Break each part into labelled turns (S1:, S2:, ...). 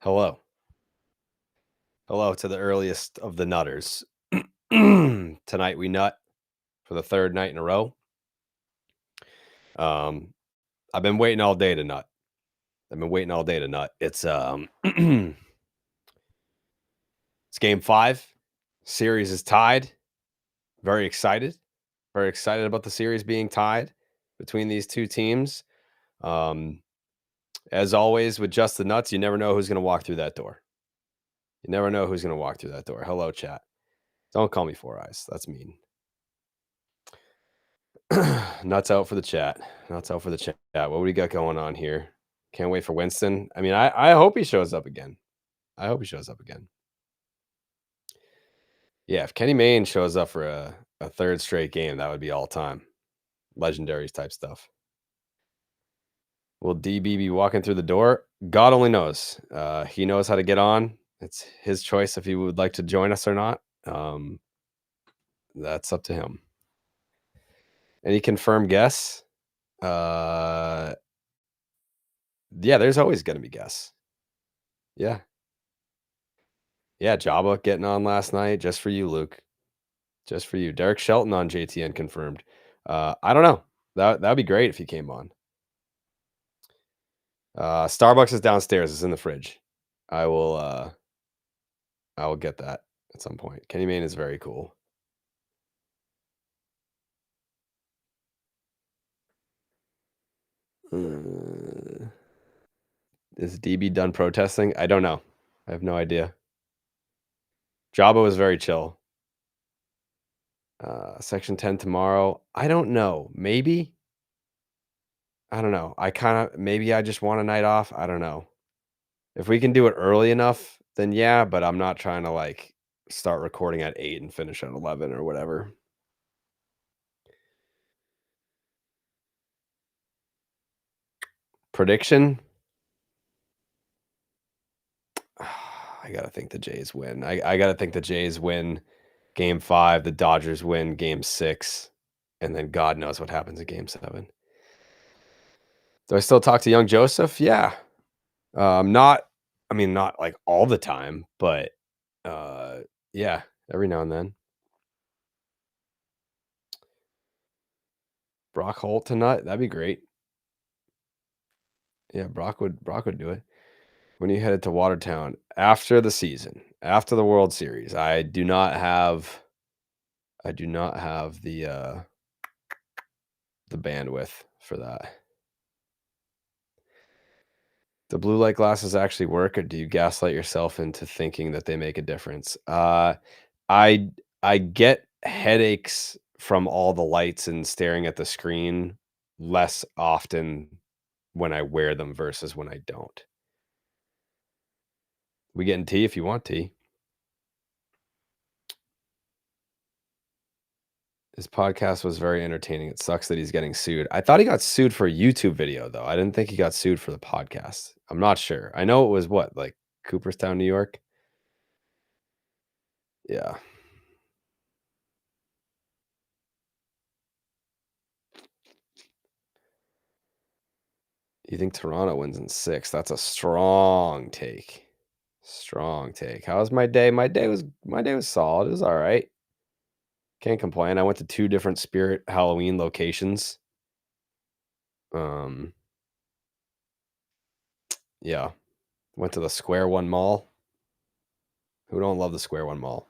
S1: Hello. Hello to the earliest of the nutters. Tonight we nut for the third night in a row. Um, I've been waiting all day to nut. It's it's game 5. Series is tied. Very excited. Very excited about the series being tied between these two teams. As always with Just the Nuts, you never know who's going to walk through that door. Hello, chat. Don't call me Four Eyes. That's mean. Nuts out for the chat. What do we got going on here? Can't wait for Winston. I mean, I hope he shows up again. Yeah, if Kenny Mayne shows up for a third straight game, that would be all time. Legendaries type stuff. Will DB be walking through the door? God only knows. He knows how to get on. It's his choice if he would like to join us or not. That's up to him. Any confirmed guess? Yeah, there's always going to be guess. Yeah, Jabba getting on last night just for you, Luke. Just for you. Derek Shelton on JTN confirmed. I don't know. That'd be great if he came on. Starbucks is downstairs. It's in the fridge. I will get that at some point. Kenny Mayne is very cool. Is DB done protesting? I don't know. I have no idea. Jabba was very chill. Section 10 tomorrow. I don't know. Maybe. I don't know. Maybe I just want a night off. I don't know. If we can do it early enough, then yeah, but I'm not trying to like start recording at 8 and finish at 11 or whatever. Prediction? I gotta think the Jays win. I gotta think the Jays win game 5, the Dodgers win game 6, and then God knows what happens in game 7. Do I still talk to young Joseph? Yeah. Not like all the time, but yeah, every now and then. Brock Holt tonight, that'd be great. Yeah, Brock would do it. When you headed to Watertown after the season, after the World Series, I do not have the bandwidth for that. Do blue light glasses actually work, or do you gaslight yourself into thinking that they make a difference? I get headaches from all the lights and staring at the screen less often when I wear them versus when I don't. We getting tea if you want tea. His podcast was very entertaining. It sucks that he's getting sued. I thought he got sued for a YouTube video, though. I didn't think he got sued for the podcast. I'm not sure. I know it was like Cooperstown, New York? Yeah. You think Toronto wins in 6? That's a strong take. How was my day? My day was solid. It was all right. Can't complain. I went to 2 different Spirit Halloween locations. Yeah. Went to the Square One Mall. Who don't love the Square One Mall?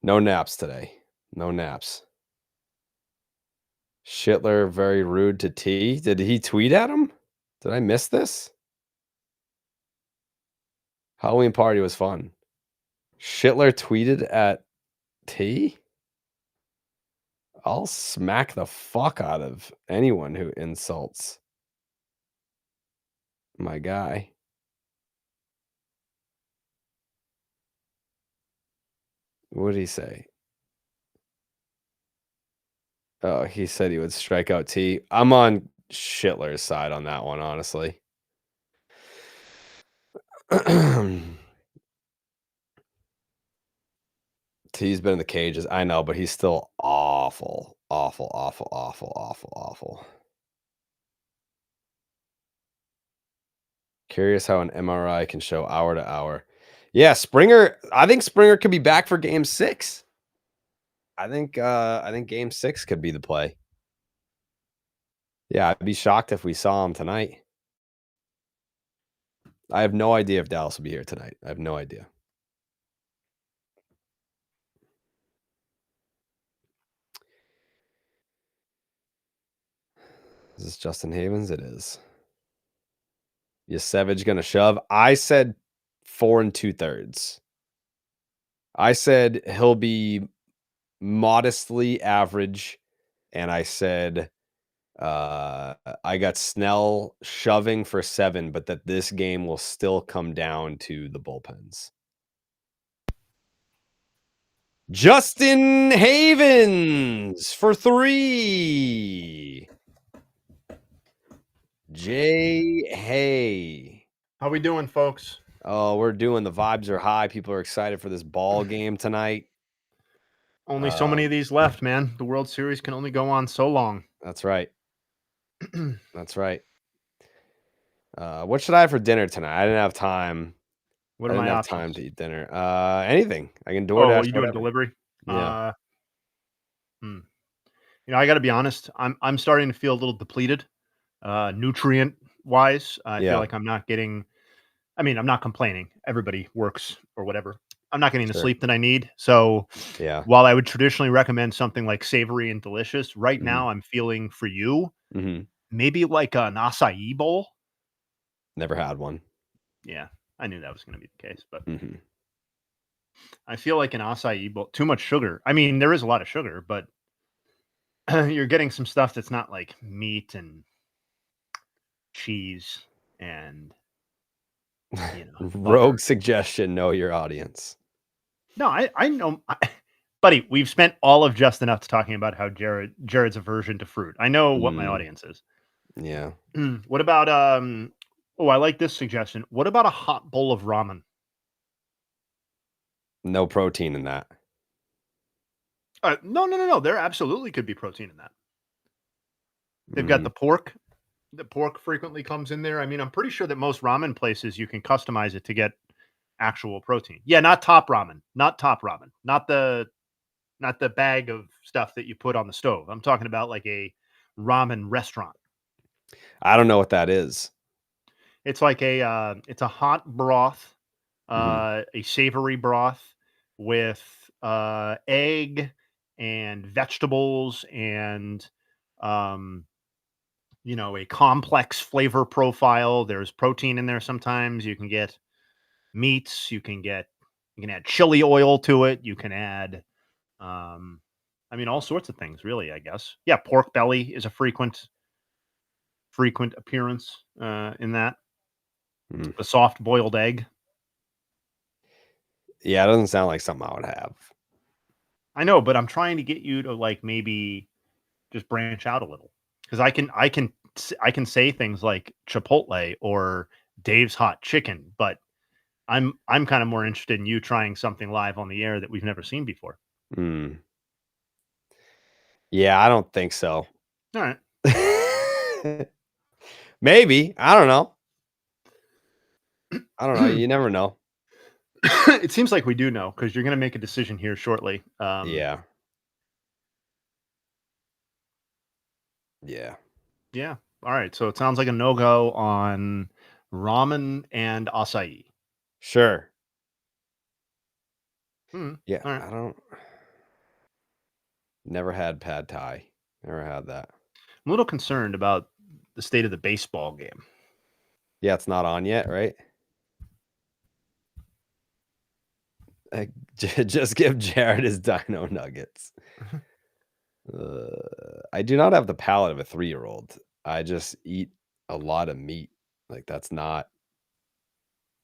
S1: No naps today. No naps. Schittler very rude to T. Did he tweet at him? Did I miss this? Halloween party was fun. Schittler tweeted at T? I'll smack the fuck out of anyone who insults my guy. What did he say? Oh, he said he would strike out T. I'm on Schittler's side on that one, honestly. T's been in the cages. I know, but he's still awful. Awful, awful, awful, awful, awful. Curious how an MRI can show hour to hour. Yeah, Springer. I think Springer could be back for Game 6. I think Game 6 could be the play. Yeah, I'd be shocked if we saw him tonight. I have no idea if Dallas will be here tonight. I have no idea. Is this Justin Havens? It is. Yasevich gonna shove. I said 4 2/3. I said he'll be modestly average, and I said I got Snell shoving for 7, but that this game will still come down to the bullpens. Justin Havens for 3. Jay Hay.
S2: How we doing, folks?
S1: Oh, we're doing. The vibes are high. People are excited for this ball game tonight.
S2: Only so many of these left, man. The World Series can only go on so long.
S1: That's right. That's right. What should I have for dinner tonight? I didn't have time.
S2: What
S1: I
S2: are
S1: didn't
S2: my
S1: have
S2: options?
S1: time to eat dinner. Anything. I can
S2: Oh,
S1: DoorDash.
S2: you doing
S1: whatever.
S2: delivery?
S1: Yeah.
S2: You know, I got to be honest. I'm starting to feel a little depleted, nutrient wise. I
S1: Yeah.
S2: feel like I'm not getting. I mean, I'm not complaining. Everybody works or whatever. I'm not getting the
S1: Sure.
S2: sleep that I need. So,
S1: Yeah.
S2: while I would traditionally recommend something like savory and delicious, right
S1: Mhm.
S2: now I'm feeling for you
S1: Mhm.
S2: maybe like an acai bowl.
S1: Never had one.
S2: Yeah, I knew that was going to be the case, but
S1: Mhm.
S2: I feel like an acai bowl, too much sugar. I mean, there is a lot of sugar, but you're getting some stuff that's not like meat and cheese and
S1: Rogue
S2: butter.
S1: suggestion. Know your audience.
S2: No, I know, buddy. We've spent all of just enough talking about how Jared's aversion to fruit. I know what my audience is.
S1: Yeah.
S2: What about Oh, I like this suggestion. What about a hot bowl of ramen?
S1: No protein in that.
S2: No. There absolutely could be protein in that. They've got the pork. The pork frequently comes in there. I mean, I'm pretty sure that most ramen places you can customize it to get actual protein. Yeah, not top ramen. Not top ramen. Not the bag of stuff that you put on the stove. I'm talking about like a ramen restaurant.
S1: I don't know what that is.
S2: It's like it's a hot broth,
S1: Mhm.
S2: a savory broth with egg and vegetables and a complex flavor profile. There's protein in there sometimes. You can get meats, you can add chili oil to it, you can add I mean all sorts of things really, I guess. Yeah, pork belly is a frequent appearance in that.
S1: Mm.
S2: A soft boiled egg.
S1: Yeah, it doesn't sound like something I would have.
S2: I know, but I'm trying to get you to like maybe just branch out a little because I can say things like Chipotle or Dave's Hot Chicken, but I'm kind of more interested in you trying something live on the air that we've never seen before.
S1: Yeah, I don't think so.
S2: All right.
S1: Maybe. I don't know. You never know.
S2: It seems like we do know because you're going to make a decision here shortly.
S1: Yeah. Yeah.
S2: Yeah. All right. So it sounds like a no-go on ramen and acai.
S1: Sure. Yeah,
S2: All right.
S1: I don't. Never had pad thai. Never had that.
S2: I'm a little concerned about the state of the baseball game.
S1: Yeah, it's not on yet, right? Just give Jared his Dino Nuggets. I do not have the palate of a 3-year-old. I just eat a lot of meat. Like that's not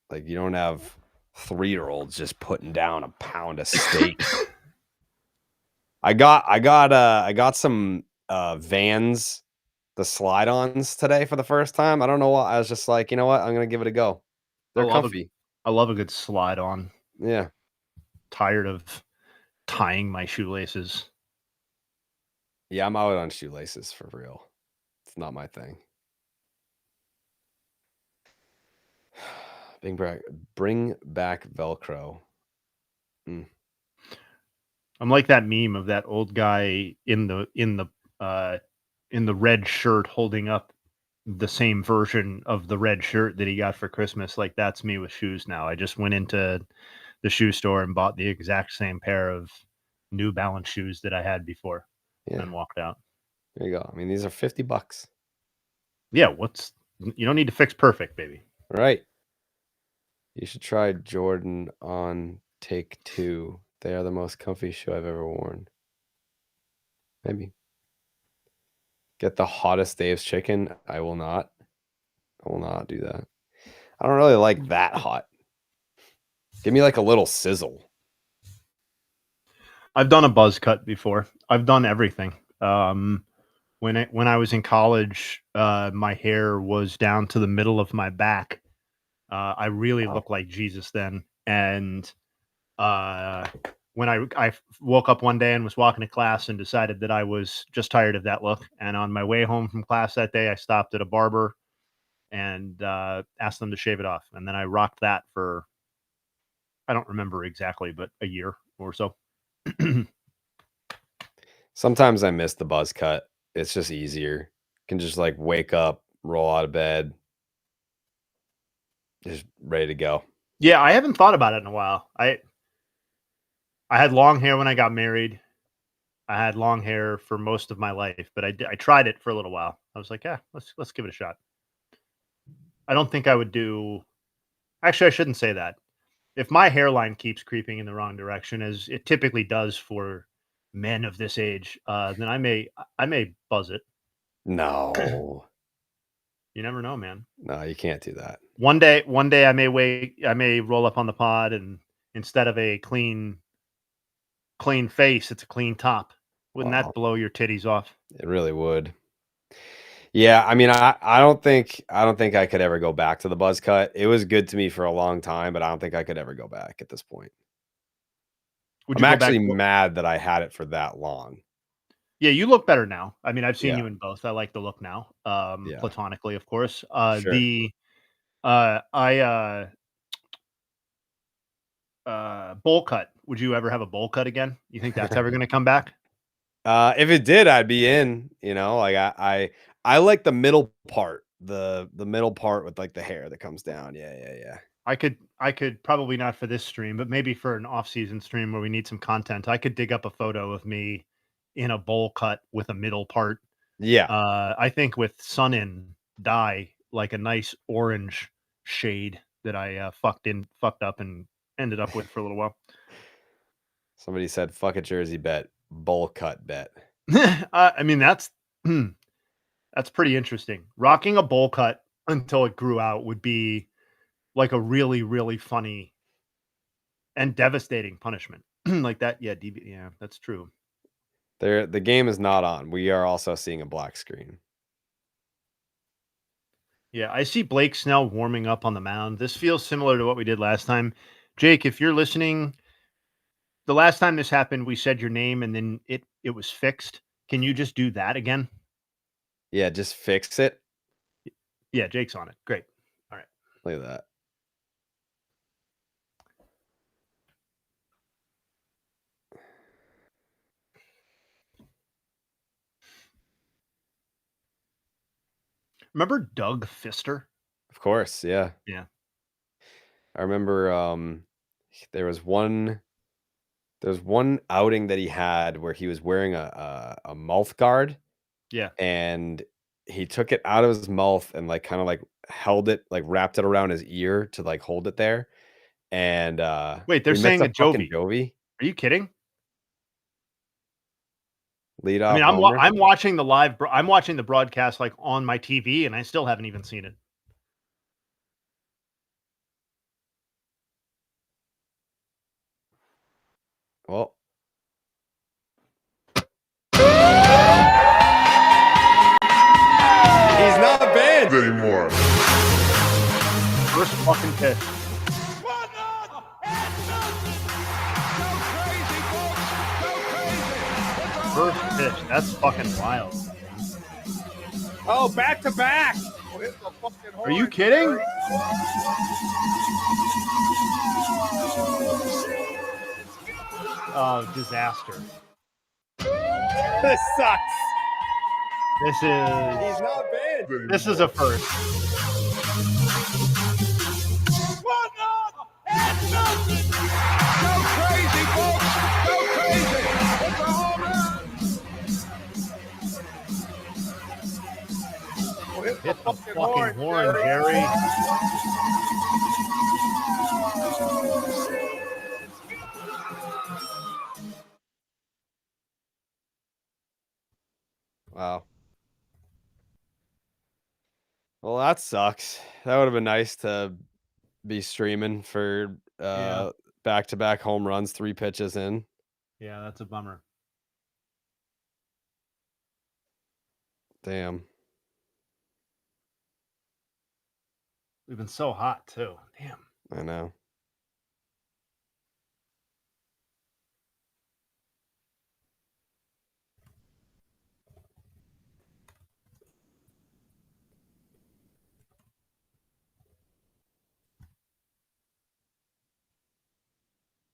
S1: like you don't have 3-year-olds just putting down a pound of steak. I got some Vans, the slide-ons today for the first time. I don't know why. I was just like, you know what? I'm gonna give it a go. They're comfy.
S2: I love a good slide on.
S1: Yeah.
S2: Tired of tying my shoelaces.
S1: Yeah, I'm out on shoelaces for real. It's not my thing. Bring back Velcro.
S2: I'm like that meme of that old guy in the red shirt holding up the same version of the red shirt that he got for Christmas. Like, that's me with shoes now. I just went into the shoe store and bought the exact same pair of New Balance shoes that I had before and walked out.
S1: There you go. I mean, these are $50.
S2: Yeah, you don't need to fix perfect, baby.
S1: Right. You should try Jordan on Take 2. They are the most comfy shoe I've ever worn. Maybe. Get the hottest Dave's chicken. I will not do that. I don't really like that hot. Give me like a little sizzle.
S2: I've done a buzz cut before. I've done everything. When I was in college, my hair was down to the middle of my back. I really looked like Jesus then. And when I woke up one day and was walking to class and decided that I was just tired of that look. And on my way home from class that day, I stopped at a barber and asked them to shave it off. And then I rocked that for, I don't remember exactly, but a year or so.
S1: Sometimes I miss the buzz cut. It's just easier. Can just like wake up, roll out of bed, just ready to go.
S2: Yeah, I haven't thought about it in a while. I had long hair when I got married. I had long hair for most of my life, but I tried it for a little while. I was like, yeah, let's give it a shot. I don't think I would do. Actually, I shouldn't say that. If my hairline keeps creeping in the wrong direction, as it typically does for men of this age, then I may buzz it.
S1: No.
S2: You never know, man.
S1: No, you can't do that.
S2: One day I may roll up on the pod and instead of a clean face, it's a clean top. Wouldn't that blow your titties off?
S1: It really would. Yeah, I mean, I don't think I could ever go back to the buzz cut. It was good to me for a long time, but I don't think I could ever go back at this point. I'm actually mad that I had it for that long.
S2: Yeah, you look better now. I mean, I've seen you in both. I like the look now. Platonically, of course.
S1: Sure.
S2: Bowl cut. Would you ever have a bowl cut again? You think that's ever going to come back?
S1: If it did, I'd be in. You know, like I like the middle part, the middle part with like the hair that comes down. Yeah.
S2: I could probably not for this stream, but maybe for an off-season stream where we need some content. I could dig up a photo of me in a bowl cut with a middle part.
S1: Yeah.
S2: I think with sun in dye, like a nice orange shade that I fucked up and ended up with for a little while.
S1: Somebody said, "Fuck a jersey bet, bowl cut bet."
S2: I mean, that's pretty interesting. Rocking a bowl cut until it grew out would be like a really, really funny and devastating punishment. Like that. Yeah. Yeah, that's true.
S1: The game is not on. We are also seeing a black screen.
S2: Yeah, I see Blake Snell warming up on the mound. This feels similar to what we did last time. Jake, if you're listening, the last time this happened, we said your name and then it was fixed. Can you just do that again?
S1: Yeah, just fix it.
S2: Yeah, Jake's on it. Great. All right.
S1: Look at that.
S2: Remember Doug Fister?
S1: Of course, yeah.
S2: Yeah.
S1: I remember there was one outing that he had where he was wearing a mouth guard.
S2: Yeah.
S1: And he took it out of his mouth and like kind of like held it, like wrapped it around his ear to like hold it there. And
S2: wait, they're saying a Jovi. Are you kidding?
S1: Lead off.
S2: I mean, I'm watching I'm watching the broadcast like on my TV, and I still haven't even seen it.
S1: Well, he's not banned anymore.
S2: First fucking pitch. First pitch. That's fucking wild.
S3: Oh, back to back.
S2: Are you kidding? Oh, disaster.
S3: This sucks.
S2: This is
S3: He's not banned.
S2: this is a first.
S3: What up? That's nothing. Go crazy, folks. Go crazy. It's a home run.
S2: Hit the fucking horn, Jerry.
S1: Wow. Well, that sucks. That would have been nice to be streaming for back-to-back home runs, 3 pitches in.
S2: Yeah, that's a bummer.
S1: Damn.
S2: We've been so hot too. Damn.
S1: I know.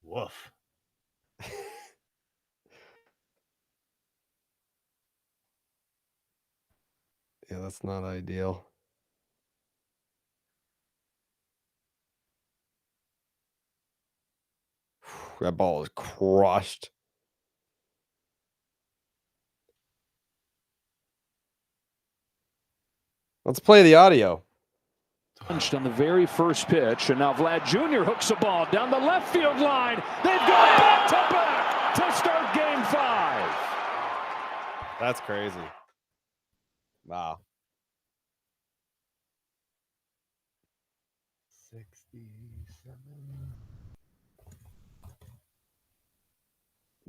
S2: Woof.
S1: Yeah, that's not ideal. That ball is crushed. Let's play the audio.
S4: Punched on the very first pitch, and now Vlad Jr. hooks the ball down the left field line. They've gone back to start Game 5.
S1: That's crazy. Wow.
S2: 67.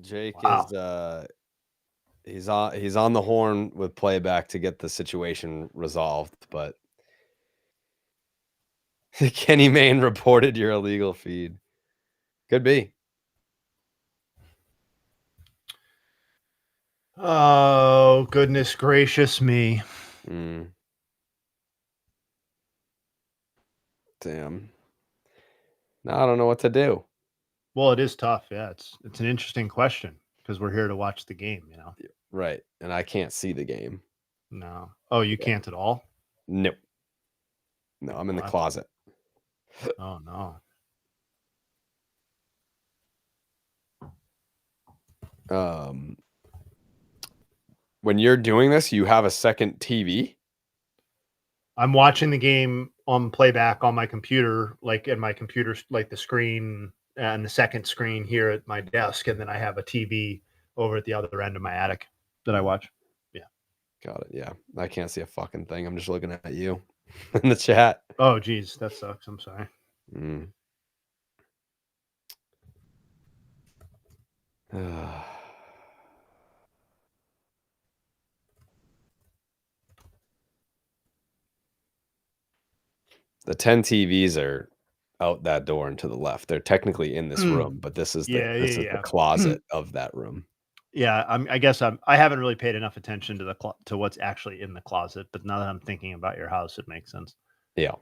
S1: Jake
S2: Wow.
S1: is he's on the horn with playback to get the situation resolved, but Kenny Mayne reported your illegal feed. Could be.
S2: Oh, goodness gracious me.
S1: Damn. Now I don't know what to do.
S2: Well, it is tough. Yeah, it's an interesting question because we're here to watch the game, you know.
S1: Right. And I can't see the game.
S2: No. Oh, you can't at all?
S1: Nope. No, I'm in the closet.
S2: Oh no.
S1: When you're doing this, you have a second TV?
S2: I'm watching the game on playback on my computer, like in my computer, like the screen and the second screen here at my desk, and then I have a TV over at the other end of my attic that I watch. Yeah.
S1: Got it. Yeah. I can't see a fucking thing. I'm just looking at you in the chat.
S2: Oh, geez. That sucks. I'm sorry.
S1: The 10 TVs are out that door and to the left. They're technically in this room, but this is the closet of that room.
S2: Yeah, I guess I haven't really paid enough attention to to what's actually in the closet, but now that I'm thinking about your house, it makes sense.
S1: Yeah.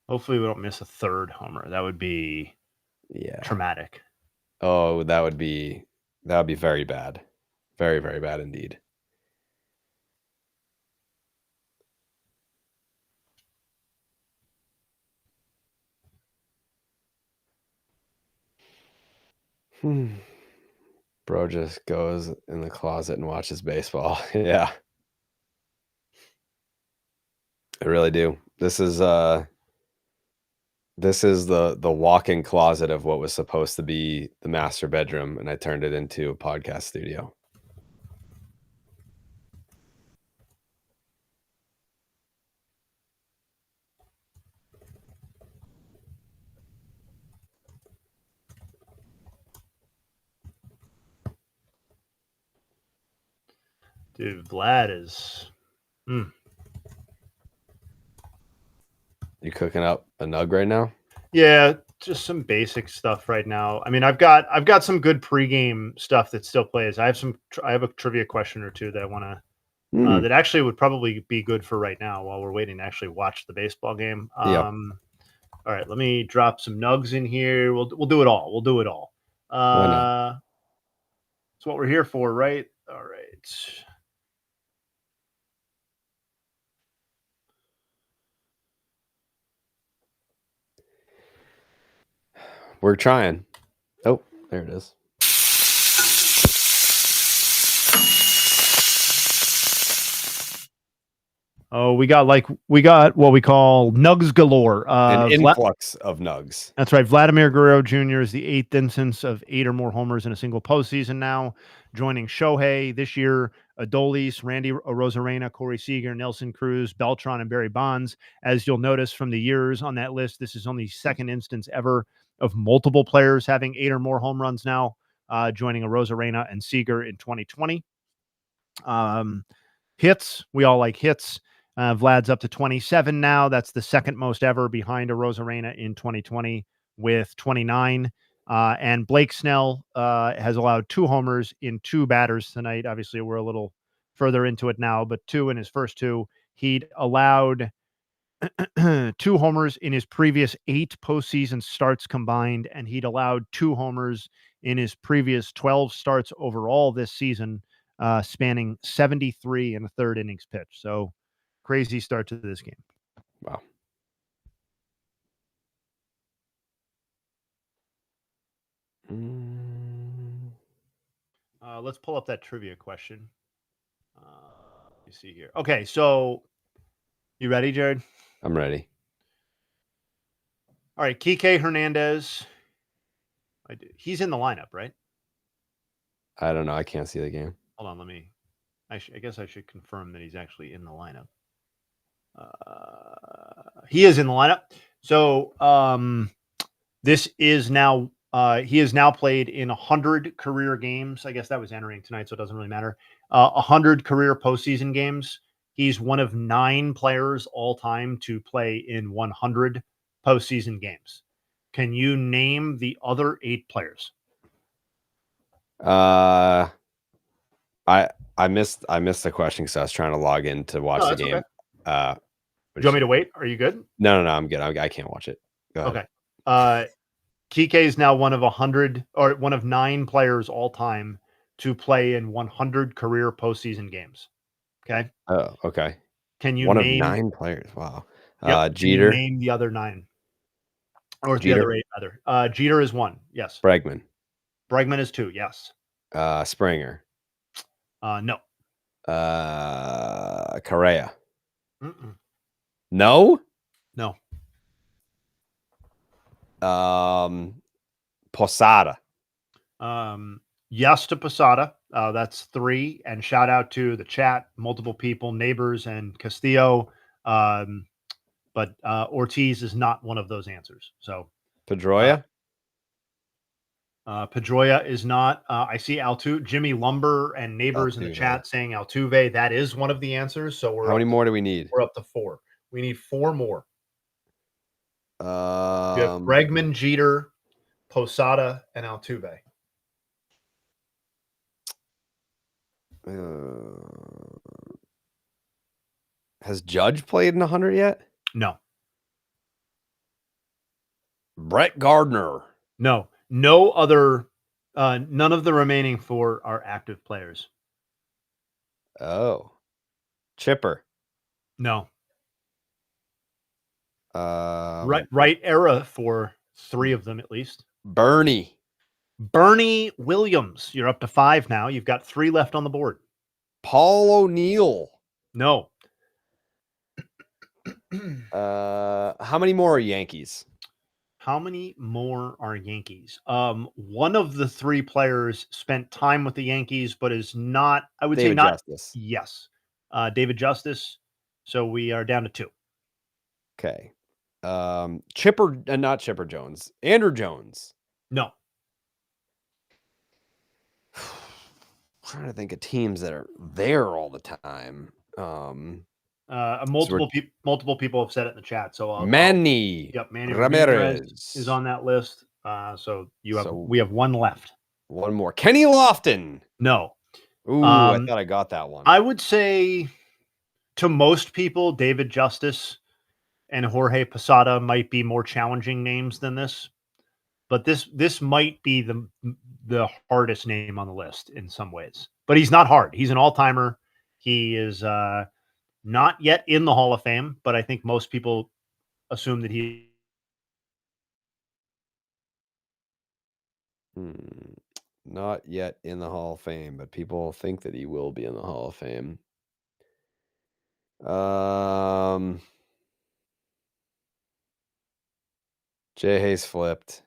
S2: Hopefully, we don't miss a third homer. That would be traumatic.
S1: Oh, that would be very bad. Very, very bad indeed. Bro just goes in the closet and watches baseball. Yeah. I really do. This is the walk-in closet of what was supposed to be the master bedroom, and I turned it into a podcast studio.
S2: Dude, Vlad is.
S1: You cooking up a nug right now?
S2: Yeah, just some basic stuff right now. I mean, I've got some good pregame stuff that still plays. I have a trivia question or two that I want to
S1: Hmm.
S2: that actually would probably be good for right now while we're waiting to actually watch the baseball game.
S1: Yeah.
S2: All right, let me drop some nugs in here. We'll do it all. We'll do it all.
S1: Why not?
S2: That's what we're here for, right? All right.
S1: We're trying. Oh, there it is.
S2: Oh, we got what we call nugs galore.
S1: An influx of nugs.
S2: That's right. Vladimir Guerrero Jr. is the 8th instance of 8 or more homers in a single postseason now, joining Shohei this year, Adolis, Randy Arozarena, Corey Seager, Nelson Cruz, Beltran, and Barry Bonds. As you'll notice from the years on that list, this is only the second instance ever of multiple players having 8 or more home runs now, joining Arozarena and Seager in 2020. Hits, we all like hits. Vlad's up to 27 now. That's the second most ever behind Arozarena in 2020 with 29. And Blake Snell has allowed 2 homers in 2 batters tonight. Obviously, we're a little further into it now, but 2 in his first 2. He'd allowed 2 homers in his previous 8 postseason starts combined, and he'd allowed 2 homers in his previous 12 starts overall this season, spanning 73 and a third innings pitched. So crazy start to this game.
S1: Wow.
S2: Let's pull up that trivia question. Let me see here. Okay, so you ready, Jared?
S1: I'm ready.
S2: All right, Kike Hernandez. He's in the lineup, right?
S1: I don't know. I can't see the game.
S2: Hold on, I guess I should confirm that he's actually in the lineup. He is in the lineup. So this is now he has now played in 100 career games. I guess that was entering tonight, so it doesn't really matter. 100 career postseason games. He's one of 9 players all time to play in 100 postseason games. Can you name the other 8 players?
S1: I missed the question because I was trying to log in to watch the game.
S2: Okay. Do you want me to wait? Are you good?
S1: No, I'm good. I can't watch it. Go ahead.
S2: Okay. Kike is now one of 100 or one of 9 players all time to play in 100 career postseason games. Okay.
S1: Oh, okay.
S2: Can you
S1: one
S2: name
S1: of 9 players? Wow.
S2: Yep.
S1: Jeter.
S2: Can you name the other 9 or
S1: Jeter.
S2: the other 8 rather. Jeter is 1. Yes.
S1: Bregman.
S2: Bregman is 2. Yes.
S1: Springer.
S2: No.
S1: Correa.
S2: Mm-mm.
S1: No.
S2: No.
S1: Posada.
S2: Yes to Posada. That's 3. And shout out to the chat, multiple people, neighbors, and Castillo. But Ortiz is not one of those answers. So
S1: Pedroia.
S2: Pedroia is not. I see Altuve, Jimmy Lumber, and neighbors in the chat saying Altuve. That is one of the answers. So
S1: how many more do we need?
S2: We're up to 4. We need 4 more. We have
S1: Um,
S2: Bregman, Jeter, Posada, and Altuve.
S1: Has Judge played in 100 yet?
S2: No.
S1: Brett Gardner.
S2: No. No other. None of the remaining 4 are active players.
S1: Oh. Chipper.
S2: No.
S1: Right
S2: era for 3 of them at least.
S1: Bernie
S2: Williams. You're up to 5 now. You've got 3 left on the board.
S1: Paul O'Neill.
S2: No.
S1: How many more are Yankees?
S2: How many more are Yankees? One of the 3 players spent time with the Yankees, but is not. I would say not.
S1: Justice.
S2: Yes, David Justice. So we are down to 2.
S1: Okay. Chipper, not Chipper Jones. Andrew Jones.
S2: No.
S1: I'm trying to think of teams that are there all the time.
S2: Multiple people have said it in the chat. So
S1: Manny.
S2: Manny
S1: Ramirez
S2: is on that list. So we have 1 left.
S1: 1 more. Kenny Lofton.
S2: No.
S1: Ooh, I thought I got that one.
S2: I would say to most people, David Justice and Jorge Posada might be more challenging names than this, but this might be the hardest name on the list in some ways. But he's not hard. He's an all-timer. He is not yet in the Hall of Fame, but I think most people assume that he.
S1: Not yet in the Hall of Fame, but people think that he will be in the Hall of Fame. Jay Hayes flipped.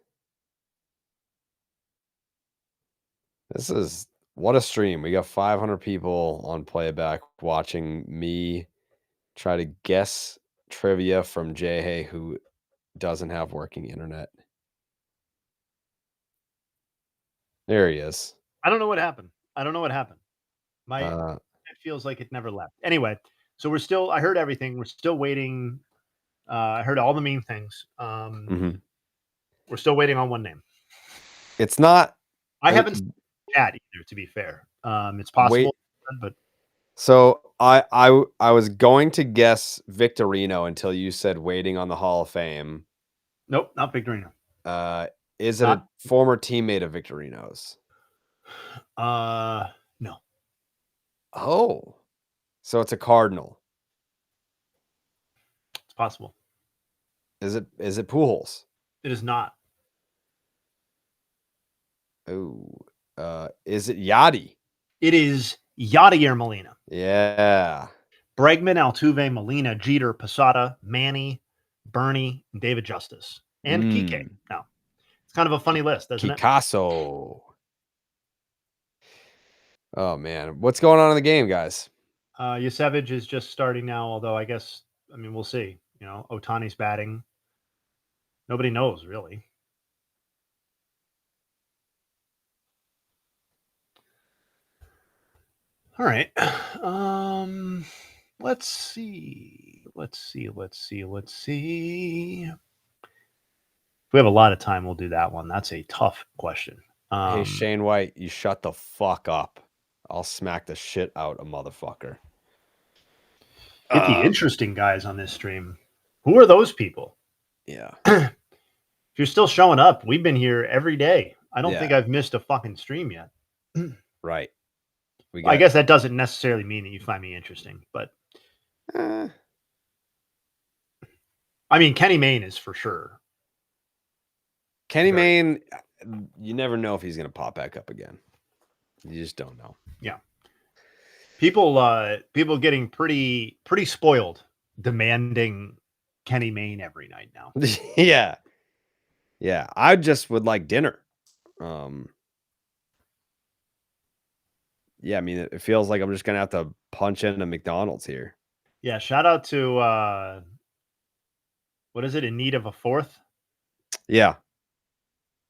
S1: This is what a stream. We got 500 people on playback watching me try to guess trivia from Jay Hay, who doesn't have working internet. There he is.
S2: I don't know what happened. My it feels like it never left. Anyway, so I heard everything. We're still waiting. I heard all the main things. We're still waiting on one name.
S1: It's not.
S2: I haven't seen that either, to be fair. It's possible, but
S1: so I was going to guess Victorino until you said waiting on the Hall of Fame.
S2: Nope, not Victorino.
S1: Is it a former teammate of Victorino's?
S2: No.
S1: Oh, so it's a Cardinal.
S2: It's possible.
S1: Is it Pujols?
S2: It is not.
S1: Oh, is it Yachty?
S2: It is Yadier Molina.
S1: Yeah.
S2: Bregman, Altuve, Molina, Jeter, Posada, Manny, Bernie, and David Justice. And Kike. No. It's kind of a funny list, isn't it?
S1: Picasso. Oh, man. What's going on in the game, guys?
S2: Yusevich is just starting now, although I guess, we'll see. Ohtani's batting. Nobody knows, really. All right. Let's see. If we have a lot of time, we'll do that one. That's a tough question.
S1: Hey, Shane White, you shut the fuck up. I'll smack the shit out a motherfucker.
S2: Get the interesting guys on this stream. Who are those people?
S1: Yeah.
S2: If you're still showing up, we've been here every day. I don't think I've missed a fucking stream yet.
S1: Right.
S2: I guess that doesn't necessarily mean that you find me interesting, but Kenny Mayne is for sure.
S1: Kenny Mayne, you never know if he's going to pop back up again. You just don't know.
S2: Yeah. People getting pretty spoiled demanding Kenny Mayne every night now.
S1: Yeah. Yeah. I just would like dinner. Yeah, it feels like I'm just going to have to punch into McDonald's here.
S2: Yeah, shout out to what is it, In Need of a Fourth?
S1: Yeah.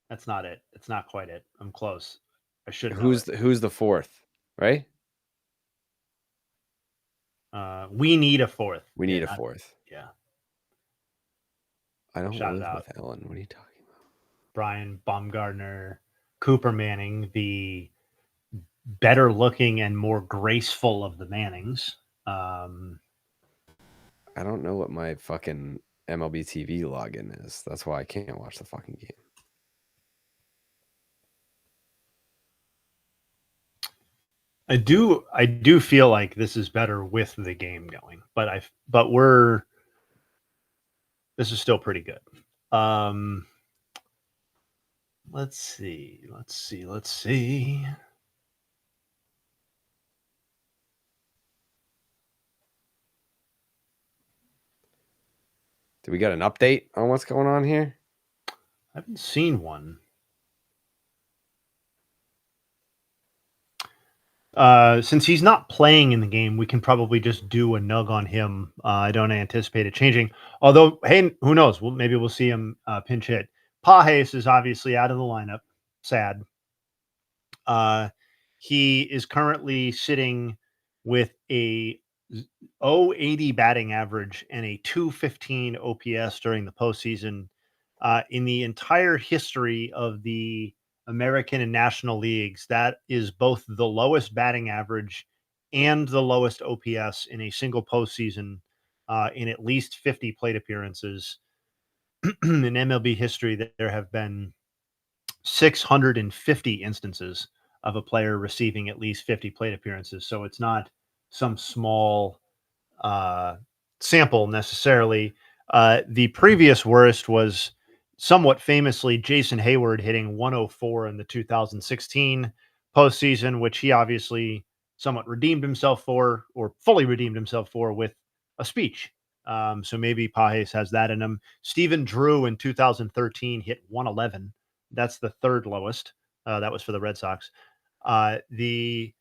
S2: That's not it. It's not quite it. I'm close. I should know.
S1: Who's the fourth, right?
S2: We need a fourth.
S1: We need a fourth.
S2: Yeah.
S1: I don't live with Ellen. What are you talking about?
S2: Brian Baumgartner, Cooper Manning, the better looking and more graceful of the Mannings.
S1: I don't know what my fucking MLB TV login is. That's why I can't watch the fucking game.
S2: I do feel like this is better with the game going, but this is still pretty good. Let's see.
S1: Do we got an update on what's going on here?
S2: I haven't seen one. Since he's not playing in the game, we can probably just do a nug on him. I don't anticipate it changing. Although, hey, who knows? Maybe we'll see him pinch hit. Pages is obviously out of the lineup. Sad. He is currently sitting with a 0.80 batting average and a 215 OPS during the postseason. In the entire history of the American and National Leagues, that is both the lowest batting average and the lowest OPS in a single postseason in at least 50 plate appearances. In MLB history, there have been 650 instances of a player receiving at least 50 plate appearances. So it's not some small sample necessarily. The previous worst was somewhat famously Jason Hayward hitting 104 in the 2016 postseason, which he obviously somewhat redeemed himself for, or fully redeemed himself for, with a speech. So maybe Pages has that in him. Stephen Drew in 2013 hit 111. That's the third lowest. That was for the Red Sox. The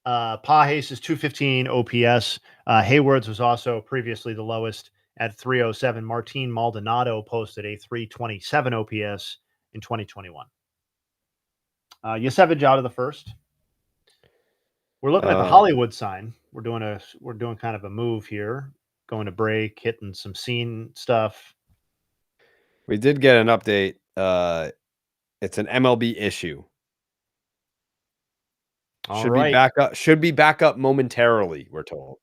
S2: Pages is 215 OPS. Hayward's was also previously the lowest at 307. Martin Maldonado posted a 327 OPS in 2021. Yesevich out of the first. We're looking at the Hollywood sign. We're doing kind of a move here, going to break, hitting some scene stuff.
S1: We did get an update. It's an MLB issue. Should be back up momentarily, we're told.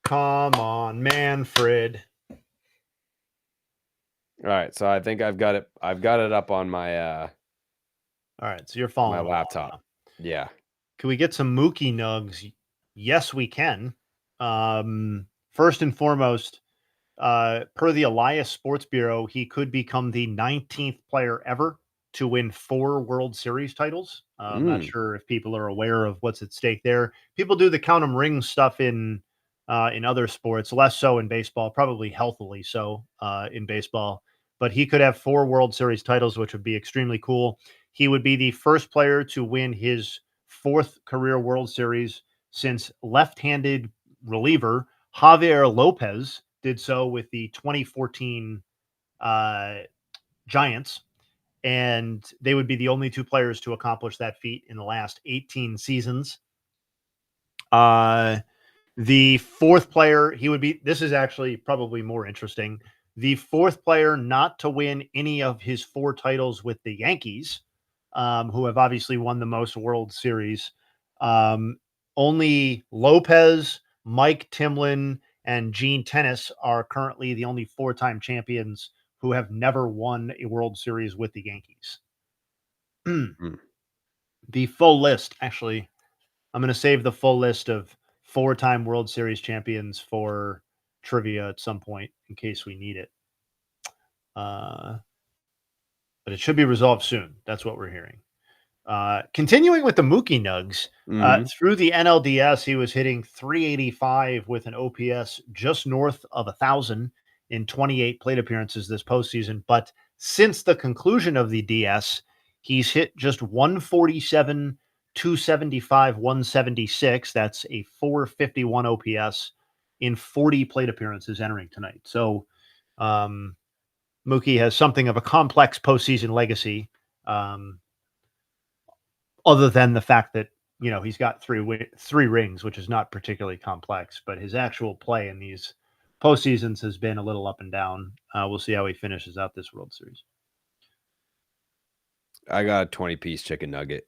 S2: Come on, Manfred.
S1: All right, so I think I've got it up on my
S2: all right, so you're following
S1: my laptop. Yeah.
S2: Can we get some Mookie nugs? Yes, we can. First and foremost, per the Elias Sports Bureau, he could become the 19th player ever to win 4 World Series titles. I'm not sure if people are aware of what's at stake there. People do the count 'em rings stuff in other sports, less so in baseball, probably healthily so in baseball. But he could have 4 World Series titles, which would be extremely cool. He would be the first player to win his 4th career World Series since left-handed reliever Javier Lopez did so with the 2014 Giants. And they would be the only 2 players to accomplish that feat in the last 18 seasons. The 4th player, this is actually probably more interesting. The 4th player not to win any of his 4 titles with the Yankees, who have obviously won the most World Series. Only Lopez, Mike Timlin, and Gene Tennis are currently the only 4-time champions who have never won a World Series with the Yankees. The full list, actually, I'm going to save the full list of 4-time World Series champions for trivia at some point in case we need it. But it should be resolved soon. That's what we're hearing. Continuing with the Mookie nugs, through the NLDS, he was hitting 385 with an OPS just north of 1,000 in 28 plate appearances this postseason. But since the conclusion of the DS, he's hit just 147, 275, 176. That's a 451 OPS in 40 plate appearances entering tonight. So Mookie has something of a complex postseason legacy, other than the fact that, he's got 3 rings, which is not particularly complex, but his actual play in these postseasons has been a little up and down. We'll see how he finishes out this World Series.
S1: I got a 20-piece chicken nugget.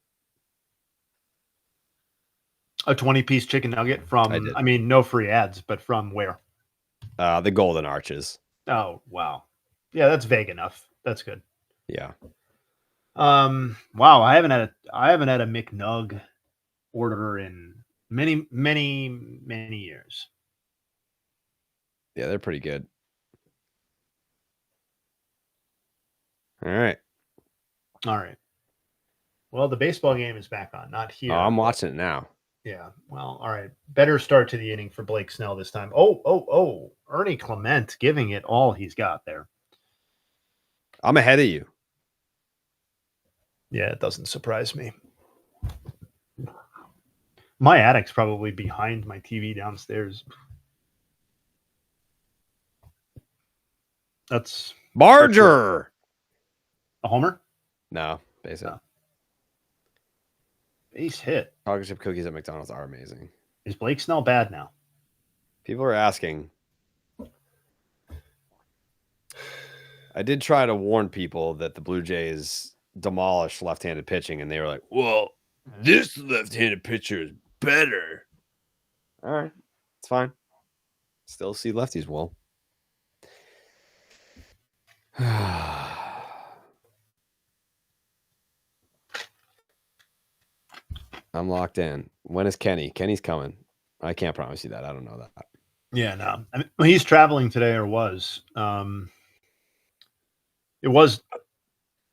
S2: A 20-piece chicken nugget from, no free ads, but from where?
S1: The Golden Arches.
S2: Oh, wow. Yeah, that's vague enough. That's good.
S1: Yeah.
S2: Wow, I haven't had a McNug order in many, many, many years.
S1: Yeah, they're pretty good. All right.
S2: Well, the baseball game is back on, not here.
S1: Oh, I'm watching it now.
S2: Yeah. Well, all right. Better start to the inning for Blake Snell this time. Oh. Ernie Clement giving it all he's got there.
S1: I'm ahead of you.
S2: Yeah, it doesn't surprise me. My attic's probably behind my TV downstairs. That's
S1: Barger.
S2: A homer?
S1: No, base hit.
S2: No. Base hit.
S1: Chocolate chip cookies at McDonald's are amazing.
S2: Is Blake Snell bad now?
S1: People are asking. I did try to warn people that the Blue Jays demolish left-handed pitching, and they were like, "Well, this left-handed pitcher is better." All right, it's fine. Still see lefties well. I'm locked in. When is Kenny? Kenny's coming. I can't promise you that. I don't know that.
S2: Yeah, no. I mean, he's traveling today, or was. It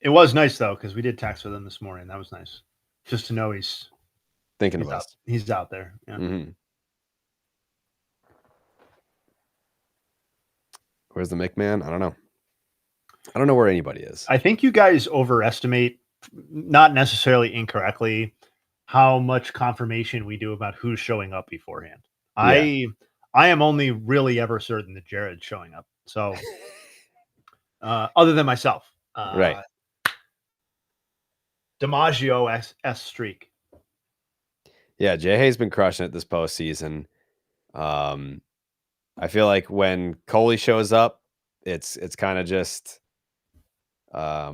S2: was nice though, because we did text with him this morning. That was nice, just to know he's
S1: Thinking of us.
S2: He's out there. Yeah.
S1: Mm-hmm. Where's the McMahon? I don't know. I don't know where anybody is.
S2: I think you guys overestimate, not necessarily incorrectly, how much confirmation we do about who's showing up beforehand.
S1: Yeah.
S2: I am only really ever certain that Jared's showing up. So, other than myself,
S1: Right.
S2: DiMaggio S streak.
S1: Yeah, Jay Hay's been crushing it this postseason. I feel like when Coley shows up, it's kind of just. I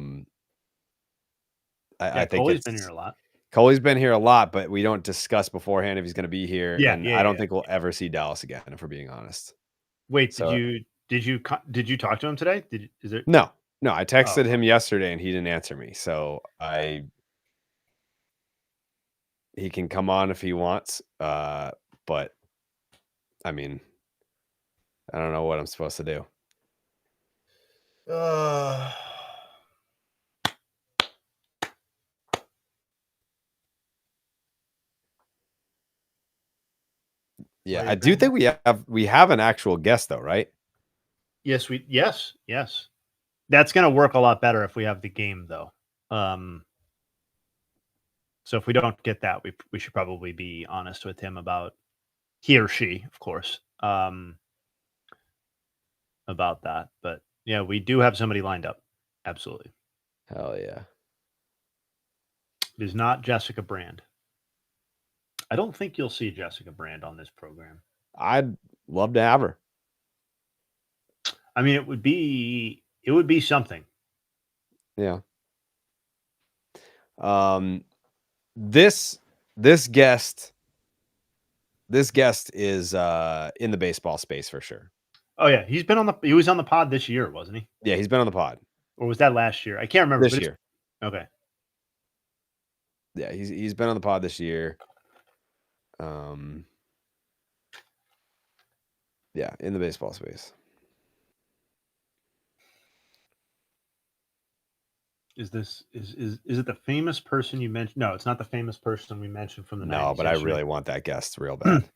S1: think
S2: Coley's been here a lot.
S1: Coley's been here a lot, but we don't discuss beforehand if he's going to be here.
S2: Yeah,
S1: and I don't think we'll ever see Dallas again, if we're being honest.
S2: Wait,
S1: So-
S2: did you talk to him today?
S1: No. I texted him yesterday and he didn't answer me. So he can come on if he wants. But I mean, I don't know what I'm supposed to do. Yeah, I do think we have an actual guest though, right?
S2: Yes. That's going to work a lot better if we have the game though. So if we don't get that, we should probably be honest with him about he or she, of course, about that. But yeah, we do have somebody lined up. Absolutely.
S1: Hell yeah.
S2: It is not Jessica Brand. I don't think you'll see Jessica Brand on this program.
S1: I'd love to have her.
S2: I mean, it would be something.
S1: Yeah. This guest is in the baseball space for sure.
S2: Oh yeah, he was on the pod this year, wasn't he?
S1: Yeah, he's been on the pod.
S2: Or was that last year? I can't remember.
S1: This year.
S2: Okay.
S1: Yeah, he's been on the pod this year. Yeah, in the baseball space.
S2: Is it the famous person you mentioned? No, it's not the famous person we mentioned from the 90s.
S1: No, but I really want that guest real bad.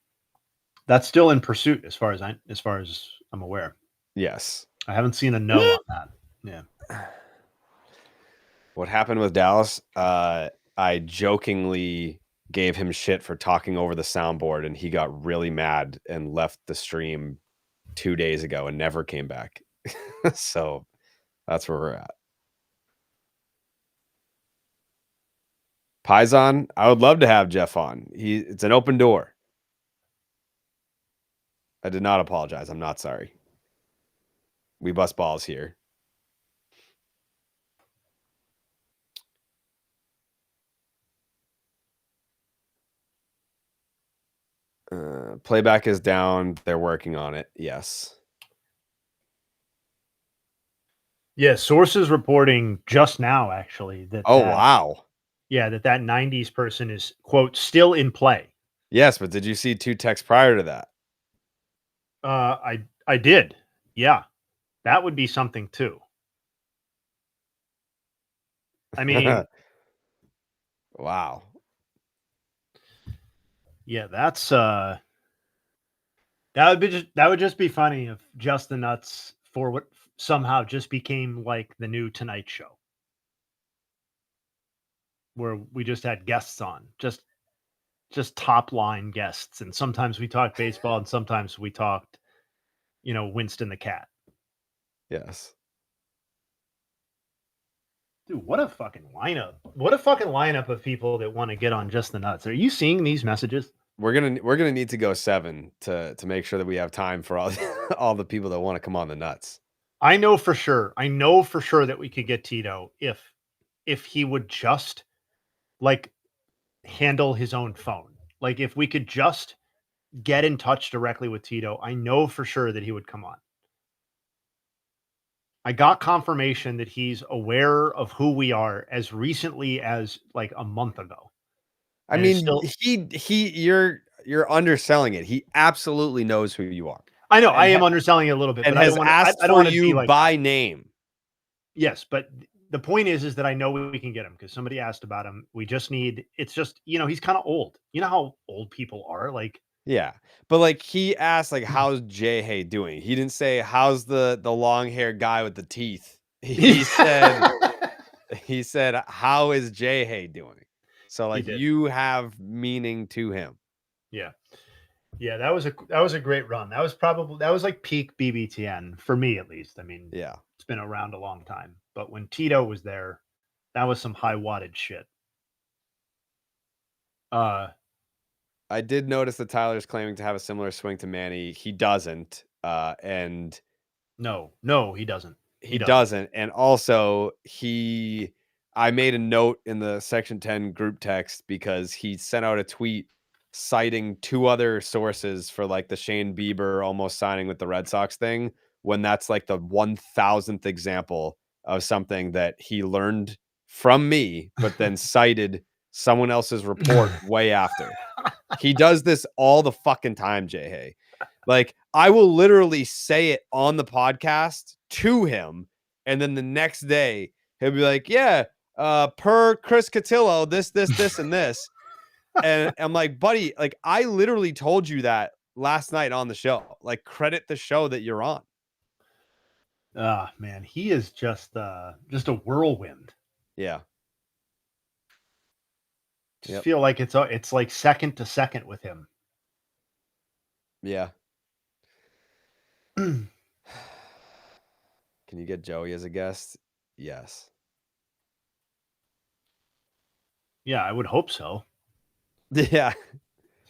S2: That's still in pursuit as far as I'm aware.
S1: Yes.
S2: I haven't seen a no on that. Yeah.
S1: What happened with Dallas? I jokingly gave him shit for talking over the soundboard, and he got really mad and left the stream 2 days ago and never came back. So that's where we're at. Paisan, I would love to have Jeff on. It's an open door. I did not apologize. I'm not sorry. We bust balls here. Playback is down. They're working on it. Yes.
S2: Yeah, sources reporting just now actually that.
S1: Oh wow.
S2: Yeah, that 90s person is quote still in play.
S1: Yes, but did you see 2 texts prior to that?
S2: I did. Yeah, that would be something too. I mean,
S1: wow.
S2: Yeah, that's that would just be funny if Just the Nuts for what somehow just became like the new Tonight Show, where we just had guests on, just top line guests, and sometimes we talked baseball, and sometimes we talked, Winston the cat.
S1: Yes.
S2: Dude, what a fucking lineup! What a fucking lineup of people that want to get on Just the Nuts. Are you seeing these messages?
S1: We're gonna need to go 7 to make sure that we have time for all the people that want to come on the Nuts.
S2: I know for sure that we could get Tito if if he would just like handle his own phone. Like if we could just get in touch directly with Tito, I know for sure that he would come on. I got confirmation that he's aware of who we are as recently as like a month ago.
S1: I
S2: And it's
S1: mean, you're underselling it. He absolutely knows who you are.
S2: I know
S1: And
S2: I am
S1: ha-
S2: underselling it a little bit,
S1: and
S2: but
S1: has asked
S2: I don't
S1: for
S2: want to be
S1: you
S2: like
S1: by name.
S2: Yes, but the point is that I know we can get him because somebody asked about him. We just need. It's just he's kind of old. You know how old people are. Like
S1: Yeah. But like he asked like how's Jay Hay doing? He didn't say how's the long-haired guy with the teeth. He said how is Jay Hay doing? So like
S2: did.
S1: you have meaning to him.
S2: yeah, that was a great run. That was like peak BBTN for me at least. I mean,
S1: Yeah.
S2: it's been around a long time, but when Tito was there, that was some high wattage shit.
S1: I did notice that Tyler's claiming to have a similar swing to Manny. He doesn't. And
S2: no, he doesn't.
S1: he doesn't. And also I made a note in the Section 10 group text because he sent out a tweet citing two other sources for like the Shane Bieber almost signing with the Red Sox thing, when that's like the 1000th example of something that he learned from me, but then cited someone else's report way after. He does this all the fucking time, Jay Hay. Like, I will literally say it on the podcast to him, and then the next day he'll be like, yeah, per Chris Cotillo, this, and this. And I'm like, buddy, like, I literally told you that last night on the show. Like, credit the show that you're on.
S2: Man, he is just a whirlwind.
S1: Yeah.
S2: Just feel like it's like second to second with him.
S1: Yeah. Can you get Joey as a guest? Yes.
S2: Yeah, I would hope so.
S1: Yeah.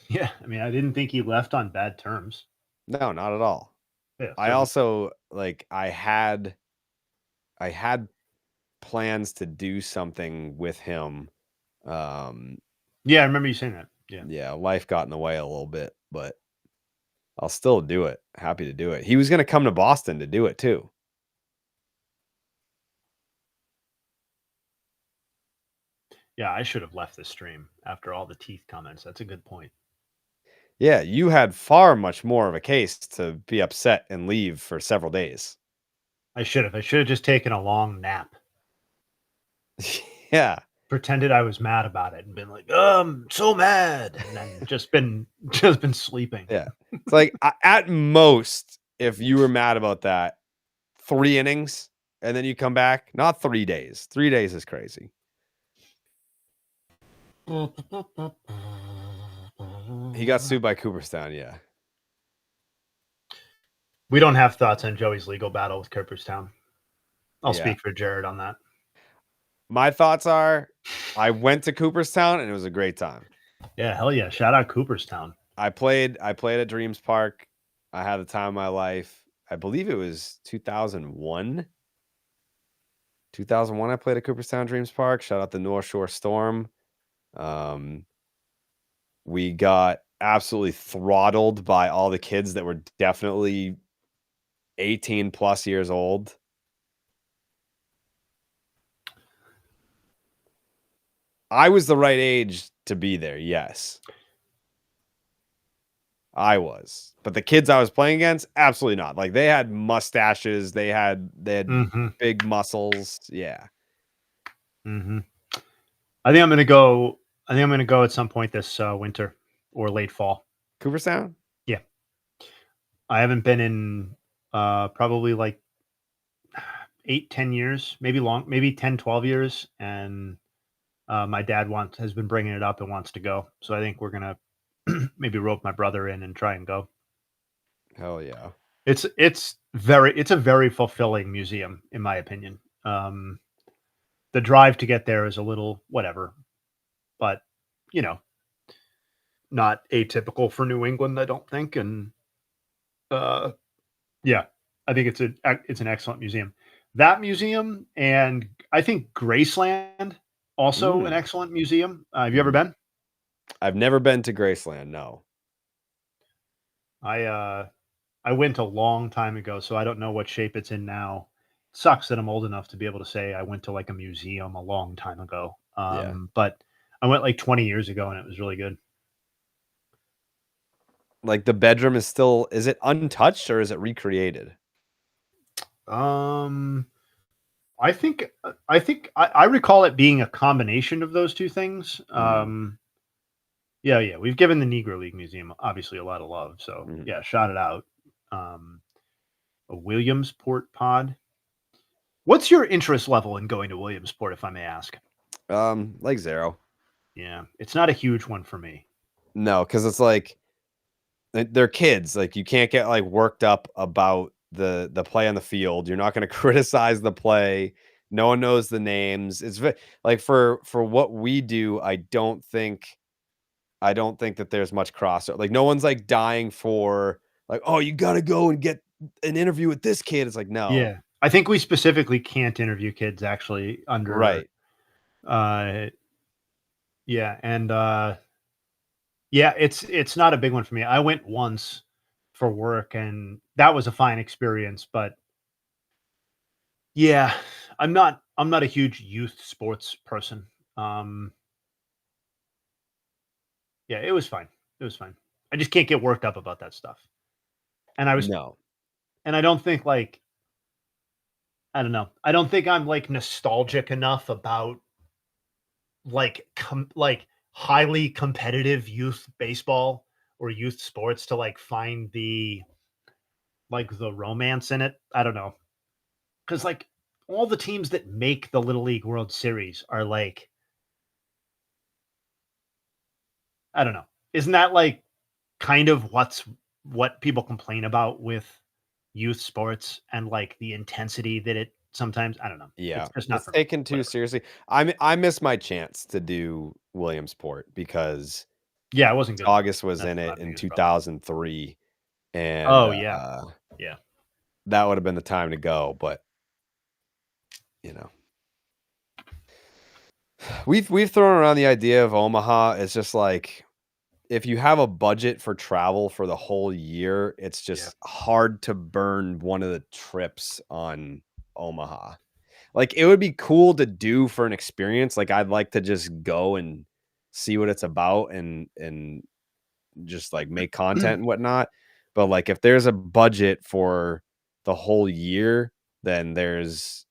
S2: Yeah, I mean, I didn't think he left on bad terms.
S1: No, not at all.
S2: Yeah,
S1: I also like I had plans to do something with him.
S2: Yeah, I remember you saying that.
S1: Yeah, life got in the way a little bit, but I'll still do it. Happy to do it. He was going to come to Boston to do it too.
S2: Yeah, I should have left the stream after all the teeth comments. That's a good point.
S1: Yeah, you had far much more of a case to be upset and leave for several days.
S2: I should have just taken a long nap.
S1: Yeah.
S2: Pretended I was mad about it and been like, I'm so mad. And then just been sleeping.
S1: Yeah. It's like at most, if you were mad about that, 3 innings and then you come back, not 3 days. 3 days is crazy. He got sued by Cooperstown, yeah.
S2: We don't have thoughts on Joey's legal battle with Cooperstown. I'll speak for Jared on that.
S1: My thoughts are, I went to Cooperstown and it was a great time.
S2: Yeah, hell yeah. Shout out Cooperstown.
S1: I played at Dreams Park. I had the time of my life. I believe it was 2001. 2001 I played at Cooperstown Dreams Park. Shout out the North Shore Storm. We got absolutely throttled by all the kids that were definitely 18 plus years old. I was the right age to be there, yes. I was. But the kids I was playing against, absolutely not. Like, they had mustaches, they had big muscles. Yeah.
S2: Mm-hmm. I think I'm gonna go at some point this winter or late fall.
S1: Cooperstown?
S2: Yeah. I haven't been in probably like 8-10 years, maybe 10, 12 years. And my dad has been bringing it up and wants to go. So I think we're going to maybe rope my brother in and try and go.
S1: Hell yeah.
S2: It's a very fulfilling museum, in my opinion. The drive to get there is a little whatever, but not atypical for New England, I don't think. And yeah, I think it's an excellent museum. That museum, and I think Graceland, also an excellent museum. Have you ever been?
S1: I've never been to Graceland. No.
S2: I went a long time ago, so I don't know what shape it's in now. Sucks that I'm old enough to be able to say I went to like a museum a long time ago.
S1: Yeah.
S2: But I went like 20 years ago and it was really good.
S1: Like the bedroom is still, is it untouched or is it recreated?
S2: I think I recall it being a combination of those two things. Yeah, we've given the Negro League Museum obviously a lot of love, so yeah, shout it out. A Williamsport pod. What's your interest level in going to Williamsport, if I may ask?
S1: Like 0.
S2: Yeah, it's not a huge one for me.
S1: No, because it's like they're kids. Like you can't get like worked up about the play on the field. You're not going to criticize the play. No one knows the names. It's like for what we do. I don't think that there's much crossover. Like no one's like dying for like, oh, you got to go and get an interview with this kid. It's like no.
S2: Yeah, I think we specifically can't interview kids actually under
S1: right.
S2: Yeah, and yeah, it's not a big one for me. I went once for work and that was a fine experience, but yeah, I'm not a huge youth sports person. Yeah, it was fine. It was fine. I just can't get worked up about that stuff. And I don't think like I don't know. I don't think I'm like nostalgic enough about like highly competitive youth baseball or youth sports to like find the romance in it. I don't know. Cuz like all the teams that make the Little League World Series are like I don't know. Isn't that like kind of what people complain about with youth sports and like the intensity that it sometimes I don't know.
S1: Yeah,
S2: It's just not
S1: it's taken too seriously. I missed my chance to do Williamsport because
S2: yeah, it wasn't good.
S1: August was
S2: That's
S1: in
S2: not
S1: it
S2: the
S1: in
S2: biggest problem.
S1: 2003, and
S2: Oh yeah. Yeah.
S1: that would have been the time to go. But you know, we've thrown around the idea of Omaha. It's just like if you have a budget for travel for the whole year, it's just hard to burn one of the trips on Omaha. Like it would be cool to do for an experience. Like I'd like to just go and see what it's about and just like make content and whatnot. But like if there's a budget for the whole year, then there's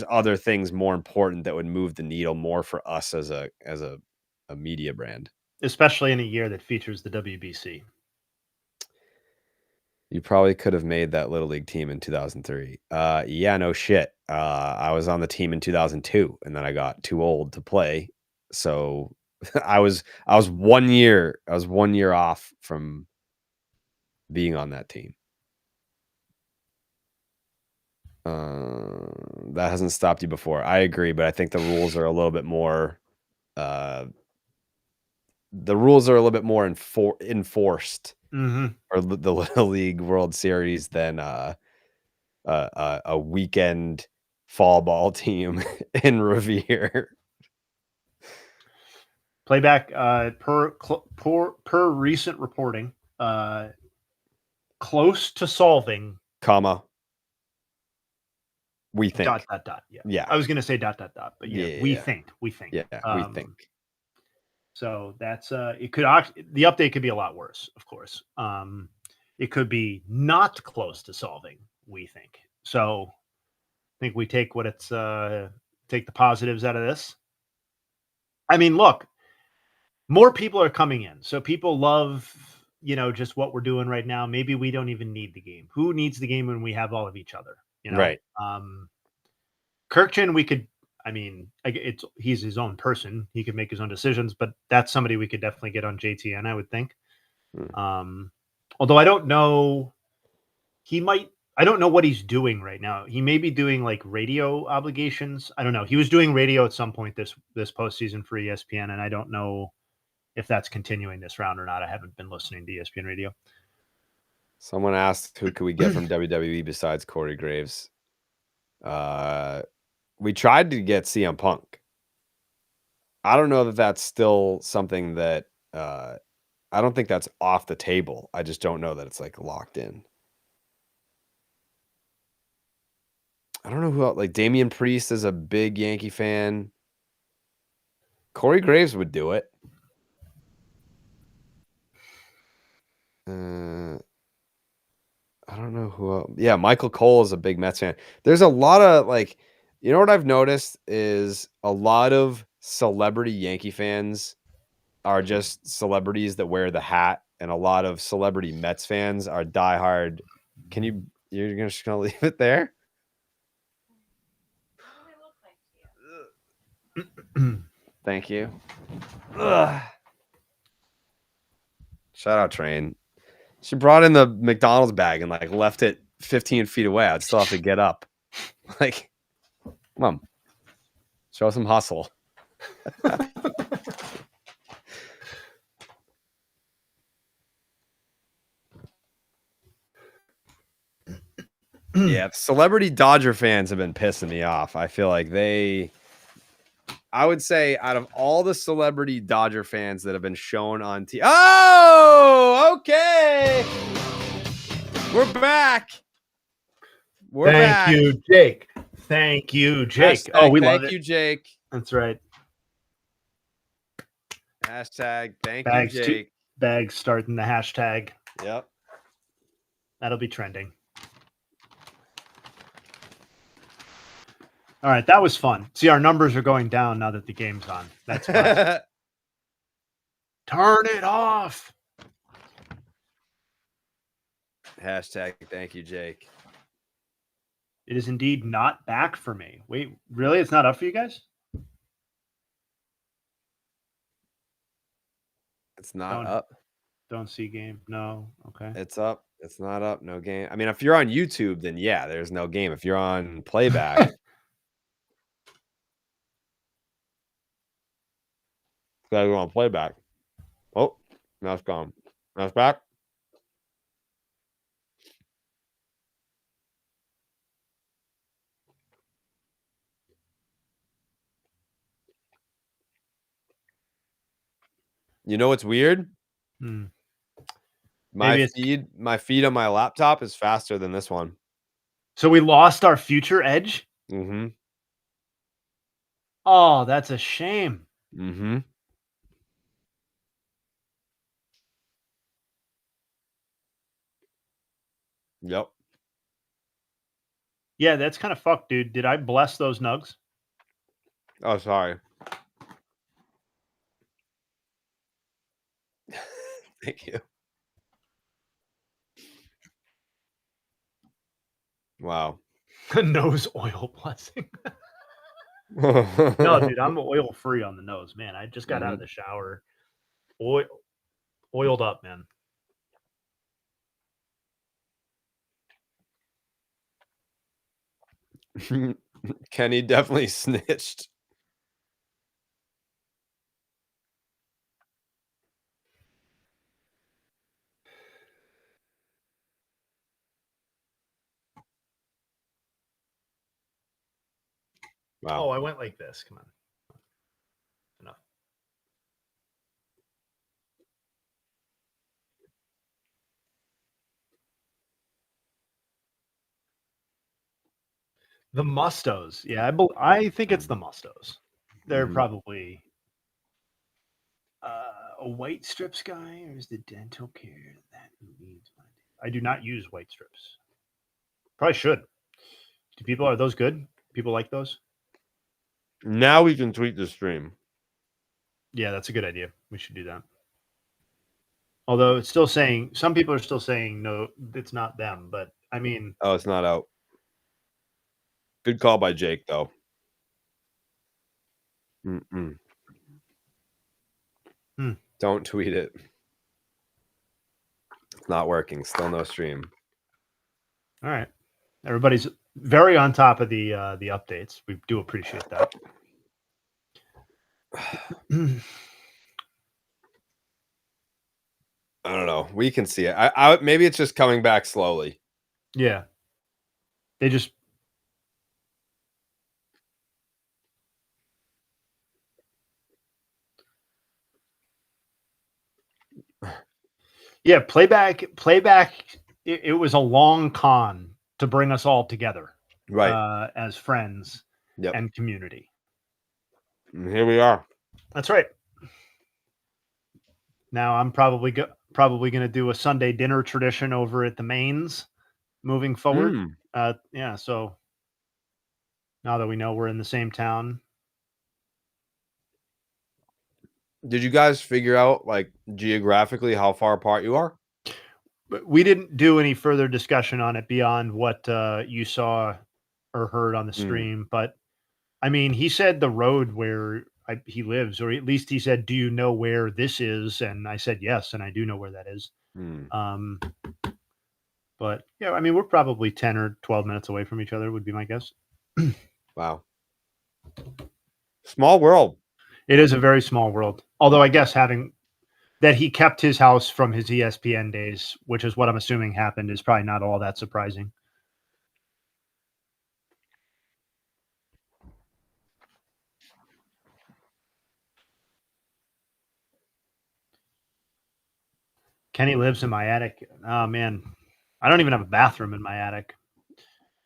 S1: other things more important that would move the needle more for us as a media brand.
S2: Especially in a year that features the WBC.
S1: You probably could have made that Little League team in 2003. Yeah, no shit. I was on the team in 2002 and then I got too old to play. So I was 1 year. I was 1 year off from being on that team. That hasn't stopped you before. I agree, but I think the rules are a little bit more enforced or the Little League World Series than a weekend fall ball team in Revere.
S2: Playback per recent reporting, close to solving,
S1: comma, we think.
S2: Dot. Yeah. I was going to say ... but yeah, we think.
S1: Yeah, we think.
S2: So that's it could the update could be a lot worse, of course. It could be not close to solving, we think. So I think we take take the positives out of this. I mean, look, more people are coming in. So people love, just what we're doing right now. Maybe we don't even need the game. Who needs the game when we have all of each other?
S1: Right.
S2: Kirkchin, we could, he's his own person. He could make his own decisions, but that's somebody we could definitely get on JTN, I would think. Although I don't know, I don't know what he's doing right now. He may be doing like radio obligations. I don't know. He was doing radio at some point this postseason for ESPN, and I don't know if that's continuing this round or not. I haven't been listening to ESPN radio.
S1: Someone asked, who could we get from WWE besides Corey Graves? We tried to get CM Punk. I don't know that that's still something that I don't think that's off the table. I just don't know that it's like locked in. I don't know who else. Like Damian Priest is a big Yankee fan. Corey Graves would do it. I don't know who else. Yeah, Michael Cole is a big Mets fan. There's a lot of like, you know what I've noticed is a lot of celebrity Yankee fans are just celebrities that wear the hat, and a lot of celebrity Mets fans are diehard. You're just gonna leave it there? Thank you. Ugh. Shout out Train. She brought in the McDonald's bag and like left it 15 feet away. I'd still have to get up. Like, come on. Show some hustle. Yeah, celebrity Dodger fans have been pissing me off. I feel like I would say out of all the celebrity Dodger fans that have been shown on TV. Oh, okay. We're back.
S2: Thank you, Jake. Thank you, Jake.
S1: Hashtag
S2: We love it.
S1: Thank you, Jake.
S2: That's right.
S1: Hashtag thank
S2: Bags
S1: you, Jake.
S2: Bags starting the hashtag.
S1: Yep.
S2: That'll be trending. All right, that was fun. See, our numbers are going down now that the game's on. That's fun. Turn it off.
S1: Hashtag thank you, Jake.
S2: It is indeed not back for me. Wait, really? It's not up for you guys?
S1: It's not up.
S2: Don't see game. No. Okay.
S1: It's up. It's not up. No game. I mean, if you're on YouTube, then yeah, there's no game. If you're on playback, gotta go on playback. Oh, now it's gone. Now it's back. You know what's weird? My feed on my laptop is faster than this one.
S2: So we lost our future edge?
S1: Mm-hmm.
S2: Oh, that's a shame.
S1: Mm-hmm. Yep.
S2: Yeah, that's kind of fucked, dude. Did I bless those nugs?
S1: Oh, sorry. Thank you. Wow.
S2: Nose oil blessing. No, dude, I'm oil free on the nose, man. I just got out of the shower. Oiled up, man.
S1: Kenny definitely snitched. Wow.
S2: Oh, I went like this. Come on. Enough. The Mustos. Yeah, I think it's the Mustos. They're probably a white strips guy, or is the dental care that needs money? I do not use white strips. Probably should. Are those good? People like those?
S1: Now we can tweet the stream.
S2: Yeah, that's a good idea. We should do that. Although it's still saying, some people are still saying, no, it's not them. But I mean,
S1: oh, it's not out. Good call by Jake, though. Don't tweet it. It's not working. Still no stream.
S2: All right. Everybody's very on top of the updates. We do appreciate that.
S1: I don't know. We can see it. I maybe it's just coming back slowly.
S2: Yeah. They just Yeah, playback. It was a long con to bring us all together,
S1: Right.
S2: as friends
S1: Yep.
S2: and community.
S1: And here we are.
S2: That's right. Now I'm probably going to do a Sunday dinner tradition over at the Mains moving forward. Yeah, so now that we know we're in the same town.
S1: Did you guys figure out, like, geographically how far apart you are?
S2: But we didn't do any further discussion on it beyond what you saw or heard on the stream. But I mean, he said the road where he lives, or at least he said, "Do you know where this is?" And I said, "Yes," and I do know where that is. But yeah, I mean, we're probably 10 or 12 minutes away from each other, would be my guess.
S1: Wow. Small world.
S2: It is a very small world. Although I guess having that he kept his house from his ESPN days, which is what I'm assuming happened, is probably not all that surprising. Kenny lives in my attic. Oh man, I don't even have a bathroom in my attic.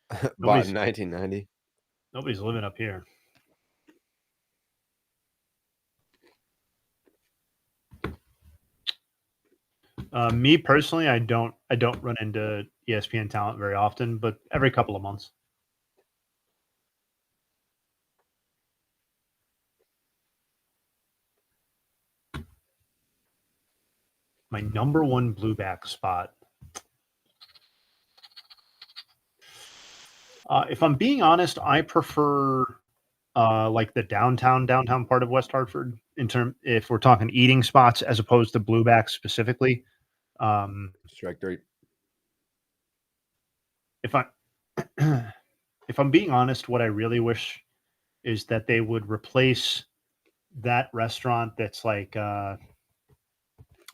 S1: Bought in 1990.
S2: Nobody's living up here. Me personally, I don't run into ESPN talent very often, but every couple of months. My number one blueback spot. If I'm being honest, I prefer like the downtown part of West Hartford if we're talking eating spots as opposed to blueback specifically.
S1: Strike three.
S2: If I'm being honest, what I really wish is that they would replace that restaurant that's like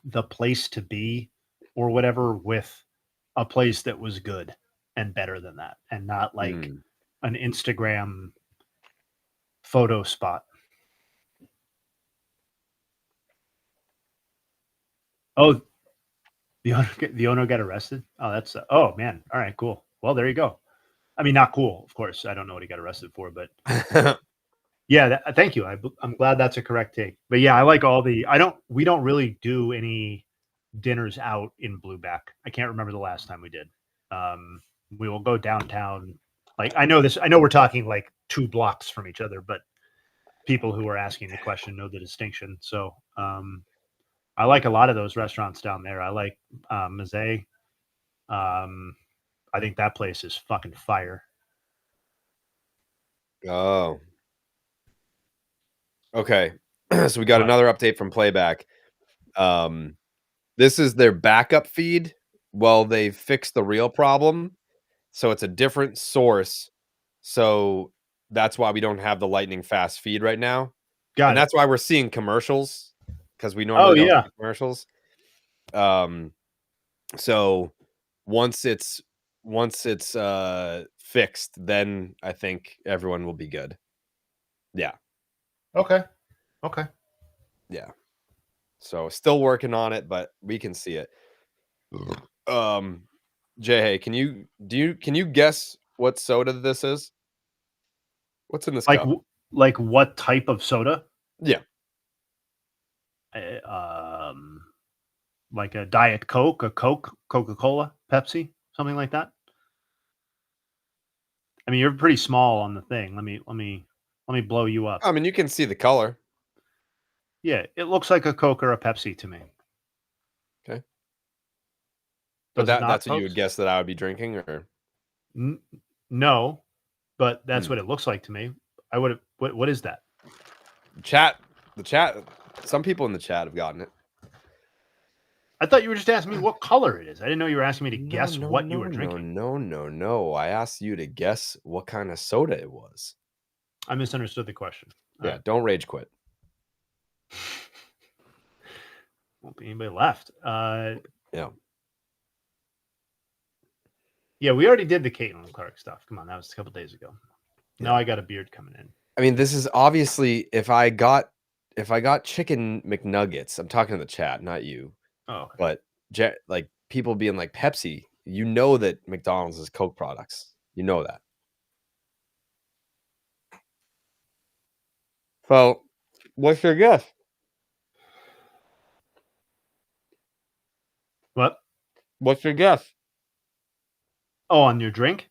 S2: the place to be or whatever with a place that was good and better than that, and not like an Instagram photo spot. Oh, the owner got arrested. Oh, that's oh man. All right, cool. Well, there you go. I mean, not cool, of course. I don't know what he got arrested for, but yeah, thank you. I'm glad that's a correct take. But yeah, I like all the. We don't really do any dinners out in Blueback. I can't remember the last time we did. We will go downtown. Like I know we're talking like 2 blocks from each other, but people who are asking the question know the distinction. So I like a lot of those restaurants down there. I like Mazet. I think that place is fucking fire.
S1: Oh. Okay. So we got another update from Playback. This is their backup feed while they fix the real problem. So it's a different source. So that's why we don't have the lightning fast feed right now. That's why we're seeing commercials, because we normally don't see commercials. So once it's fixed, then I think everyone will be good. Yeah.
S2: Okay.
S1: Yeah. So still working on it, but we can see it. Jay, can you guess what soda this is? What's in this cup?
S2: Like what type of soda?
S1: Yeah.
S2: Like a Diet Coke, a Coke, Coca-Cola, Pepsi, something like that. I mean, you're pretty small on the thing. Let me blow you up.
S1: I mean, you can see the color.
S2: Yeah, it looks like a Coke or a Pepsi to me.
S1: Okay. But that's what you would guess that I would be drinking, or?
S2: No, but that's what it looks like to me. I would have. What is that?
S1: The chat. Some people in the chat have gotten it.
S2: I thought you were just asking me what color it is. I didn't know you were asking me to guess what you were drinking.
S1: No. I asked you to guess what kind of soda it was.
S2: I misunderstood the question.
S1: Yeah, don't rage quit.
S2: Won't be anybody left.
S1: Yeah.
S2: Yeah, we already did the Caitlin Clark stuff. Come on, that was a couple days ago. Now I got a beard coming in.
S1: I mean, this is obviously if I got chicken McNuggets. I'm talking to the chat, not you.
S2: Oh, okay.
S1: But like people being like Pepsi. You know that McDonald's is Coke products. You know that. So, what's your guess?
S2: What?
S1: What's your guess?
S2: Oh, on your drink?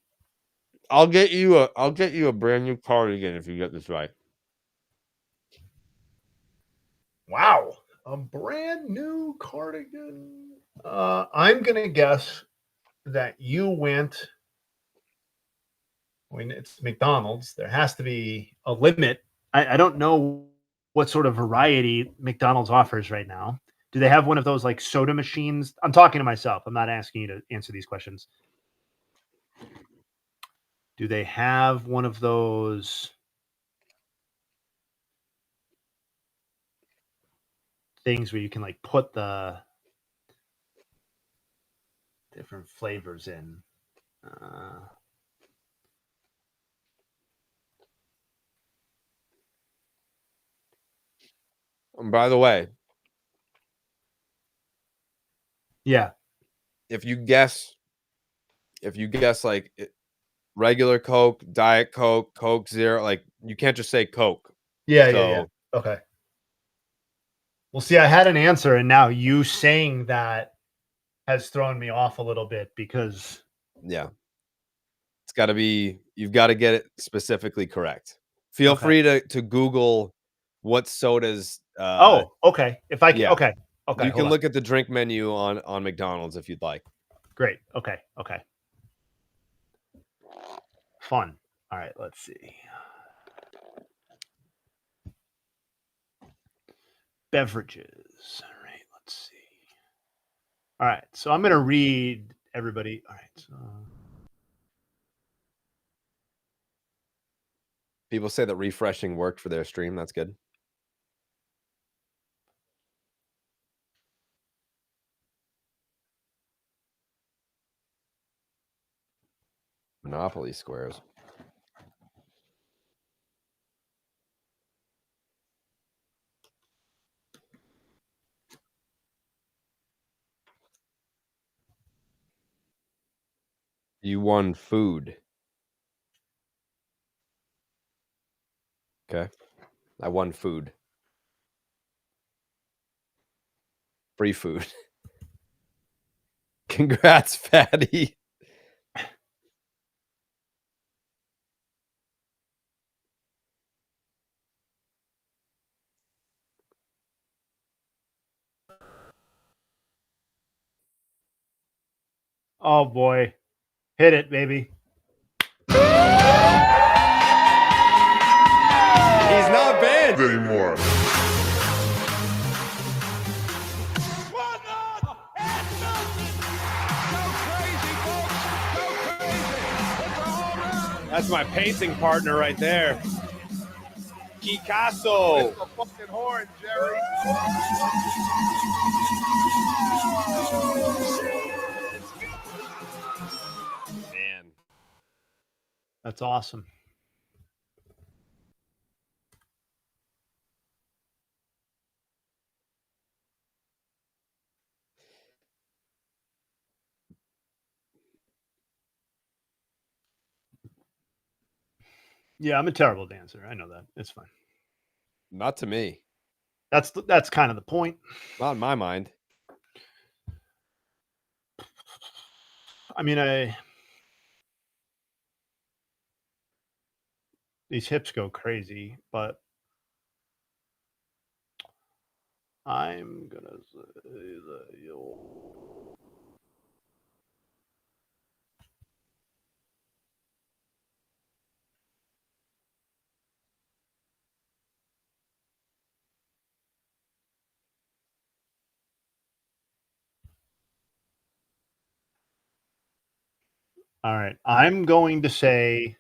S1: I'll get you a brand new cardigan if you get this right.
S2: Wow. A brand new cardigan. I'm going to guess that you went. I mean, it's McDonald's. There has to be a limit. I don't know what sort of variety McDonald's offers right now. Do they have one of those like soda machines? I'm talking to myself. I'm not asking you to answer these questions. Do they have one of those things where you can like put the different flavors in?
S1: And by the way,
S2: Yeah.
S1: if you guess like regular Coke, Diet Coke, Coke Zero, like you can't just say Coke.
S2: Yeah. Okay. Well, see, I had an answer, and now you saying that has thrown me off a little bit because
S1: Yeah. It's got to be, you've got to get it specifically correct. Feel free to Google what sodas.
S2: Okay. If I can,
S1: yeah.
S2: okay.
S1: You can look at the drink menu on McDonald's if you'd like.
S2: Great. Okay. Fun. All right. Let's see. Beverages. All right. Let's see. All right. So I'm going to read everybody. All right. So.
S1: People say that refreshing worked for their stream. That's good. Monopoly squares. You won food. Okay. I won food. Free food. Congrats, Fatty.
S2: Oh, boy. Hit it, baby.
S1: He's not banned
S3: anymore.
S1: That's my pacing partner right there. Picasso.
S3: It's a fucking horn, Jerry.
S1: Man.
S2: That's awesome. Yeah, I'm a terrible dancer. I know that. It's fine.
S1: Not to me.
S2: That's kind of the point.
S1: Not in my mind.
S2: I mean, these hips go crazy, but I'm gonna say that you'll. All right, I'm going to say.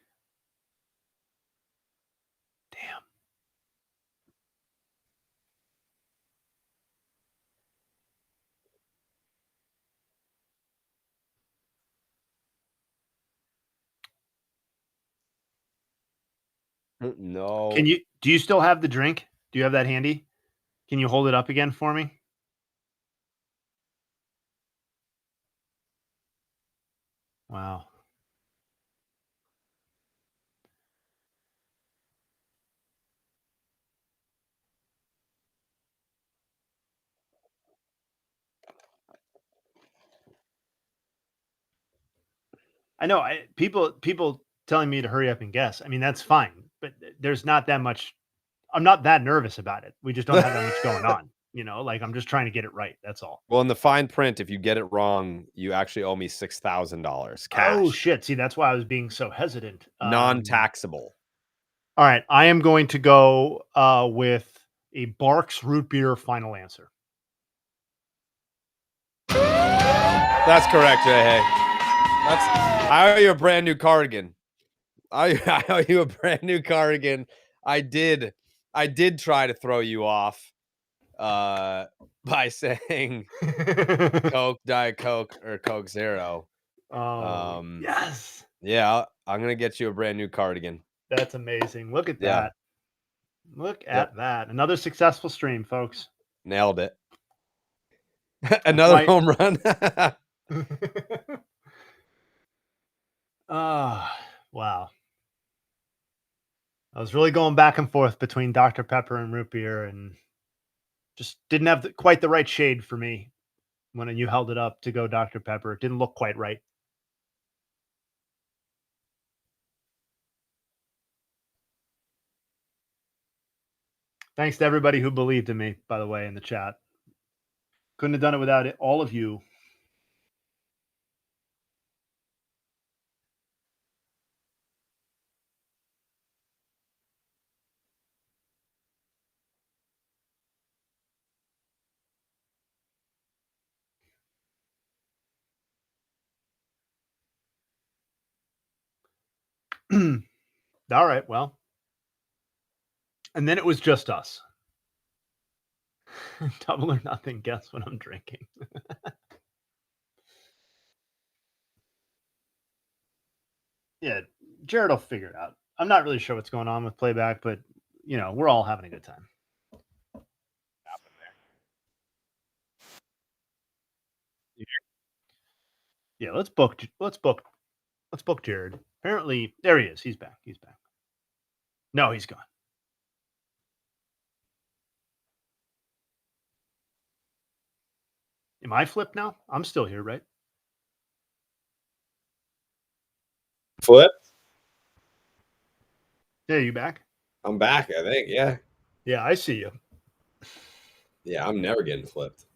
S1: No.
S2: Do you still have the drink? Do you have that handy? Can you hold it up again for me? Wow. I know. People telling me to hurry up and guess. I mean, that's fine, but there's not that much. I'm not that nervous about it. We just don't have that much going on. Like I'm just trying to get it right. That's all.
S1: Well, in the fine print, if you get it wrong, you actually owe me $6,000 cash.
S2: Oh shit! See, that's why I was being so hesitant.
S1: Non-taxable.
S2: All right, I am going to go with a Barks root beer final answer.
S1: That's correct, Jay. I owe you a brand new cardigan. I owe you a brand new cardigan. I did try to throw you off by saying Coke, Diet Coke, or Coke Zero.
S2: Yes.
S1: Yeah, I'm gonna get you a brand new cardigan.
S2: That's amazing. Look at
S1: Yeah.
S2: that. Look at that. Another successful stream, folks.
S1: Nailed it. Another home run.
S2: Wow. I was really going back and forth between Dr. Pepper and root beer, and just didn't have quite the right shade for me when you held it up to go Dr. Pepper. It didn't look quite right. Thanks to everybody who believed in me, by the way, in the chat. Couldn't have done it without all of you. All right, well. And then it was just us. Double or nothing, guess what I'm drinking. Yeah, Jared will figure it out. I'm not really sure what's going on with playback, but we're all having a good time. Yeah, let's book Jared. Apparently, there he is. He's back. No, he's gone. Am I flipped now? I'm still here, right?
S1: Flip?
S2: Yeah, you back?
S1: I'm back, I think. Yeah.
S2: Yeah, I see you.
S1: Yeah, I'm never getting flipped.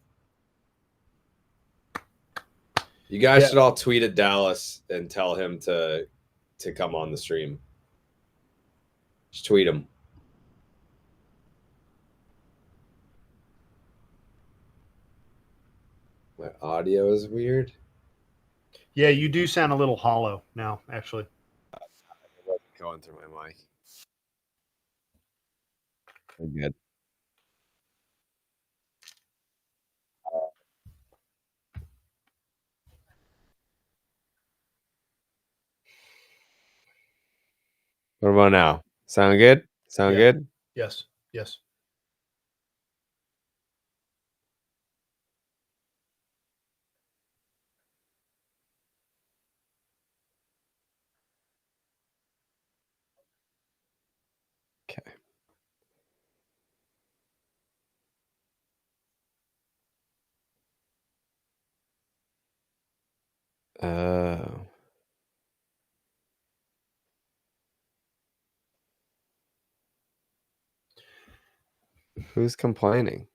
S1: You guys should all tweet at Dallas and tell him to come on the stream. Just tweet him. My audio is weird.
S2: Yeah, you do sound a little hollow now, actually.
S1: It wasn't going through my mic. Good. What about now? Sound good? Sound good?
S2: Yes.
S1: Okay. Who's complaining?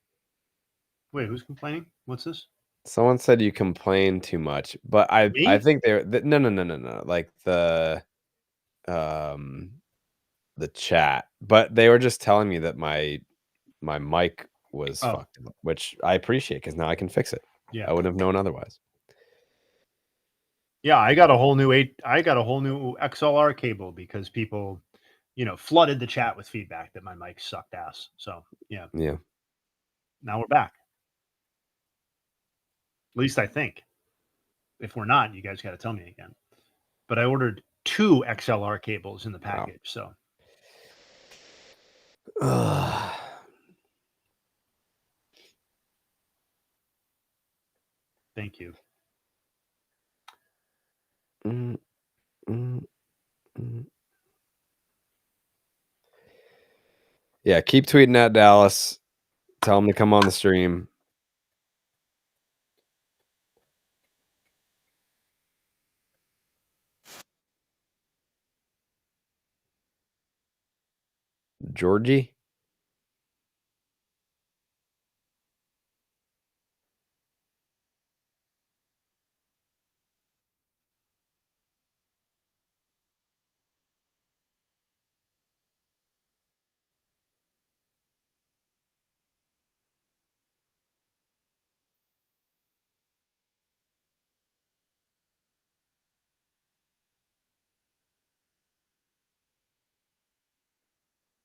S2: Wait, who's complaining? What's this?
S1: Someone said you complain too much, but I think they're no. Like the chat, but they were just telling me that my mic was fucked up, which I appreciate because now I can fix it.
S2: Yeah,
S1: I wouldn't have known otherwise.
S2: Yeah, I got a whole new XLR cable because people, flooded the chat with feedback that my mic sucked ass. So yeah. Now we're back. At least I think. If we're not, you guys got to tell me again. But I ordered 2 XLR cables in the package.
S1: Wow.
S2: So. Thank you.
S1: Yeah, keep tweeting at Dallas. Tell him to come on the stream. Georgie?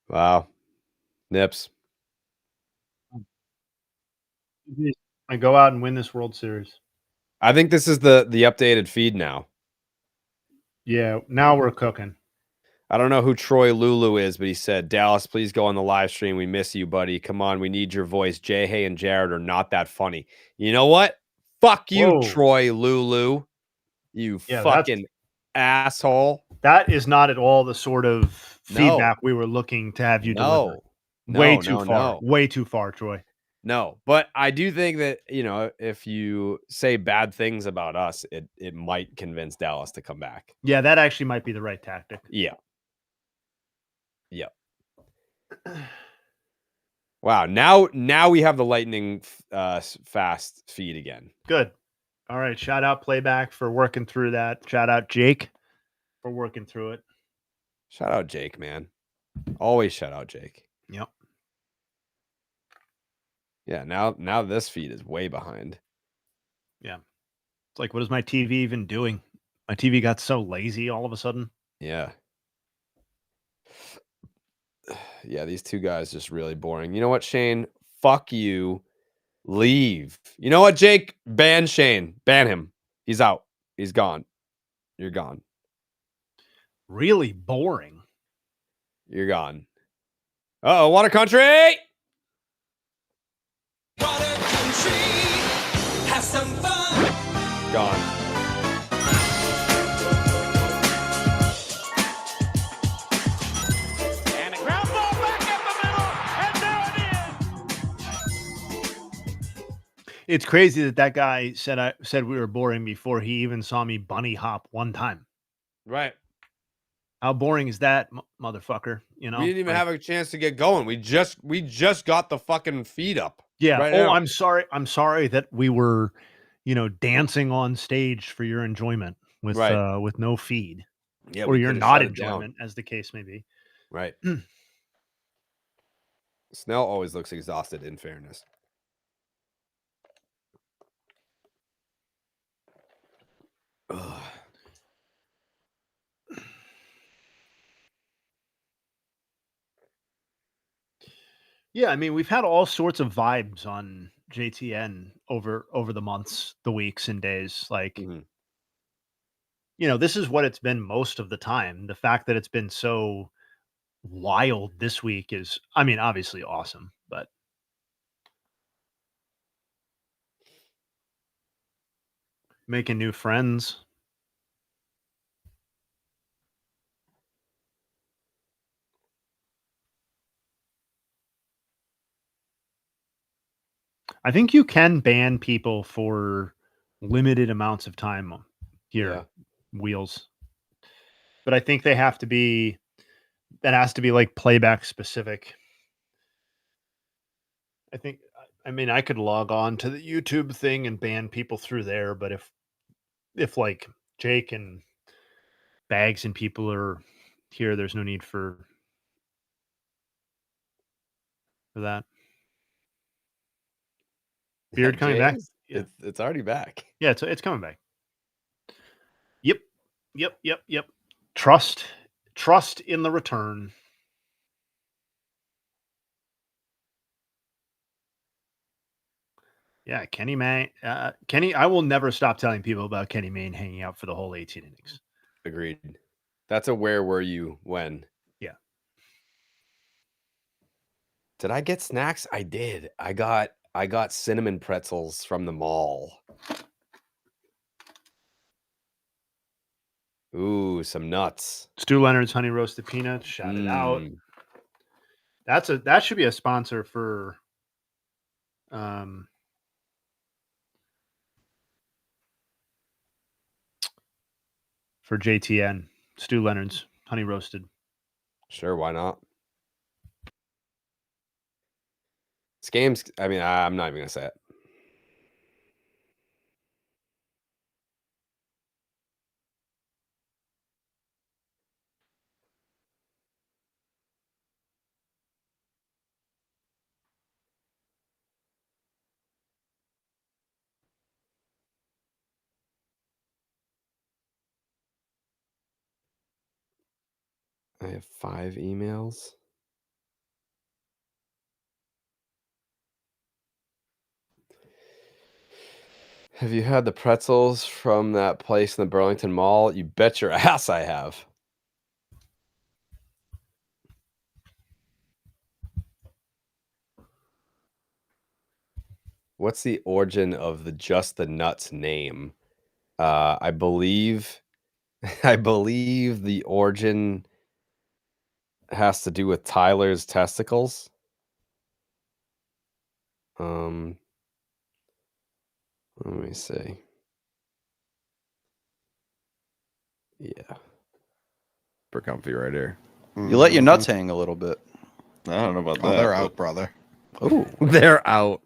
S1: Wow. Nips.
S2: I go out and win this World Series.
S1: I think this is the updated feed now.
S2: Yeah, now we're cooking.
S1: I don't know who Troy Lulu is, but he said, Dallas, please go on the live stream. We miss you, buddy. Come on, we need your voice. Jay Hay and Jared are not that funny. You know what? Fuck you,
S2: Whoa.
S1: Troy Lulu. You fucking asshole.
S2: That is not at all the sort of
S1: No.
S2: feedback we were looking to have you deliver. Way too far. Way too far, Troy.
S1: No, but I do think that, you know, if you say bad things about us, it might convince Dallas to come back.
S2: Yeah, that actually might be the right tactic.
S1: Yeah. Yep. Wow. Now we have the lightning fast feed again.
S2: Good. All right. Shout out Playback for working through that. Shout out Jake for working through it.
S1: Shout out Jake, man. Always shout out Jake.
S2: Yep.
S1: Yeah, now this feed is way behind.
S2: Yeah. It's like, what is my TV even doing? My TV got so lazy all of a sudden.
S1: Yeah. Yeah, these two guys just really boring. You know what, Shane? Fuck you. Leave. You know what, Jake? Ban Shane. Ban him. He's out. He's gone. You're gone.
S2: Really boring.
S1: You're gone. Uh-oh, Water Country!
S5: Water country, have some fun.
S1: Gone.
S3: And a ground ball back up the middle, and there it is.
S2: It's crazy that guy said we were boring before he even saw me bunny hop one time.
S1: Right.
S2: How boring is that, motherfucker? You know,
S1: We didn't even have a chance to get going. We just got the fucking feed up.
S2: Yeah.
S1: right
S2: Oh,
S1: now.
S2: I'm sorry. I'm sorry that we were, dancing on stage for your enjoyment with
S1: Right.
S2: with no feed,
S1: Yeah,
S2: or
S1: we
S2: your
S1: could've
S2: not
S1: shut it down.
S2: enjoyment, as the case may be.
S1: Right. Snell always looks exhausted, in fairness. Ugh.
S2: Yeah, I mean, we've had all sorts of vibes on JTN over the months, the weeks, and days. Like,
S1: Mhm.
S2: this is what it's been most of the time. The fact that it's been so wild this week is, I mean, obviously awesome, but making new friends. I think you can ban people for limited amounts of time here,
S1: Yeah.
S2: Wheels. But I think that has to be like Playback specific. I mean, I could log on to the YouTube thing and ban people through there, but if like Jake and Bags and people are here, there's no need for that. Beard coming back?
S1: James,
S2: Yeah.
S1: It's already back.
S2: Yeah, it's coming back. Yep. Trust in the return. Yeah, Kenny Mayne. Kenny, I will never stop telling people about Kenny Mayne hanging out for the whole 18 innings.
S1: Agreed. That's a where were you when?
S2: Yeah.
S1: Did I get snacks? I did. I got cinnamon pretzels from the mall. Ooh, some nuts.
S2: Stu Leonard's honey roasted peanuts. Shout it out.
S1: Mm.
S2: That should be a sponsor for JTN, Stu Leonard's honey roasted.
S1: Sure, why not? This game's, I mean, I'm not even going to say it. I have 5 emails. Have you had the pretzels from that place in the Burlington Mall? You bet your ass I have. What's the origin of the Just the Nuts name? I believe the origin has to do with Tyler's testicles. Let me see. Yeah.
S6: Super comfy right here.
S7: You let your nuts hang a little bit.
S6: I don't know about that.
S8: Oh, they're out, brother.
S6: Oh, they're out.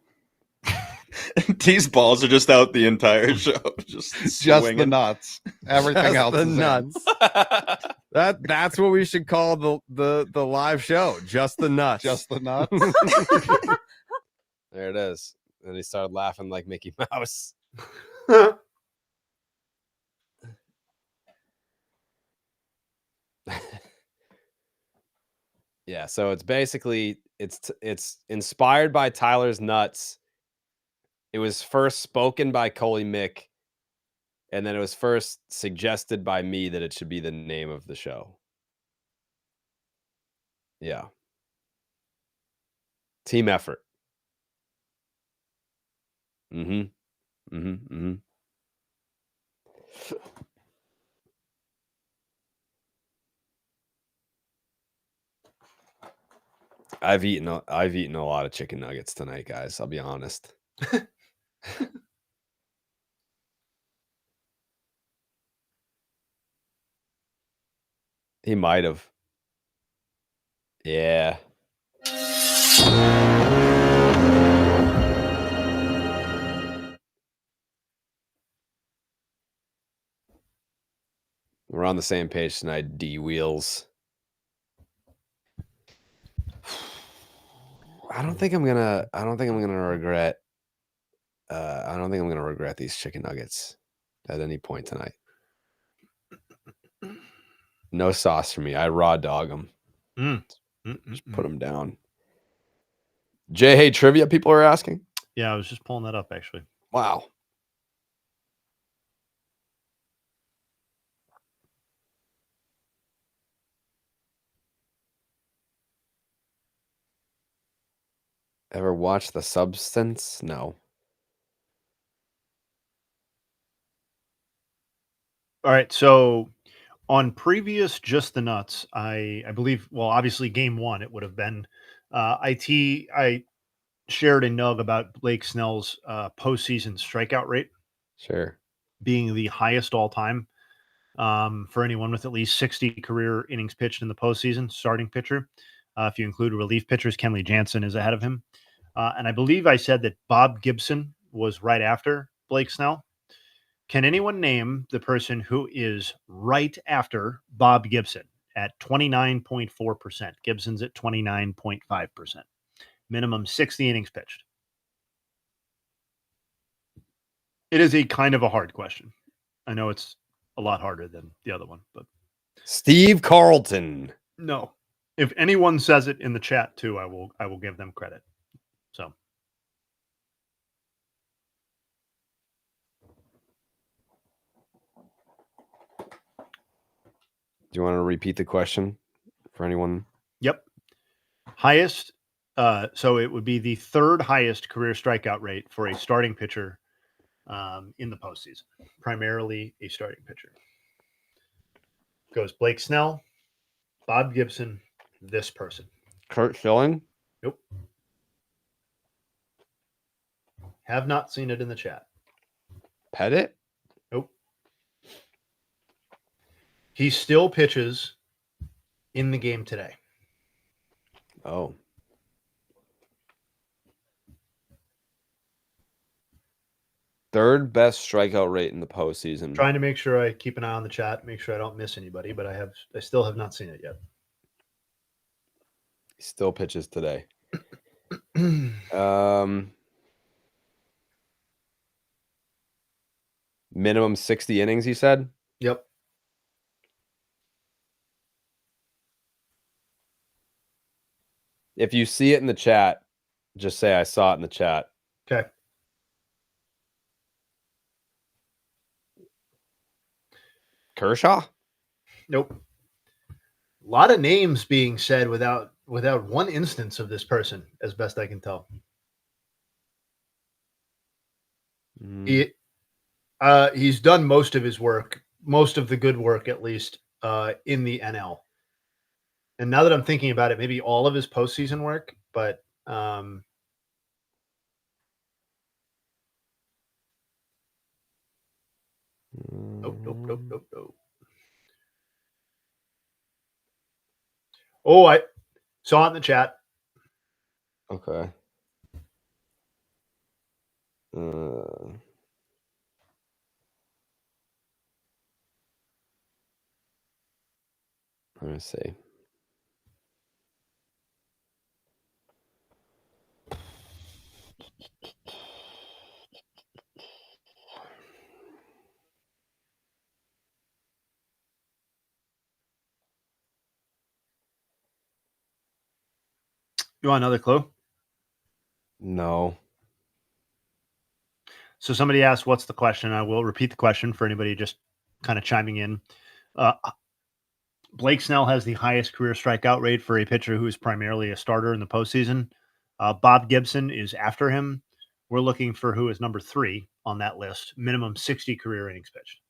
S6: These balls are just out the entire show. Just
S8: the
S6: swinging.
S8: nuts. Everything
S6: Just
S8: else
S6: the
S8: is in.
S6: nuts. That's what we should call the live show. Just the nuts.
S8: Just the nuts.
S1: There it is. And he started laughing like Mickey Mouse. Yeah, so it's basically it's inspired by Tyler's Nuts. It was first spoken by Coley Mick, and then it was first suggested by me that it should be the name of the show. Yeah. Team effort. Mm-hmm. Mm-hmm. Mm-hmm. I've eaten a lot of chicken nuggets tonight, guys. I'll be honest. He might have. Yeah. We're on the same page tonight, D Wheels. I don't think I'm gonna regret these chicken nuggets at any point tonight. No sauce for me. I raw dog them. Just put them down. Jay, hey, trivia people are asking.
S2: Yeah, I was just pulling that up actually.
S1: Wow. Ever watch The Substance? No.
S2: All right, so on previous Just the Nuts, I believe, well, obviously game 1, it would have been I shared a nug about Blake Snell's postseason strikeout rate.
S1: Sure.
S2: Being the highest all time for anyone with at least 60 career innings pitched in the postseason, starting pitcher. If you include relief pitchers, Kenley Jansen is ahead of him. And I believe I said that Bob Gibson was right after Blake Snell. Can anyone name the person who is right after Bob Gibson at 29.4%? Gibson's at 29.5%. Minimum 60 innings pitched. It is a kind of a hard question. I know it's a lot harder than the other one, but
S1: Steve Carlton.
S2: no. If anyone says it in the chat too, I will give them credit. So
S1: Do you want to repeat the question for anyone?
S2: Yep. Highest. So it would be the third highest career strikeout rate for a starting pitcher in the postseason, primarily a starting pitcher. Goes Blake Snell, Bob Gibson, this person.
S1: Kurt Schilling?
S2: Nope. Have not seen it in the chat.
S1: Pettit?
S2: Nope. He still pitches in the game today.
S1: Oh. Third best strikeout rate in the postseason.
S2: Trying to make sure I keep an eye on the chat, make sure I don't miss anybody, but I still have not seen it yet.
S1: He still pitches today. Minimum 60 innings, you said?
S2: Yep.
S1: If you see it in the chat, just say I saw it in the chat.
S2: Okay.
S1: Kershaw?
S2: Nope. A lot of names being said without one instance of this person, as best I can tell. He's done most of his work, most of the good work at least, in the NL. And now that I'm thinking about it, maybe all of his postseason work, but Nope. Oh, I saw it in the chat.
S1: Okay. Let me see.
S2: You want another clue?
S1: No.
S2: So somebody asked, what's the question? I will repeat the question for anybody just kind of chiming in. Blake Snell has the highest career strikeout rate for a pitcher who is primarily a starter in the postseason. Bob Gibson is after him. We're looking for who is number 3 on that list. Minimum 60 career innings pitched.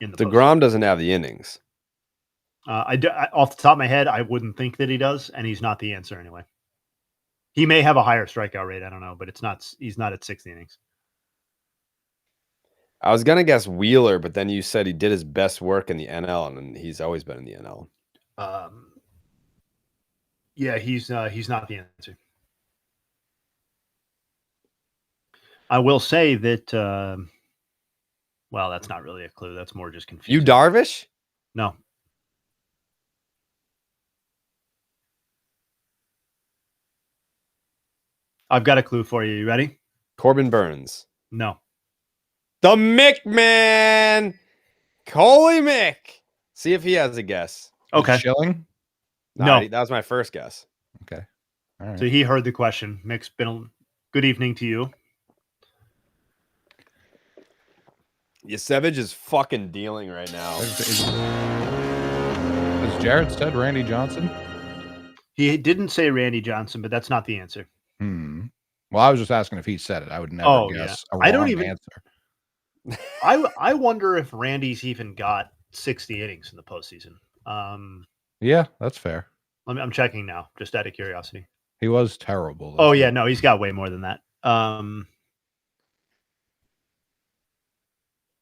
S2: In the
S1: DeGrom doesn't have the innings.
S2: Off the top of my head, I wouldn't think that he does, and he's not the answer anyway. He may have a higher strikeout rate. I don't know, but he's not at 60 innings.
S1: I was gonna guess Wheeler, but then you said he did his best work in the NL, and he's always been in the NL.
S2: Yeah, he's not the answer. I will say that. Well, that's not really a clue. That's more just confusing.
S1: You Darvish?
S2: No. I've got a clue for you. You ready?
S1: Corbin Burns.
S2: No.
S1: The Mick Man. Holy Mick. See if he has a guess.
S2: Okay.
S8: Schilling?
S2: No.
S1: That was my first guess.
S8: Okay. All right.
S2: So he heard the question. Mick's been a good evening to you.
S1: Yasevich is fucking dealing right now.
S8: Has Jared said Randy Johnson?
S2: He didn't say Randy Johnson, but that's not the answer.
S8: Well, I was just asking if he said it. I would never guess.
S2: Yeah.
S8: I don't even answer.
S2: I wonder if Randy's even got 60 innings in the postseason.
S8: Yeah, that's fair.
S2: I'm checking now, just out of curiosity.
S8: He was terrible.
S2: Oh yeah, no, he's got way more than that.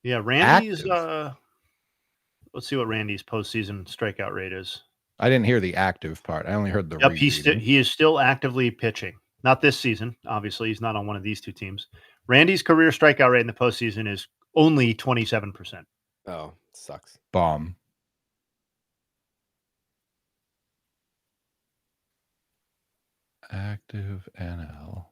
S2: Yeah, Randy's. Let's see what Randy's postseason strikeout rate is.
S8: I didn't hear the active part. I only heard the.
S2: Yep, he is still actively pitching. Not this season, obviously. He's not on one of these two teams. Randy's career strikeout rate in the postseason is only 27%.
S1: Oh, sucks.
S8: Bomb. Active NL.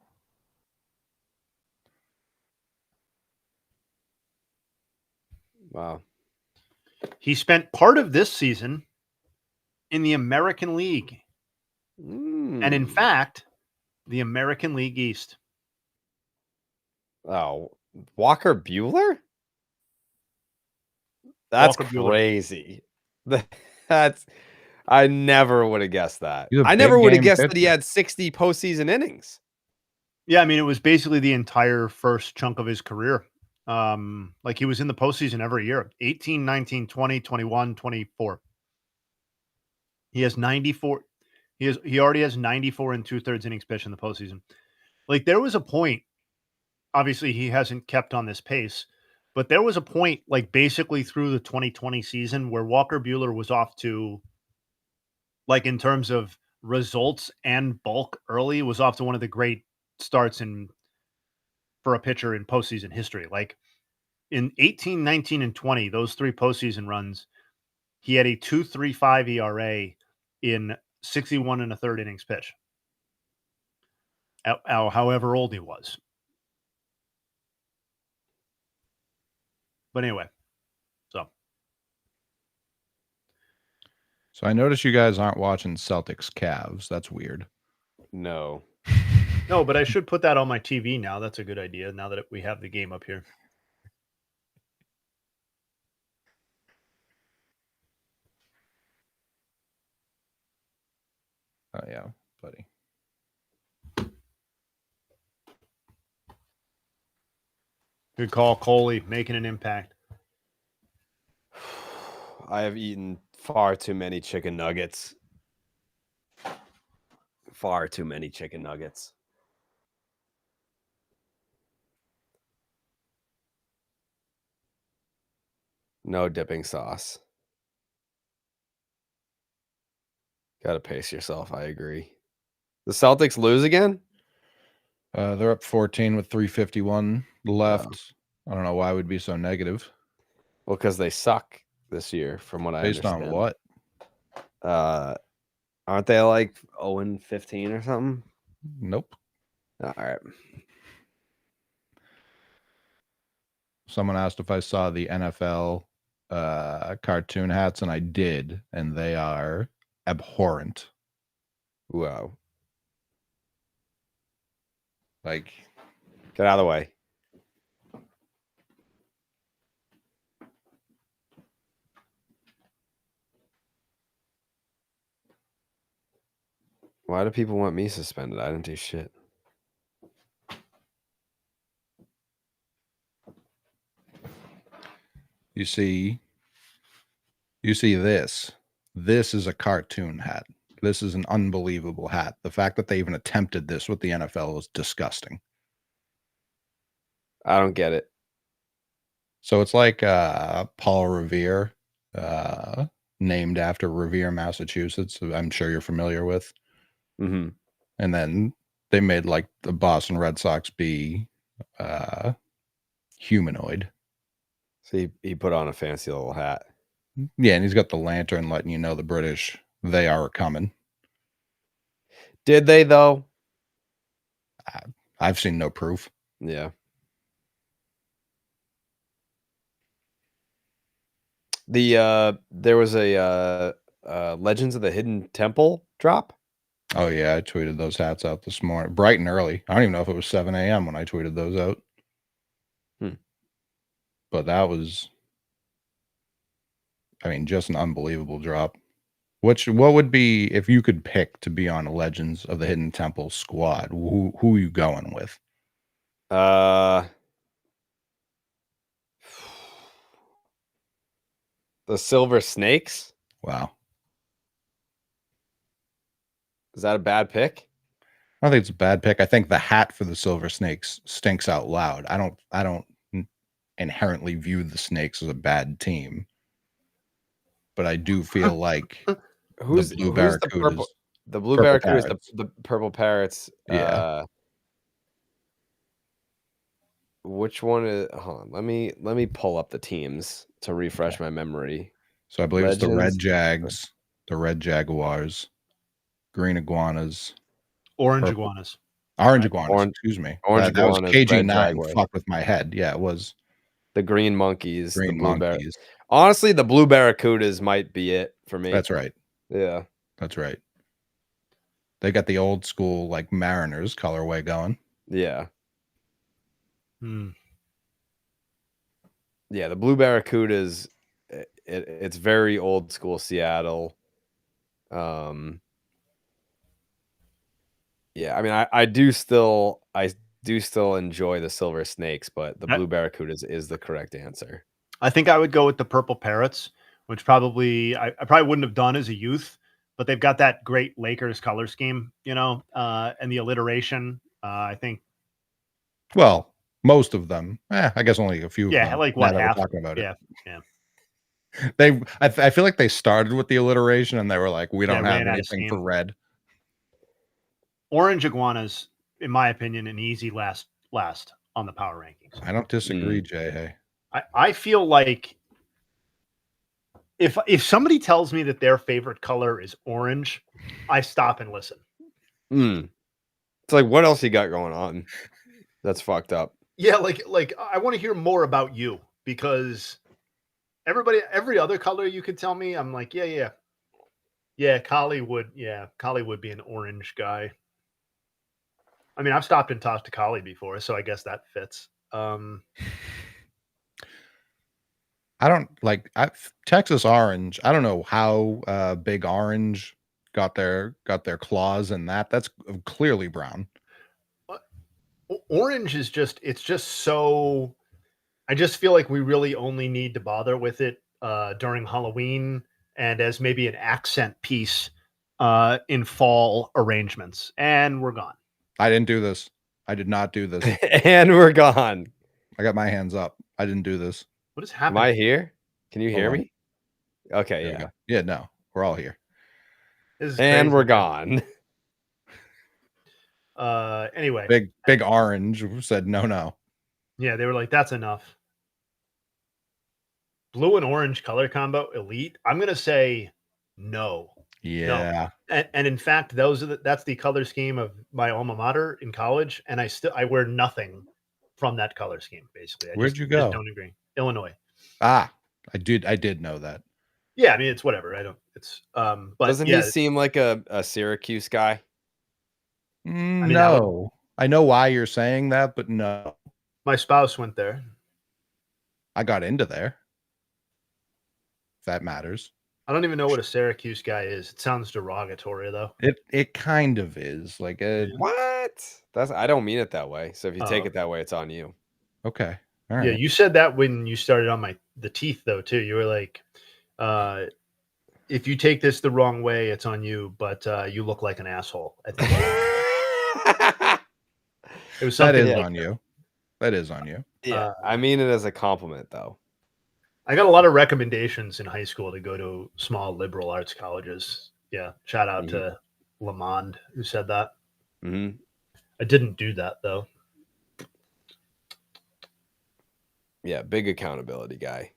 S1: Wow.
S2: He spent part of this season in the American League. And in fact, the American League East.
S1: Oh, Walker Buehler? That's
S2: Walker Buehler.
S1: crazy. That's I never would have guessed that.
S8: He's a
S1: I never
S8: big
S1: would have
S8: game
S1: guessed that he
S8: pitcher.
S1: had 60 postseason innings.
S2: Yeah, I mean, it was basically the entire first chunk of his career. Like he was in the postseason every year. 18, 19, 20, 21, 24. He has He already has 94 and 2/3 innings pitched in the postseason. Like, there was a point, obviously he hasn't kept on this pace, but there was a point, like, basically through the 2020 season where Walker Buehler was off to, like, in terms of results and bulk early, was off to one of the great starts for a pitcher in postseason history. Like, in 18, 19, and 20, those 3 postseason runs, he had a 2.35 ERA in 61 and a third innings pitch. However old he was. But anyway,
S8: So I noticed you guys aren't watching Celtics Cavs. That's weird.
S1: No.
S2: no, but I should put that on my TV now. That's a good idea now that we have the game up here.
S8: Oh yeah, buddy.
S2: Good call, Coley, making an impact.
S1: I have eaten far too many chicken nuggets. Far too many chicken nuggets. No dipping sauce. Gotta pace yourself. I agree. The Celtics lose again?
S8: They're up 14 with 3:51 left. I don't know why it would be so negative.
S1: Well, because they suck this year, from what I
S8: Based
S1: understand.
S8: on what?
S1: Aren't they like 0-15 or something?
S8: Nope.
S1: All right.
S8: Someone asked if I saw the NFL cartoon hats, and I did, and they are abhorrent.
S1: Wow.
S8: Like,
S1: Get out of the way. Why do people want me suspended? I didn't do shit.
S8: you see this. This is a cartoon hat. This is an unbelievable hat. The fact that they even attempted this with the NFL is disgusting.
S1: I don't get it.
S8: So it's like Paul Revere, named after Revere, Massachusetts. I'm sure you're familiar with.
S1: Mm-hmm.
S8: And then they made like the Boston Red Sox be humanoid.
S1: So he put on a fancy little hat.
S8: Yeah, and he's got the lantern letting you know the British, they are coming.
S1: Did they though?
S8: I've seen no proof.
S1: Yeah. There was a Legends of the Hidden Temple drop.
S8: Oh yeah, I tweeted those hats out this morning, bright and early. I don't even know if it was 7 a.m. when I tweeted those out. But that was, I mean, just an unbelievable drop. What would be, if you could pick to be on a Legends of the Hidden Temple squad? Who are you going with?
S1: The Silver Snakes.
S8: Wow.
S1: Is that a bad pick?
S8: I don't think it's a bad pick. I think the hat for the Silver Snakes stinks out loud. I don't inherently view the Snakes as a bad team, but I do feel like
S1: who's
S8: the Blue
S1: who's
S8: Barracudas.
S1: the Blue
S8: Purple
S1: Barracudas,
S8: Parrots.
S1: the Purple Parrots.
S8: Yeah.
S1: Which one is? Hold on. Let me pull up the teams to refresh my memory.
S8: So I believe it's the Red
S1: Legends.
S8: Jags, the Red Jaguars, Green Iguanas,
S2: Orange
S8: Purple.
S2: iguanas.
S8: Orange Iguanas.
S1: Orange-
S8: Excuse me.
S1: Orange
S8: that was
S1: Iguanas, Red
S8: KG9.
S1: Jaguars.
S8: Fuck with my head. Yeah, it was
S1: The Green Monkeys.
S8: Green
S1: the Blue
S8: Monkeys.
S1: Honestly, the Blue Barracudas might be it for me.
S8: That's right.
S1: Yeah.
S8: That's right. They got the old school like Mariners colorway going.
S1: Yeah.
S2: Hmm.
S1: Yeah, the Blue Barracudas, it's very old school Seattle. Yeah, I mean, I do still enjoy the Silver Snakes, but the Blue Barracudas is the correct answer.
S2: I think I would go with the Purple Parrots, which probably I probably wouldn't have done as a youth, but they've got that great Lakers color scheme, and the alliteration. I think.
S8: Well, most of them. I guess only a few.
S2: Yeah,
S8: of them,
S2: like
S8: now
S2: what
S8: that we're
S2: half?
S8: talking about
S2: Yeah,
S8: it. I feel like they started with the alliteration and they were like, we don't have
S2: ran out of
S8: anything for
S2: steam.
S8: red.
S2: Orange iguanas, in my opinion, an easy last on the power rankings.
S8: I don't disagree, Jay. Hey,
S2: I feel like if somebody tells me that their favorite color is orange, I stop and listen.
S1: It's like, what else you got going on? That's fucked up.
S2: Yeah, like I want to hear more about you, because every other color you could tell me, I'm like, yeah, Collie would be an orange guy. I mean, I've stopped and talked to Collie before, so I guess that fits.
S8: I don't like Texas Orange. I don't know how Big Orange got their claws in that. That's clearly brown.
S2: Orange is just so. I just feel like we really only need to bother with it during Halloween and as maybe an accent piece in fall arrangements, and we're gone.
S8: I didn't do this. I did not do this.
S1: And we're gone.
S8: I got my hands up. I didn't do this.
S2: What is
S1: Am
S2: happening?
S1: I here? Can you hear
S8: Hold on.
S1: me? Okay,
S8: There we
S1: yeah.
S8: go. Yeah, no, we're all here.
S2: This is
S1: And
S2: crazy.
S1: we're gone.
S2: Anyway,
S8: Big Orange said no.
S2: yeah, they were like, that's enough. Blue and orange color combo elite. I'm gonna say no.
S8: Yeah.
S2: And in fact, that's the color scheme of my alma mater in college, and I wear nothing from that color scheme. Basically,
S8: Where'd you
S2: just
S8: go?
S2: don't agree. Illinois.
S8: I did know that.
S2: Yeah, I mean it's whatever. I don't. It's but
S1: Doesn't
S2: yeah,
S1: he seem like a Syracuse guy?
S2: mean,
S8: No. I know why you're saying that, but no.
S2: my spouse went there.
S8: I got into there. If that matters.
S2: I don't even know what a Syracuse guy is. It sounds derogatory though.
S8: It kind of is like a
S1: What? I don't mean it that way. So if you take
S2: Oh.
S1: it that way, it's on you.
S8: okay. All right.
S2: Yeah, you said that when you started on the teeth though too. You were like, if you take this the wrong way, it's on you. But you look like an asshole. I think it was
S8: That
S2: something.
S8: is
S2: like
S8: on you. That is on you.
S1: Yeah, I mean it as a compliment, though.
S2: I got a lot of recommendations in high school to go to small liberal arts colleges. Yeah, shout out to Lamond who said that.
S1: Mm-hmm.
S2: I didn't do that though.
S1: Yeah, big accountability guy.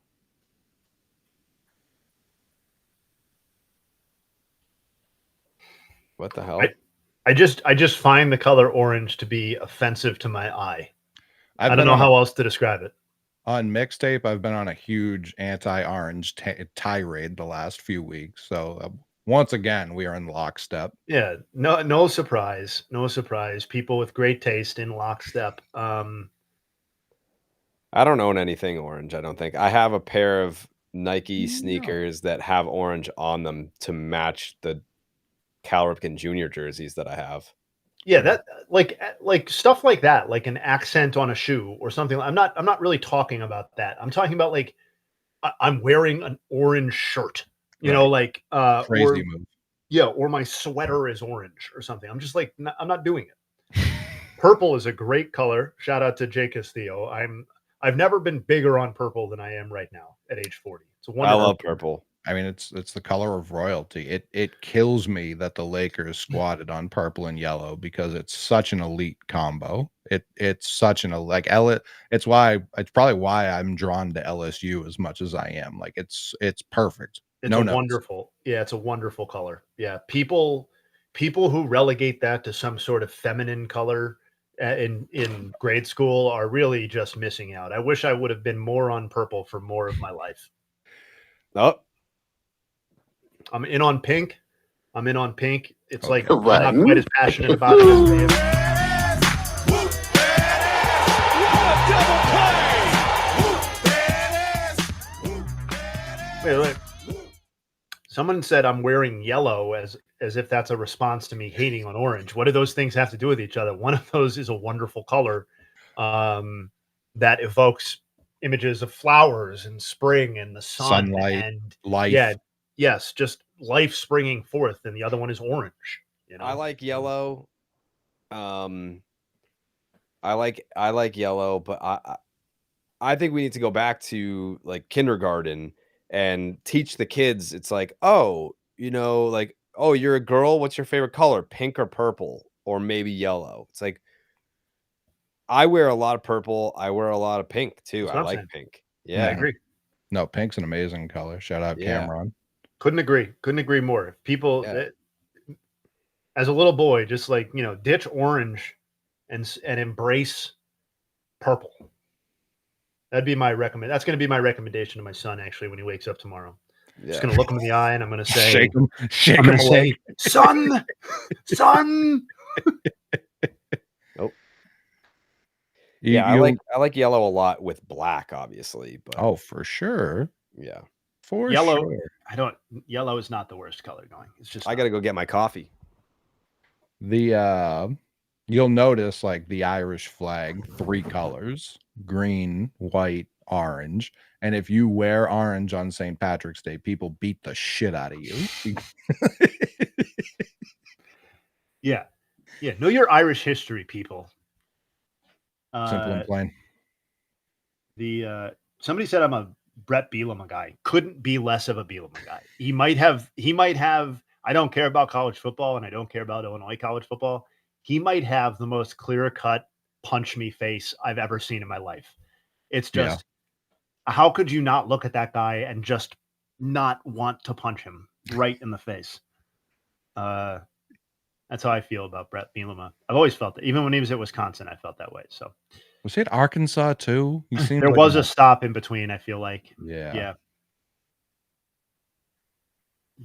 S1: What the hell?
S2: I just find the color orange to be offensive to my eye. I don't know how else to describe it.
S8: On Mixtape, I've been on a huge anti-orange tirade the last few weeks. So once again, we are in lockstep.
S2: Yeah, no surprise. People with great taste in lockstep.
S1: I don't own anything orange, I don't think. I have a pair of Nike sneakers that have orange on them to match the Cal Ripken Jr. jerseys that I have.
S2: Yeah, that like stuff like that, like an accent on a shoe or something. I'm not really talking about that. I'm talking about like I'm wearing an orange shirt, you know, like
S8: Crazy move.
S2: Yeah, or my sweater is orange or something. I'm just like I'm not doing it. Purple is a great color. Shout out to Jay Castillo. I've never been bigger on purple than I am right now at age 40. It's a
S1: I
S2: wonderful.
S1: love purple.
S8: I mean, it's the color of royalty. It kills me that the Lakers squatted on purple and yellow because it's such an elite combo. It's such an like it's probably why I'm drawn to LSU as much as I am. Like it's perfect.
S2: It's
S8: No
S2: a
S8: notes.
S2: wonderful, yeah, it's a wonderful color. Yeah, people who relegate that to some sort of feminine color in grade school are really just missing out. I wish I would have been more on purple for more of my life.
S1: Oh,
S2: I'm in on pink. It's
S8: Okay.
S2: like I'm not quite as passionate about it as Dave. Wait. Someone said I'm wearing yellow as if that's a response to me hating on orange. What do those things have to do with each other? One of those is a wonderful color that evokes images of flowers and spring and the sun
S8: Sunlight,
S2: and
S8: life.
S2: yeah, yes, just life springing forth, and the other one is orange. You know,
S1: I like yellow. I like yellow, but I think we need to go back to like kindergarten and teach the kids. It's like, oh, like, oh, you're a girl. What's your favorite color? Pink or purple, or maybe yellow. It's like, I wear a lot of purple. I wear a lot of pink too.
S2: That's
S1: I
S2: what I'm
S1: like
S2: saying.
S1: pink.
S2: I
S1: Yeah.
S2: agree.
S8: No, pink's an amazing color. Shout out
S1: Yeah.
S8: Cameron.
S2: Couldn't agree more. If people,
S1: Yeah.
S2: as a little boy, just like, ditch orange and embrace purple. That'd be my recommend. That's going to be my recommendation to my son, actually, when he wakes up tomorrow.
S1: Yeah.
S2: Just going to look him in the eye, and I'm going to say,
S8: Shake him
S2: I'm going to
S8: away.
S2: say, son.
S1: Yeah, I like yellow a lot with black, obviously, but
S8: Oh, for sure.
S1: yeah.
S8: For
S2: Yellow.
S8: sure.
S2: Yellow is not the worst color going. It's just
S1: I got to go get my coffee.
S8: You'll notice like the Irish flag, 3 colors: green, white, orange. And if you wear orange on St. Patrick's Day, people beat the shit out of you.
S2: Yeah. Know your Irish history, people.
S8: Simple and plain.
S2: Somebody said I'm a Brett Bielema guy. Couldn't be less of a Bielema guy. He might have. I don't care about college football, and I don't care about Illinois college football. He might have the most clear-cut punch me face I've ever seen in my life. It's just, how could you not look at that guy and just not want to punch him right in the face? That's how I feel about Brett Bielema. I've always felt that. Even when he was at Wisconsin, I felt that way. So
S8: Was he at Arkansas too? He seemed
S2: there
S8: like
S2: was a stop in between, I feel like.
S8: Yeah.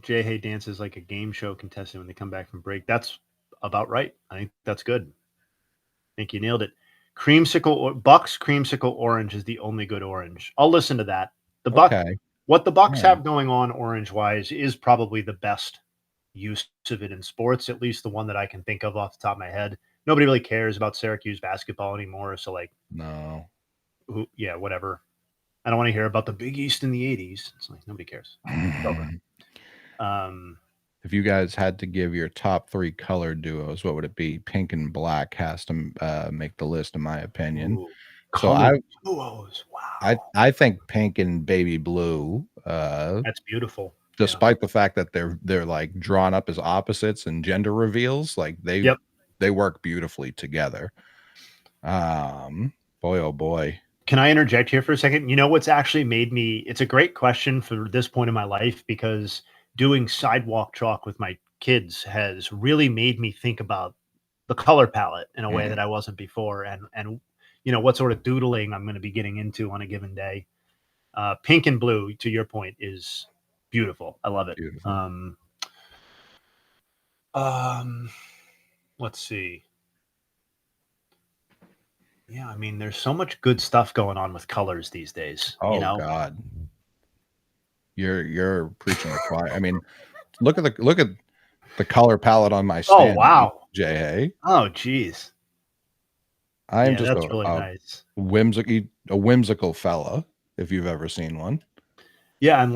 S2: Jay Hay dances like a game show contestant when they come back from break. That's about right. I think that's good. I think you nailed it. Bucks creamsicle orange is the only good orange. I'll listen to that. What the Bucks have going on orange wise is probably the best use of it in sports, at least the one that I can think of off the top of my head. Nobody really cares about Syracuse basketball anymore. So
S8: no.
S2: Whatever. I don't want to hear about the Big East in the 80s. It's like nobody cares.
S8: If you guys had to give your top 3 color duos, what would it be? Pink and black has to make the list, in my opinion.
S2: Ooh,
S8: so
S2: duos. Wow.
S8: I think pink and baby blue.
S2: That's beautiful.
S8: Despite the fact that they're like drawn up as opposites and gender reveals, like they work beautifully together. Boy, oh boy.
S2: Can I interject here for a second? You know what's actually made me? It's a great question for this point in my life, because doing sidewalk chalk with my kids has really made me think about the color palette in a way that I wasn't before, and what sort of doodling I'm going to be getting into on a given day. Pink and blue, to your point, is beautiful. I love it.
S8: Beautiful.
S2: Let's see. Yeah, I mean, there's so much good stuff going on with colors these days.
S8: Oh God, you're preaching the choir. I mean, look at the color palette on my stand.
S2: Oh wow,
S8: Jay.
S2: Oh geez,
S8: I'm just
S2: that's really nice.
S8: A whimsical fella, if you've ever seen one.
S2: Yeah, and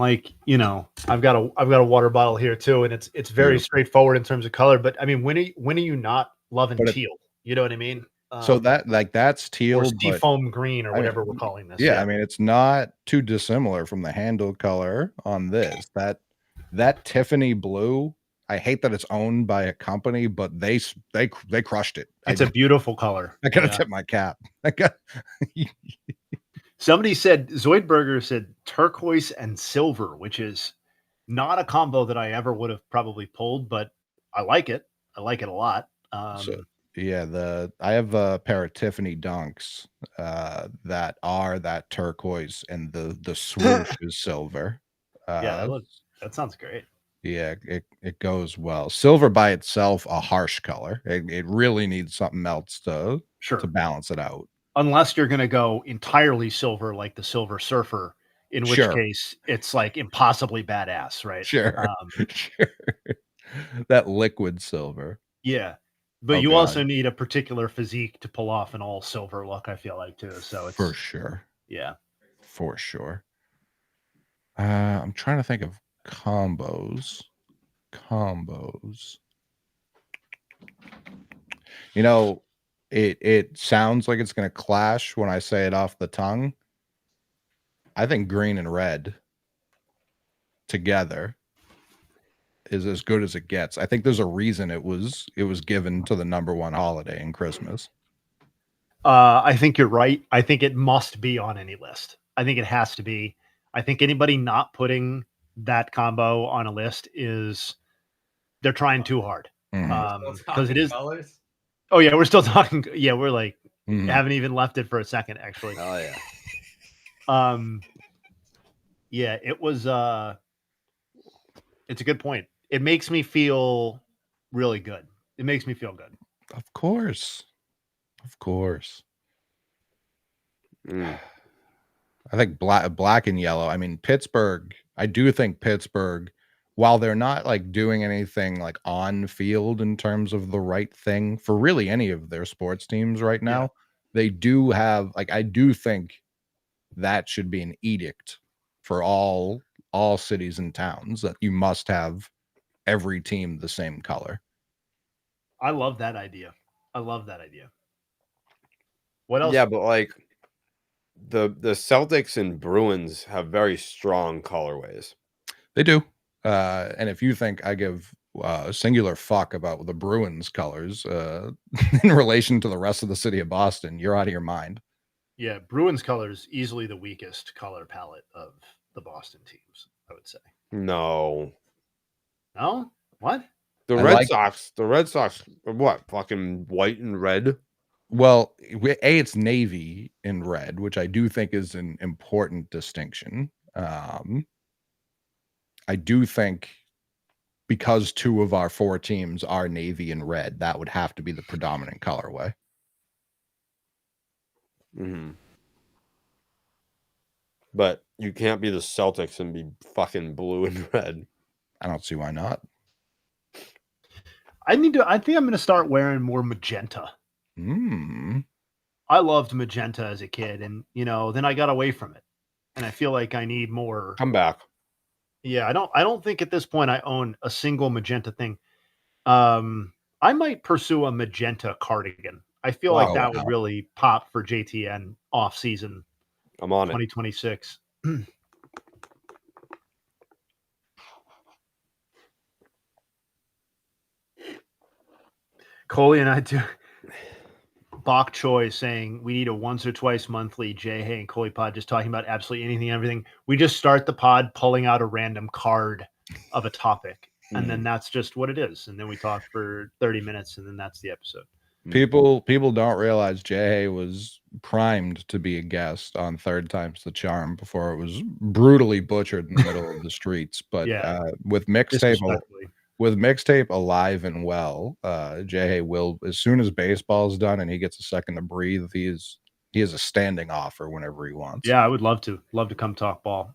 S2: I've got a water bottle here too, and it's very straightforward in terms of color. But I mean, when are you not loving teal? You know what I mean?
S8: So that's teal,
S2: or seafoam green, or whatever we're calling this.
S8: Yeah, I mean, it's not too dissimilar from the handle color on this. That Tiffany blue, I hate that it's owned by a company, but they crushed it.
S2: It's a beautiful color.
S8: I gotta tip my cap.
S2: Somebody said, Zoidberger said turquoise and silver, which is not a combo that I ever would have probably pulled, but I like it. I like it a lot.
S8: I have a pair of Tiffany Dunks that are that turquoise, and the swoosh is silver.
S2: That sounds great.
S8: Yeah, it goes well. Silver by itself, a harsh color. It really needs something else to balance it out.
S2: Unless you're going to go entirely silver, like the Silver Surfer, in which case it's like impossibly badass, right?
S8: Sure. That liquid silver.
S2: Yeah. But you also need a particular physique to pull off an all silver look, I feel like, too. So it's
S8: for sure.
S2: Yeah.
S8: For sure. I'm trying to think of combos. combos. You know, it sounds like it's going to clash when I say it off the tongue. I think green and red together is as good as it gets. I think there's a reason it was given to the number one holiday in Christmas.
S2: I think you're right. I think it must be on any list. I think it has to be. I think anybody not putting that combo on a list they're trying too hard. Because it is
S1: colors.
S2: Oh yeah, we're still talking. Yeah, we're like
S8: Mhm.
S2: haven't even left it for a second actually.
S1: Oh yeah.
S2: Yeah, it was it's a good point. It makes me feel really good. It makes me feel good.
S8: Of course.
S1: Mm.
S8: I think black and yellow. I mean, Pittsburgh, I do think Pittsburgh, while they're not like doing anything like on field in terms of the right thing for really any of their sports teams right now,
S2: Yeah.
S8: they do have like, I do think that should be an edict for all cities and towns that you must have every team the same color.
S2: I love that idea. What else?
S1: Yeah, but like the Celtics and Bruins have very strong colorways.
S8: They do. And if you think I give a singular fuck about the Bruins colors in relation to the rest of the city of Boston, you're out of your mind.
S2: Yeah, Bruins colors easily the weakest color palette of the Boston teams, I would say.
S1: No.
S2: No? What?
S1: The
S8: I
S1: Red
S8: like-
S1: Sox are what? Fucking white and red?
S8: Well, it's navy and red, which I do think is an important distinction. I do think because 2 of our 4 teams are navy and red, that would have to be the predominant colorway.
S1: Mm-hmm. But you can't be the Celtics and be fucking blue and red.
S8: I don't see why not.
S2: I think I'm going to start wearing more magenta. I loved magenta as a kid, and then I got away from it, and I feel like I need more.
S1: Come back.
S2: Yeah, I don't think at this point I own a single magenta thing. I might pursue a magenta cardigan. I feel like that would really pop for JTN off season
S1: I'm on it.
S2: 2026. Coley and I do. Bok Choi saying we need a once or twice monthly Jay Hay and Coley pod, just talking about absolutely anything and everything. We just start the pod pulling out a random card of a topic, and then that's just what it is. And then we talk for 30 minutes, and then that's the episode.
S8: People don't realize Jay was primed to be a guest on Third Time's the Charm before it was brutally butchered in the middle of the streets. But with mixtape alive and well, Jay will, as soon as baseball's done and he gets a second to breathe, he is a standing offer whenever he wants.
S2: Yeah, I would love to come talk ball.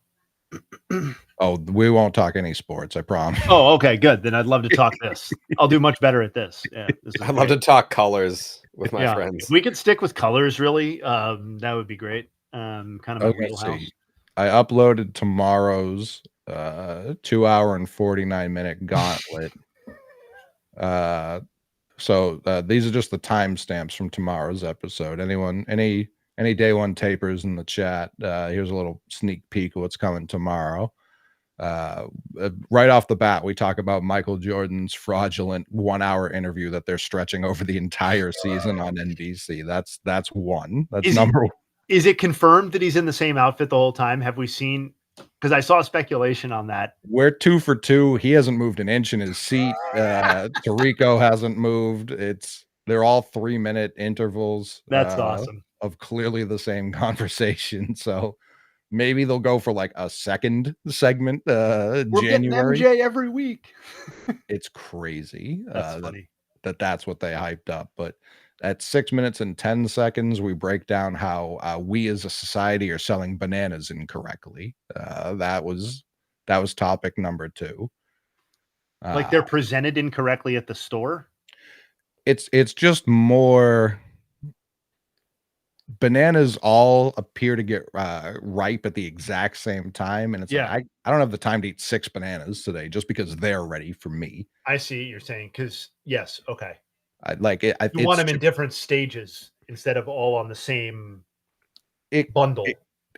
S8: Oh, we won't talk any sports, I promise.
S2: Oh, okay, good. Then I'd love to talk this. I'll do much better at this. Yeah,
S1: I'd love to talk colors with my friends.
S2: If we could stick with colors, really, that would be great. Kind of my wheelhouse.
S8: I uploaded tomorrow's 2 hour and 49-minute gauntlet. So these are just the timestamps from tomorrow's episode. Any day one tapers in the chat, here's a little sneak peek of what's coming tomorrow. Right off the bat, we talk about Michael Jordan's fraudulent 1 hour interview that they're stretching over the entire season on NBC. That's one. That's number one.
S2: Is it confirmed that he's in the same outfit the whole time? Have we seen? Because I saw speculation on that.
S8: We're 2 for 2. He hasn't moved an inch in his seat. Tarico hasn't moved. They're all 3-minute intervals.
S2: That's awesome.
S8: Of clearly the same conversation. So maybe they'll go for like a second segment.
S2: We're
S8: January.
S2: getting MJ every week.
S8: It's crazy.
S2: That's funny.
S8: That's what they hyped up. But at 6 minutes and 10 seconds, we break down how we as a society are selling bananas incorrectly. That was topic number 2.
S2: Like they're presented incorrectly at the store.
S8: It's just more bananas all appear to get ripe at the exact same time, and it's
S2: Yeah.
S8: like I don't have the time to eat 6 bananas today just because they're ready for me.
S2: I see what you're saying. Because yes, okay,
S8: I like it.
S2: you want them in different stages instead of all on the same bundle.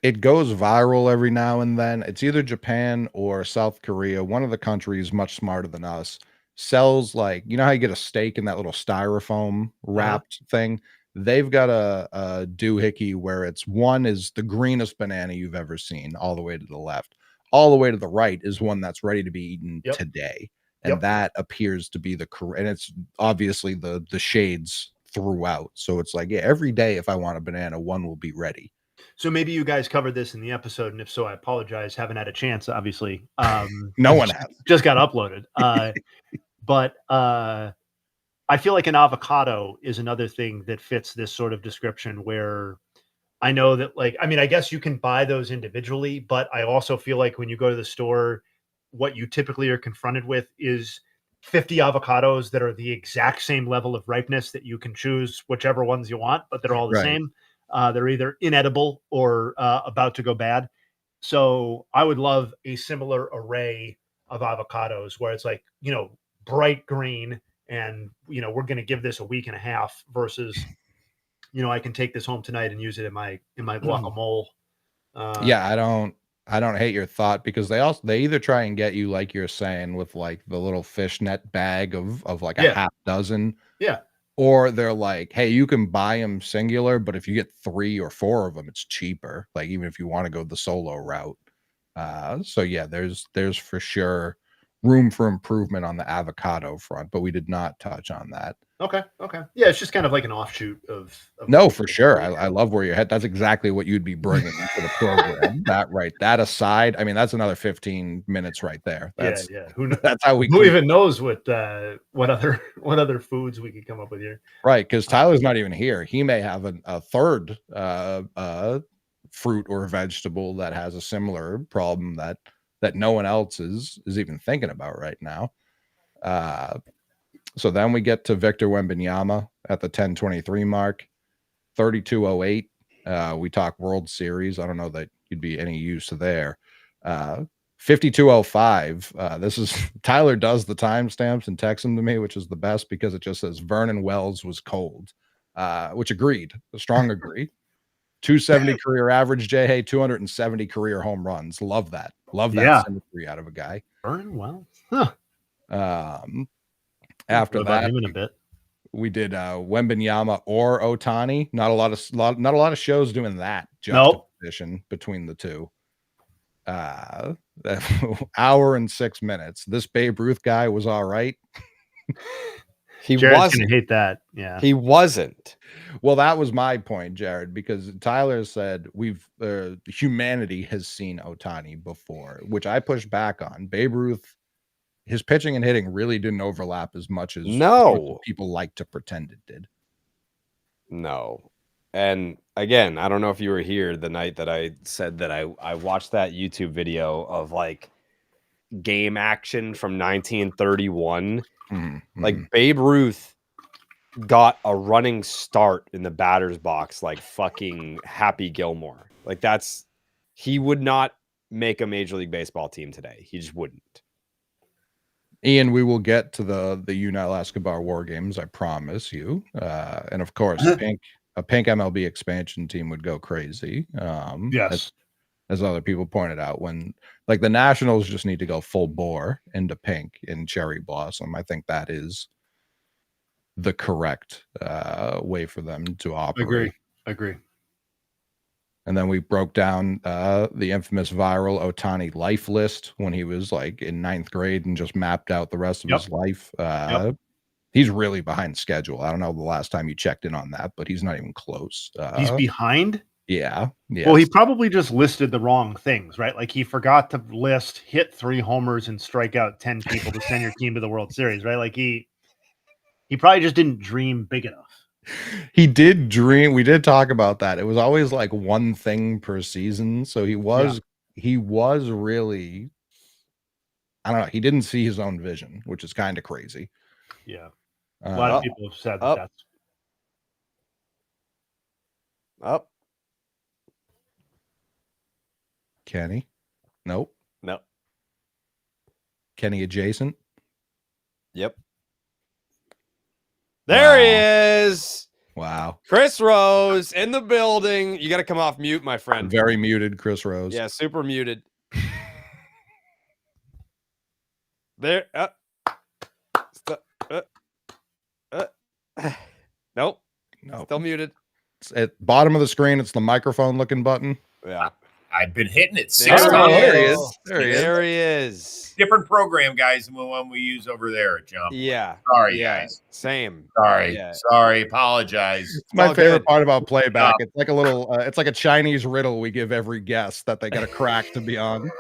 S8: It goes viral every now and then. It's either Japan or South Korea. One of the countries much smarter than us sells, like, you know how you get a steak in that little styrofoam wrapped thing? They've got a doohickey where it's one is the greenest banana you've ever seen, all the way to the left. All the way to the right is one that's ready to be eaten today. And that appears to be the correct, and it's obviously the shades throughout. So it's like, yeah, every day if I want a banana, one will be ready.
S2: So maybe you guys covered this in the episode, and if so, I apologize. Haven't had a chance, obviously.
S8: No one has.
S2: Just got uploaded. But I feel like an avocado is another thing that fits this sort of description, where I know that, like, I mean, I guess you can buy those individually, but I also feel like when you go to the store, what you typically are confronted with is 50 avocados that are the exact same level of ripeness that you can choose whichever ones you want, but they're all the same. They're either inedible or about to go bad. So I would love a similar array of avocados where it's like, you know, bright green, and, you know, we're going to give this a week and a half versus, you know, I can take this home tonight and use it in my guacamole.
S8: Yeah, I don't hate your thought, because they either try and get you, like you're saying, with like the little fishnet bag of like a half dozen.
S2: Yeah.
S8: Or they're like, hey, you can buy them singular, but if you get 3 or 4 of them, it's cheaper. Like, even if you want to go the solo route. So yeah, there's for sure room for improvement on the avocado front, but we did not touch on that.
S2: Okay. Yeah, it's just kind of like an offshoot of
S8: no, for sure. I love where you're headed. That's exactly what you'd be bringing to the program. That aside, I mean, that's another 15 minutes right there. That's,
S2: yeah. Who knows?
S8: That's how
S2: who even knows what other foods we could come up with here?
S8: Right, because Tyler's not even here. He may have a third fruit or vegetable that has a similar problem that no one else is even thinking about right now. So then we get to Victor Wembanyama at the 10:23 mark, 32:08. We talk World Series. I don't know that you'd be any use there. 52:05. This is Tyler does the timestamps and texts them to me, which is the best, because it just says Vernon Wells was cold, which agreed, a strong agree. 270 career average, J. 270 career home runs. Love that. Love that symmetry out of a guy.
S2: Vernon Wells. Huh.
S8: After that,
S2: him in a bit.
S8: We did Wembanyama or Ohtani. Not a lot of shows doing that juxtaposition between the two. Hour and 6 minutes. This Babe Ruth guy was all right.
S1: He
S2: Jared's
S1: wasn't.
S2: gonna hate that. Yeah,
S1: he wasn't.
S8: Well, that was my point, Jared, because Tyler said humanity has seen Ohtani before, which I pushed back on. Babe Ruth, his pitching and hitting really didn't overlap as much as people like to pretend it did.
S1: No. And again, I don't know if you were here the night that I said that I watched that YouTube video of like game action from 1931. Like Babe Ruth got a running start in the batter's box like fucking Happy Gilmore. Like he would not make a Major League Baseball team today. He just wouldn't.
S8: Ian, we will get to the Unel Escobar War Games, I promise you. And of course, a pink MLB expansion team would go crazy.
S2: Yes.
S8: As other people pointed out, when like the Nationals just need to go full bore into pink in Cherry Blossom. I think that is the correct way for them to operate.
S2: Agree.
S8: And then we broke down the infamous viral Ohtani life list when he was like in 9th grade and just mapped out the rest of his life. He's really behind schedule. I don't know the last time you checked in on that, but he's not even close.
S2: He's behind?
S8: Yeah.
S2: Well, he probably just listed the wrong things, right? Like he forgot to list hit 3 homers and strike out 10 people to send your team to the World Series, right? Like he probably just didn't dream big enough.
S8: He did dream. We did talk about that. It was always like one thing per season. So he was really, I don't know. He didn't see his own vision, which is kind of crazy.
S2: Yeah. A lot of people have said that's.
S1: Up.
S8: Kenny. Nope.
S1: No.
S8: Kenny adjacent.
S1: Yep. There he
S8: Wow.
S1: is.
S8: Wow.
S1: Chris Rose in the building. You got to come off mute, my friend.
S8: Very muted, Chris Rose.
S1: Yeah, super muted. There. Nope.
S8: No.
S1: Still muted.
S8: It's at bottom of the screen, it's the microphone looking button.
S1: Yeah.
S9: I've been hitting it
S1: There
S9: 6
S1: he
S9: times.
S1: is.
S8: There he is. There he is.
S1: There he is.
S9: Different program, guys, than the one we use over there at Jump.
S1: Yeah.
S9: Sorry,
S1: Yeah.
S9: guys.
S1: Same.
S9: Sorry.
S1: Yeah.
S9: Sorry. Apologize.
S8: It's my
S1: all
S8: favorite
S1: good.
S8: part about playback. It's like a little, it's like a Chinese riddle we give every guest that they got to crack to be on.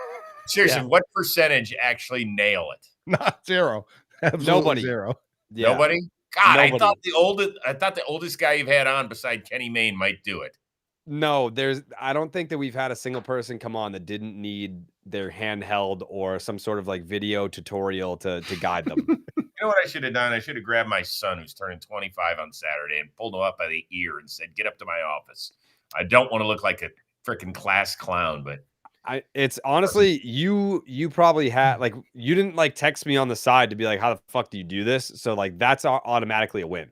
S9: Seriously,
S1: Yeah.
S9: what percentage actually nail it?
S8: Not zero. Absolutely
S1: Nobody.
S8: zero.
S1: Yeah.
S9: Nobody? God,
S1: Nobody.
S9: I thought the oldest guy you've had on beside Kenny Mayne might do it.
S1: No, I don't think that we've had a single person come on that didn't need their handheld or some sort of like video tutorial to guide them.
S9: You know what I should have done? I should have grabbed my son, who's turning 25 on Saturday, and pulled him up by the ear and said, "Get up to my office. I don't want to look like a freaking class clown, but
S1: It's honestly, you probably had like, you didn't like text me on the side to be like, how the fuck do you do this? So like, that's automatically a win.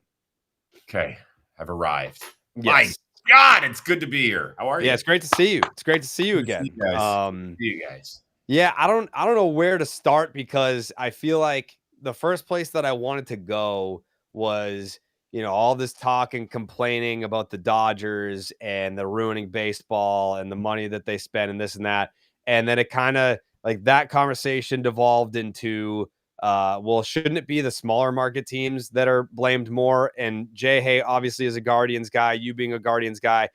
S9: okay, I've arrived.
S1: Yes.
S9: God, it's good to be here. How are you?
S1: Yeah, it's great to see you. It's great to see you
S9: Good to
S1: again.
S9: see you guys. See you guys.
S1: Yeah, I don't know where to start because I feel like the first place that I wanted to go was, all this talk and complaining about the Dodgers and the ruining baseball and the money that they spend and this and that. And then it kind of like that conversation devolved into, well, shouldn't it be the smaller market teams that are blamed more? And Jay Hay obviously is a Guardians guy, you being a Guardians guy,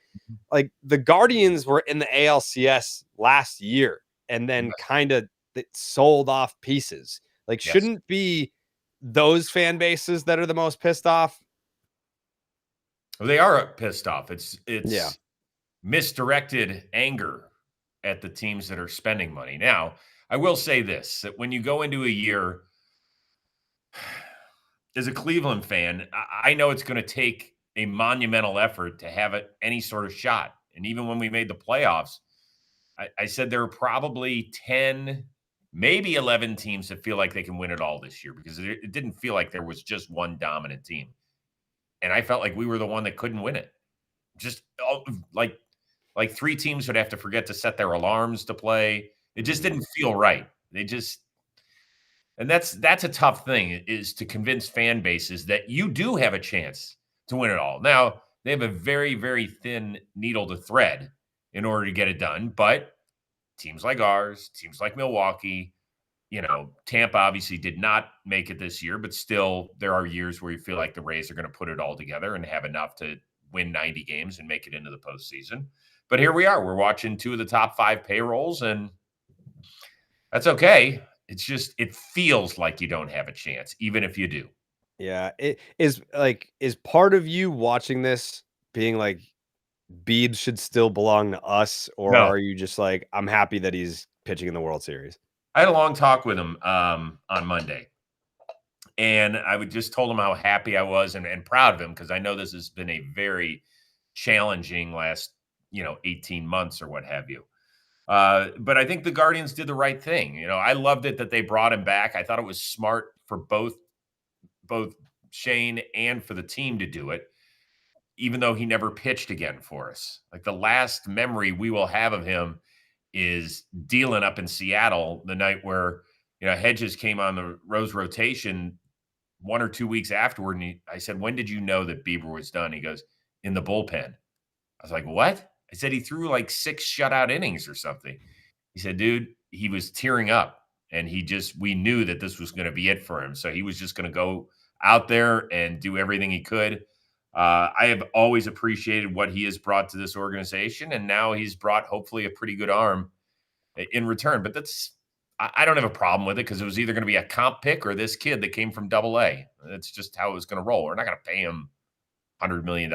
S1: like the Guardians were in the ALCS last year and then kind of sold off pieces. Like,
S9: Yes.
S1: shouldn't be those fan bases that are the most pissed off?
S9: Well, they are pissed off. It's
S1: Yeah.
S9: misdirected anger at the teams that are spending money. Now, I will say this, that when you go into a year as a Cleveland fan, I know it's going to take a monumental effort to have it any sort of shot. And even when we made the playoffs, I said there are probably 10, maybe 11 teams that feel like they can win it all this year because it didn't feel like there was just one dominant team. And I felt like we were the one that couldn't win it. Just like 3 teams would have to forget to set their alarms to play. It just didn't feel right. And that's a tough thing, is to convince fan bases that you do have a chance to win it all. Now, they have a very, very thin needle to thread in order to get it done. But teams like ours, teams like Milwaukee, Tampa obviously did not make it this year, but still there are years where you feel like the Rays are going to put it all together and have enough to win 90 games and make it into the postseason. But here we are. We're watching 2 of the top 5 payrolls, and that's okay. It's just, it feels like you don't have a chance, even if you do.
S1: Yeah. It is part of you watching this being like, Biebs should still belong to us? Or
S9: No.
S1: are you just like, I'm happy that he's pitching in the World Series?
S9: I had a long talk with him on Monday, and I just told him how happy I was and proud of him, because I know this has been a very challenging last 18 months or what have you. But I think the Guardians did the right thing. I loved it that they brought him back. I thought it was smart for both Shane and for the team to do it, even though he never pitched again for us. Like, the last memory we will have of him is dealing up in Seattle the night where, Hedges came on the Rose rotation 1 or 2 weeks afterward. And I said, when did you know that Bieber was done? He goes, in the bullpen. I was like, what? I said, he threw like 6 shutout innings or something. He said, dude, he was tearing up, and we knew that this was going to be it for him. So he was just going to go out there and do everything he could. I have always appreciated what he has brought to this organization, and now he's brought hopefully a pretty good arm in return. But I don't have a problem with it, because it was either going to be a comp pick or this kid that came from AA. That's just how it was going to roll. We're not going to pay him $100 million.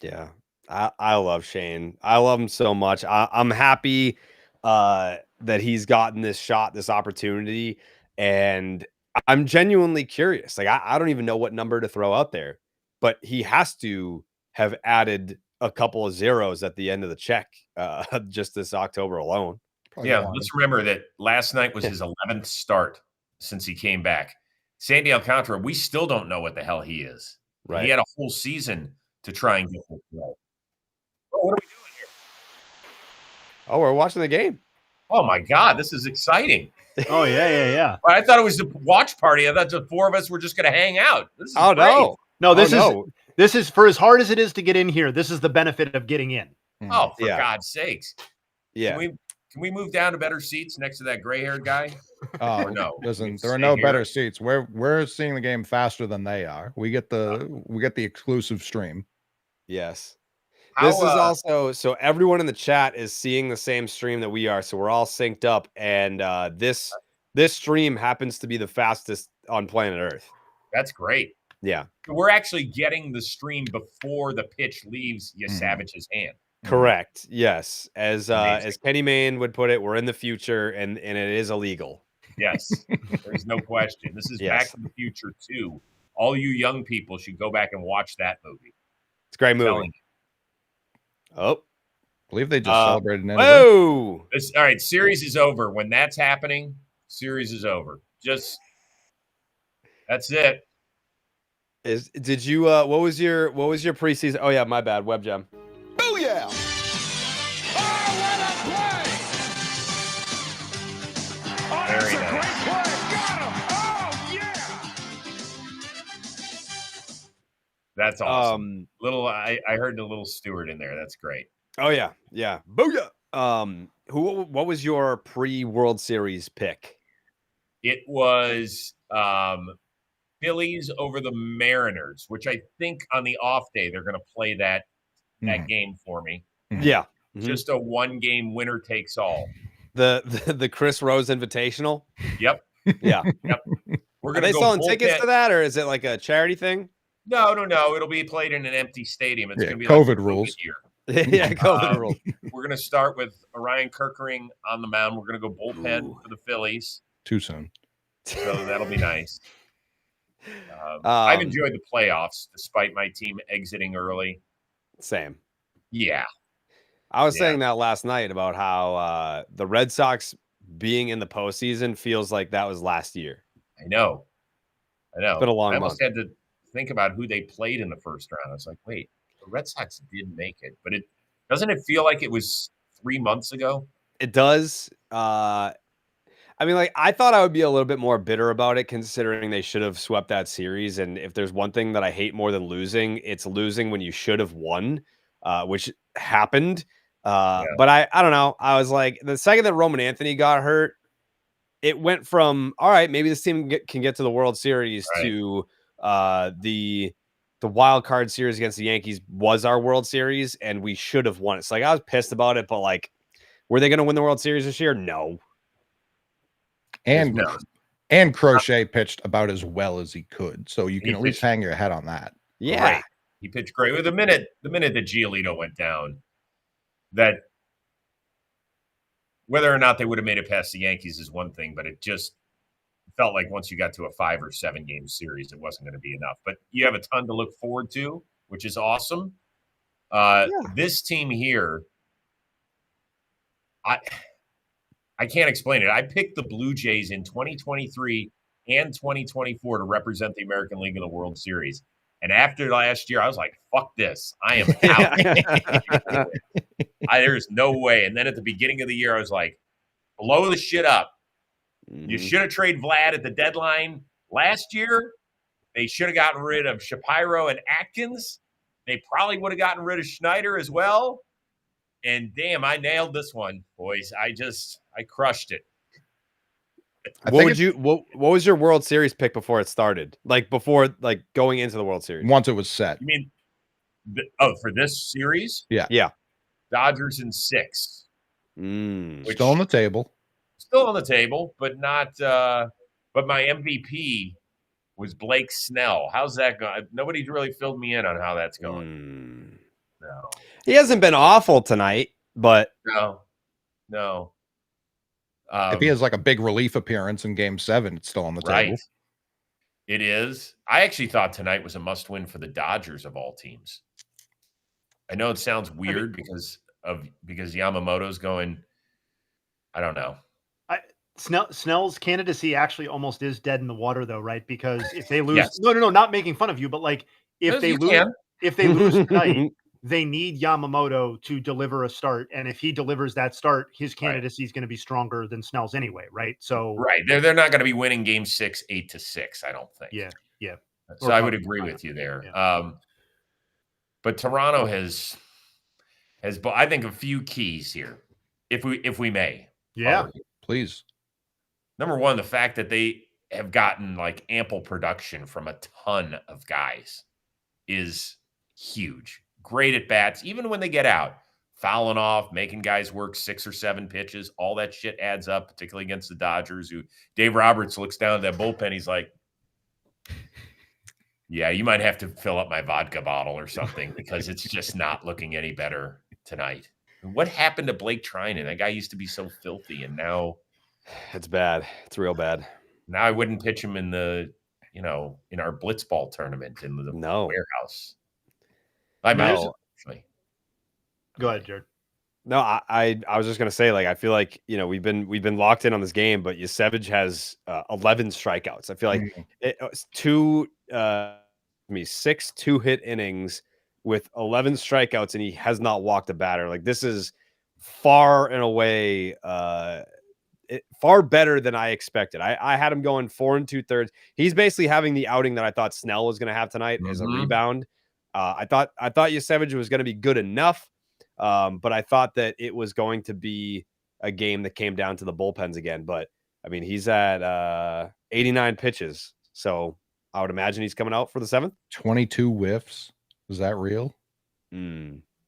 S1: Yeah. I love Shane. I love him so much. I'm happy that he's gotten this shot, this opportunity, and I'm genuinely curious. Like, I don't even know what number to throw out there, but he has to have added a couple of zeros at the end of the check just this October alone.
S8: Probably
S9: Yeah,
S8: got
S9: let's remember that last night was his 11th start since he came back. Sandy Alcantara, we still don't know what the hell he is.
S1: Right.
S9: He had a whole season to try and get this right. Oh, what are we doing here?
S1: Oh, we're watching the game.
S9: Oh my God, this is exciting.
S2: Oh yeah.
S9: I thought it was the watch party. I thought the four of us were just going to hang out. This is
S1: Oh
S9: great.
S1: no.
S2: No, this
S1: Oh,
S2: is this is for as hard as it is to get in here. This is the benefit of getting in.
S9: Oh, for
S1: Yeah.
S9: God's sakes.
S1: Yeah.
S9: Can we move down to better seats next to that gray-haired guy?
S8: Oh,
S9: Or no?
S8: listen,
S9: We
S8: there are
S9: stay
S8: no
S9: here.
S8: better seats. We're seeing the game faster than they are. We get the exclusive stream.
S1: Yes.
S9: How,
S1: This is also so everyone in the chat is seeing the same stream that we are, so we're all synced up, and this stream happens to be the fastest on planet Earth.
S9: That's great.
S1: Yeah,
S9: We're actually getting the stream before the pitch leaves Savage's hand.
S1: correct. Yes, as
S9: Amazing.
S1: Kenny Mayne would put it, we're in the future, and it is illegal.
S9: Yes, there's no question. This is
S1: Yes.
S9: Back to the Future 2. All you young people should go back and watch that movie.
S1: It's a great movie.
S9: Telling
S1: Oh,
S8: I believe they just celebrated an anniversary.
S1: whoa!
S9: All right, series is over. When that's happening, series is over. Just that's it.
S1: Did you what was your preseason? Oh yeah, my bad. Web Gem.
S3: Booyah! Oh, what a play! Oh, that's
S9: Very
S3: a
S9: nice.
S3: great play. Got him. Oh, yeah!
S9: That's awesome. I heard a little Stewart in there. That's great.
S1: Oh yeah, yeah. Booyah! What was your pre-World Series pick?
S9: It was Phillies over the Mariners, which I think on the off day they're going to play that game for me.
S1: Yeah. Mhm.
S9: Just a one-game winner takes all.
S1: The Chris Rose Invitational.
S9: Yep.
S1: Yeah.
S9: We're
S1: Are
S9: going
S1: they
S9: to go
S1: selling tickets
S9: bullpen.
S1: to that, or is it like a charity thing?
S9: No. It'll be played in an empty stadium. It's
S8: Yeah,
S9: going to be
S8: COVID
S9: like the
S8: rules.
S9: year.
S1: Yeah, COVID rule.
S9: We're going to start with Orion Kirkering on the mound. We're going to go bullpen for the Phillies,
S8: Too soon.
S9: so that'll be nice. I've enjoyed the playoffs despite my team exiting early.
S1: Same.
S9: Yeah.
S1: I was
S9: Yeah.
S1: saying that last night about how the Red Sox being in the postseason feels like that was last year.
S9: I know.
S1: It's been a long
S9: I almost
S1: month.
S9: had to think about who they played in the first round. I was like, wait, the Red Sox did make it, but doesn't it feel like it was 3 months ago?
S1: It does. I mean, like, I thought I would be a little bit more bitter about it, considering they should have swept that series. And if there's one thing that I hate more than losing, it's losing when you should have won, which happened. But I don't know. I was like, the second that Roman Anthony got hurt, it went from, all right, maybe this team can get to the World Series
S9: Right.
S1: to the wild card series against the Yankees was our World Series, and we should have won it. So like, I was pissed about it, but like, were they going to win the World Series this year? No.
S8: And
S9: No.
S8: and Crochet pitched about as well as he could, so you can
S9: He
S8: at least
S9: pitched-
S8: hang your head on that.
S1: Yeah.
S9: Great. He pitched great. With the minute that Giolito went down, that whether or not they would have made it past the Yankees is one thing, but it just felt like once you got to a 5 or 7 game series, it wasn't going to be enough. But you have a ton to look forward to, which is awesome. This team here, I can't explain it. I picked the Blue Jays in 2023 and 2024 to represent the American League in the World Series. And after last year, I was like, fuck this. I am out. There's no way. And then at the beginning of the year, I was like, blow the shit up. You should have traded Vlad at the deadline last year. They should have gotten rid of Shapiro and Atkins. They probably would have gotten rid of Schneider as well. And damn, I nailed this one, boys. I crushed it.
S1: What was your World Series pick before it started? Like before, like going into the World Series?
S8: Once it was set.
S9: You mean, for this series?
S1: Yeah.
S9: Dodgers in 6.
S1: Mm.
S8: Still on the table.
S9: Still on the table, but not. But my MVP was Blake Snell. How's that going? Nobody's really filled me in on how that's going. No.
S1: He hasn't been awful tonight, but
S9: No.
S8: If he has like a big relief appearance in Game 7, it's still on the table.
S9: Right. It is. I actually thought tonight was a must-win for the Dodgers of all teams. I know it sounds weird because Yamamoto's going. I don't know.
S2: Snell's candidacy actually almost is dead in the water, though, right? Because if they lose,
S9: Yes.
S2: no, not making fun of you, but like if they lose tonight, they need Yamamoto to deliver a start, and if he delivers that start, his candidacy is going to be stronger than Snell's anyway, right? So
S9: they're not going to be winning Game 6 8-6. I don't think.
S2: Yeah.
S9: So I would agree with you there.
S2: Yeah.
S9: But Toronto has I think a few keys here, if we may.
S2: Yeah,
S8: please.
S9: Number one, the fact that they have gotten like ample production from a ton of guys is huge. Great at bats, even when they get out, fouling off, making guys work 6 or 7 pitches. All that shit adds up, particularly against the Dodgers, who Dave Roberts looks down at that bullpen. He's like, yeah, you might have to fill up my vodka bottle or something because it's just not looking any better tonight. What happened to Blake Trinan? That guy used to be so filthy, and now
S1: it's bad. It's real bad.
S9: Now I wouldn't pitch him in the, in our blitzball tournament in the warehouse. Actually.
S2: Go ahead, Jared.
S1: No, I was just gonna say, like, I feel like we've been locked in on this game, but Yusevich has 11 strikeouts. I feel like it's 6 2-hit innings with 11 strikeouts, and he has not walked a batter. Like, this is far and away far better than I expected. I had him going 4 2/3. He's basically having the outing that I thought Snell was going to have tonight as a rebound. I thought Yusevich was going to be good enough, but I thought that it was going to be a game that came down to the bullpens again. But I mean, he's at 89 pitches, so I would imagine he's coming out for the 7th.
S8: 22 whiffs. Is that real?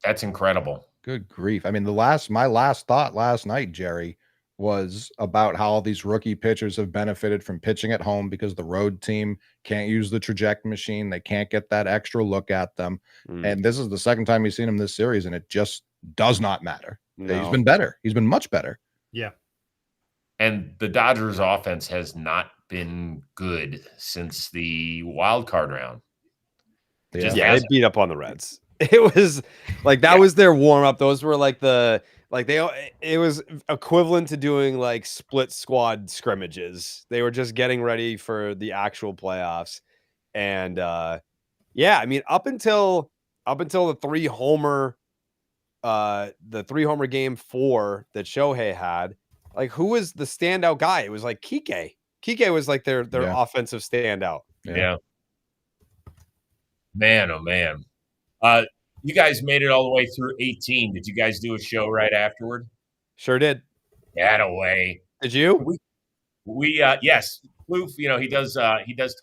S9: That's incredible.
S8: Good grief. I mean, my last thought last night, Jerry, was about how all these rookie pitchers have benefited from pitching at home because the road team can't use the trajectory machine. They can't get that extra look at them. And this is the second time you've seen him this series, and it just does not matter. No. He's been better. He's been much better.
S2: Yeah.
S9: And the Dodgers offense has not been good since the wild card round.
S1: Yeah, they beat up on the Reds. It was like that was their warm up. Those were like it was equivalent to doing like split squad scrimmages. They were just getting ready for the actual playoffs. And I mean, up until the 3-homer game 4 that Shohei had, like, who was the standout guy? It was like Kike. Kike was like their offensive standout.
S9: Yeah. Man, oh man. You guys made it all the way through 18. Did you guys do a show right afterward?
S1: Sure did.
S9: Get away.
S1: Did you?
S9: We yes. Floof, he does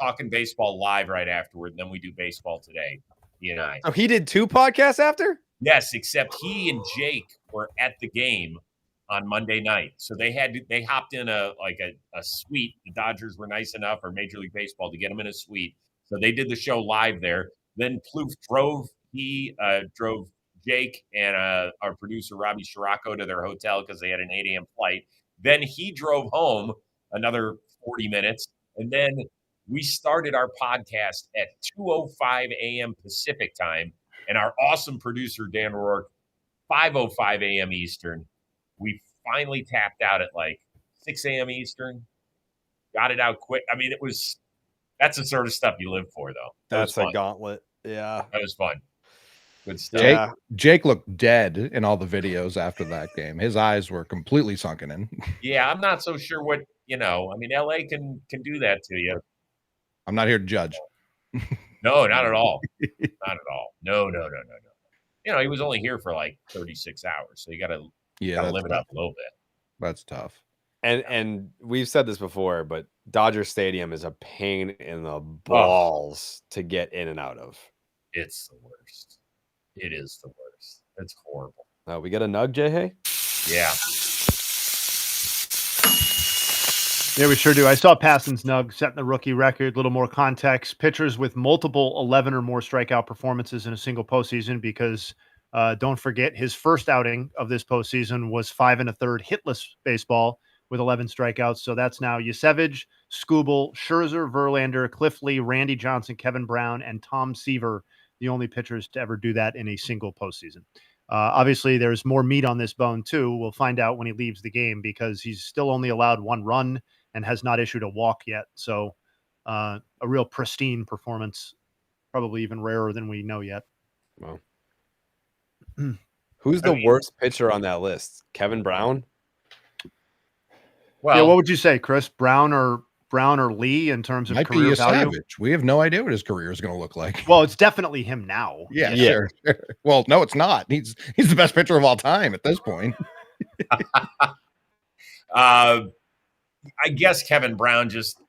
S9: Talking Baseball live right afterward, and then we do Baseball Today. He and I.
S1: Oh, he did 2 podcasts after?
S9: Yes, except he and Jake were at the game on Monday night. So they hopped in a suite. The Dodgers were nice enough, or Major League Baseball, to get them in a suite. So they did the show live there. Then Floof drove Jake and our producer Robbie Scirocco to their hotel because they had an 8 a.m. flight. Then he drove home another 40 minutes, and then we started our podcast at 2:05 a.m. Pacific time, and our awesome producer Dan Rourke, 5:05 a.m. Eastern. We finally tapped out at like 6 a.m. Eastern. Got it out quick. I mean, that's the sort of stuff you live for, though.
S1: That's a gauntlet. Yeah,
S9: that was fun. Good stuff.
S8: Jake looked dead in all the videos after that game. His eyes were completely sunken in.
S9: Yeah, I'm not so sure what, I mean, LA can do that to you.
S8: I'm not here to judge.
S9: No, not at all. Not at all. No. He was only here for like 36 hours, so you got to live it up a little bit.
S8: That's tough.
S1: And we've said this before, but Dodger Stadium is a pain in the balls to get in and out of.
S9: It's the worst. It is the worst. It's horrible.
S1: We got a nug, Jay?
S9: Yeah.
S2: Yeah, we sure do. I saw Passan's nug setting the rookie record. A little more context. Pitchers with multiple 11 or more strikeout performances in a single postseason, because don't forget, his first outing of this postseason was 5 1/3 hitless baseball with 11 strikeouts. So that's now Yusevich, Skubal, Scherzer, Verlander, Cliff Lee, Randy Johnson, Kevin Brown, and Tom Seaver the only pitchers to ever do that in a single postseason. Obviously, there's more meat on this bone, too. We'll find out when he leaves the game because he's still only allowed 1 run and has not issued a walk yet. So a real pristine performance, probably even rarer than we know yet.
S1: Well, who's the worst pitcher on that list? Kevin Brown?
S2: Well, yeah, what would you say, Chris? Brown or Lee in terms of
S8: might
S2: career
S8: be a
S2: value?
S8: Savage. We have no idea what his career is going to look like.
S2: Well, it's definitely him now.
S8: Yeah. Sure. Well, no, it's not. He's the best pitcher of all time at this point.
S9: I guess Kevin Brown just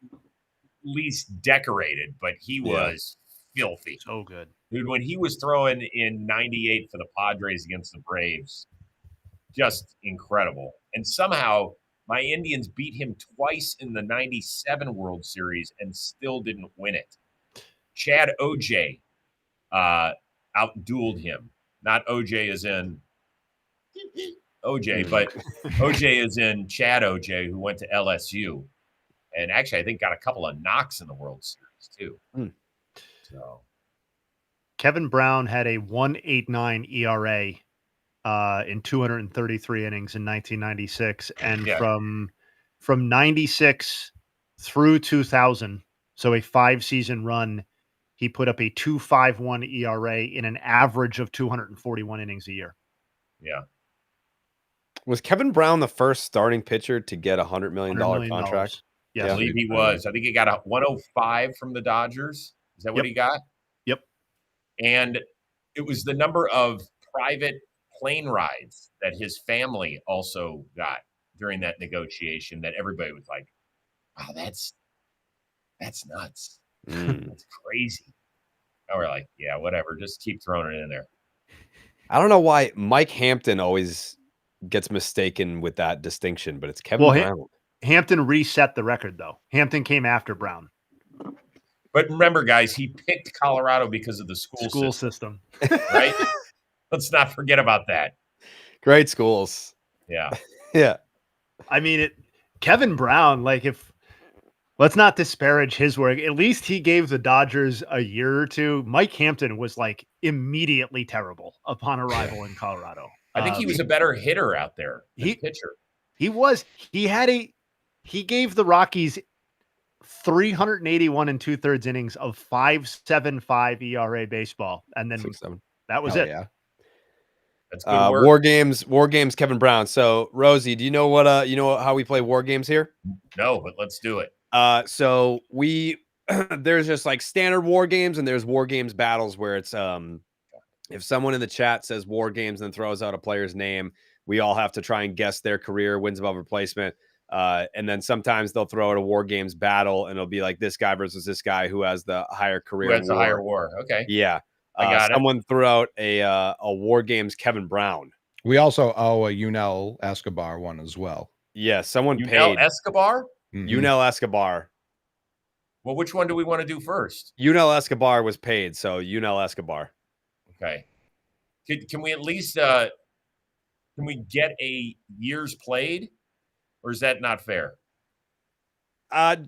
S9: least decorated, but he was filthy.
S2: So good.
S9: Dude, when he was throwing in 98 for the Padres against the Braves, just incredible. And somehow my Indians beat him twice in the 97 World Series and still didn't win it. Chad OJ outdueled him. Not OJ as in OJ, but OJ is in Chad OJ, who went to LSU. And actually, I think got a couple of knocks in the World Series, too. So
S2: Kevin Brown had a 1.89 ERA in 233 innings in 1996. And from 96 through 2000, so a 5-season run, he put up a 2.51 ERA in an average of 241 innings a year.
S9: Yeah.
S1: Was Kevin Brown the first starting pitcher to get $100 million contract?
S2: Yes.
S9: I believe he was. I think he got a 105 from the Dodgers. Is that what he got?
S2: Yep.
S9: And it was the number of private plane rides that his family also got during that negotiation that everybody was like, wow, that's nuts. That's crazy. And we're like, yeah, whatever. Just keep throwing it in there.
S1: I don't know why Mike Hampton always gets mistaken with that distinction, but it's Kevin Brown.
S2: Hampton reset the record, though. Hampton came after Brown.
S9: But remember, guys, he picked Colorado because of the school
S2: system.
S9: Right? Let's not forget about that.
S1: Great schools.
S9: Yeah.
S1: Yeah.
S2: I mean, Kevin Brown, let's not disparage his work. At least he gave the Dodgers a year or two. Mike Hampton was immediately terrible upon arrival in Colorado.
S9: I think he was a better hitter out there than pitcher.
S2: He was. He gave the Rockies 381 2/3 innings of 5.75 ERA baseball, and then
S1: 6-7.
S2: That was it.
S1: Yeah,
S9: that's good work.
S1: War games. Kevin Brown. So Rosie, do you know what? How we play war games here?
S9: No, but let's do it.
S1: So we there's just standard war games, and there's war games battles where it's if someone in the chat says war games and then throws out a player's name, we all have to try and guess their career wins above replacement. And then sometimes they'll throw out a war games battle, and it'll be like this guy versus this guy who has the higher career.
S9: Who has the higher war? Okay.
S1: Yeah.
S9: I got
S1: someone threw out a war games Kevin Brown.
S8: We also owe a Yunel Escobar one as well.
S1: Yeah, someone
S9: Yunel
S1: paid.
S9: Escobar?
S1: Yunel Escobar.
S9: Well, which one do we want to do first?
S1: Yunel Escobar was paid, so Yunel Escobar.
S9: Okay. Can we at least can we get a years played, or is that not fair?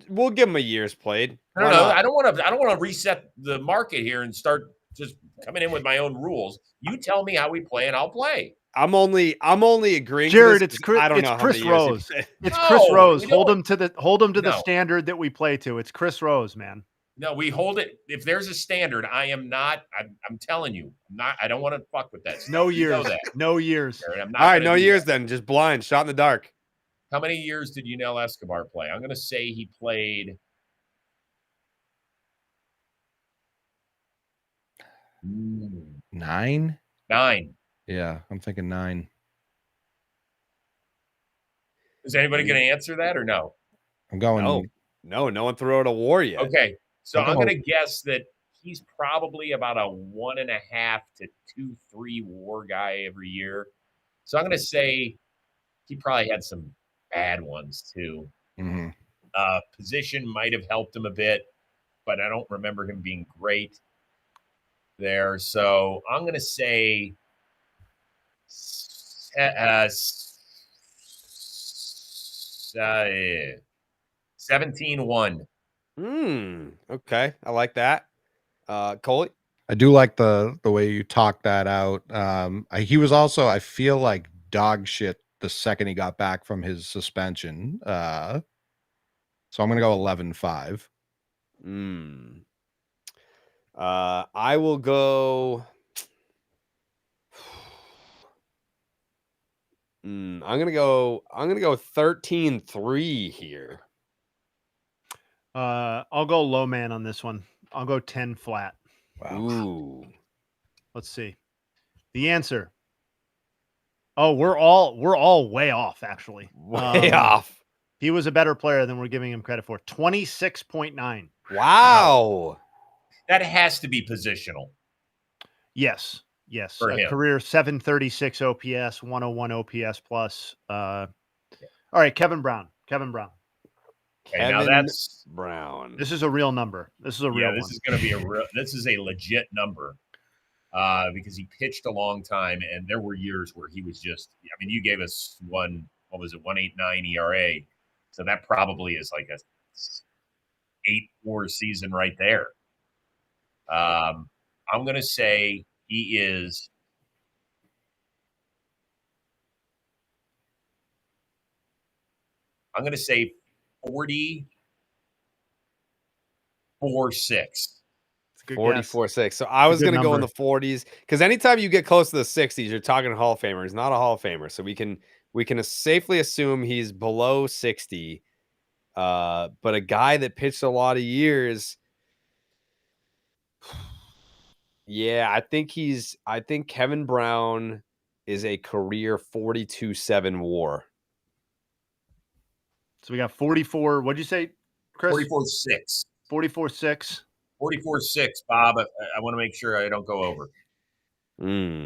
S1: We'll give him a year's played.
S9: I don't know. I don't want to reset the market here and start just coming in with my own rules. You tell me how we play, and I'll play.
S1: I'm only agreeing.
S2: Jared,
S1: to
S2: it's Chris.
S1: I don't
S2: It's
S1: know
S2: Chris Rose. It's
S9: No,
S2: Chris Rose.
S9: we
S2: Hold
S9: don't.
S2: him to the standard that we play to. It's Chris Rose, man.
S9: No, we hold it. If there's a standard, I'm telling you, I don't want to fuck with that.
S2: No
S9: You know
S2: years.
S9: that.
S2: No years.
S9: Jared, I'm not
S1: All right,
S9: gonna
S1: no
S9: do
S1: years
S9: that.
S1: then. Just blind, shot in the dark.
S9: How many years did Yunel Escobar play? I'm going to say he played
S8: 9?
S9: 9.
S8: Yeah, I'm thinking 9.
S9: Is anybody going to answer that or no?
S8: I'm going.
S1: No one threw out a war yet.
S9: Okay, so
S8: I'm
S9: I'm
S8: going-
S9: going to guess that he's probably about a 1.5 to 2-3 war guy every year. So I'm going to say he probably had some bad ones too.
S8: Mhm.
S9: Position might have helped him a bit, but I don't remember him being great there. So I'm going to say 17-1.
S1: Okay, I like that. Coley?
S8: I do like the way you talked that out. He was also, I feel like, dog shit the second he got back from his suspension. So I'm gonna go 11-5.
S1: I will go. I'm gonna go 13-3 here.
S2: I'll go low man on this one. I'll go 10 flat.
S8: Wow.
S1: Ooh.
S2: Let's see. The answer. Oh, we're all way off, actually.
S1: Way off.
S2: He was a better player than we're giving him credit for. 26.9.
S1: Wow.
S9: That has to be positional.
S2: Yes.
S9: For him.
S2: Career 736 OPS, 101 OPS plus. All right, Kevin Brown.
S9: Okay, now that's
S1: Brown.
S2: This is a real number. This is a real one.
S9: This is going to be this is a legit number because he pitched a long time, and there were years where he was just. I mean, you gave us 1.89 ERA, so that probably is like a 8-4 season right there. I'm going to say he is. I'm going to say 44-6.
S1: 44-6. So I was going to go in the 40s because anytime you get close to the 60s, you're talking Hall of Famer. He's not a Hall of Famer, so we can safely assume he's below 60. But a guy that pitched a lot of years. Yeah, I think Kevin Brown is a career 42-7 WAR.
S2: So we got 44. What'd you say, Chris?
S9: 44-6.
S2: 44-6.
S9: 44-6, Bob. I want to make sure I don't go over.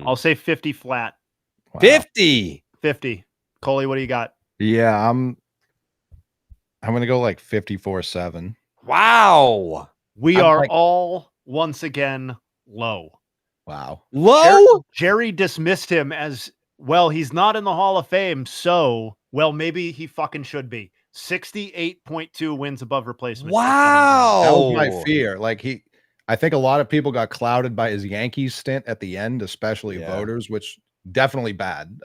S2: I'll say 50 flat.
S8: Wow.
S2: 50. Coley, what do you got?
S8: Yeah, I'm gonna go like 54-7.
S1: Wow.
S2: We are all once again low.
S8: Wow.
S1: Low?
S2: Jerry dismissed him as, well, he's not in the Hall of Fame, so, well, maybe he fucking should be. 68.2 wins above replacement.
S1: Wow.
S8: That was my fear. Like I think a lot of people got clouded by his Yankees stint at the end, especially voters, which definitely bad.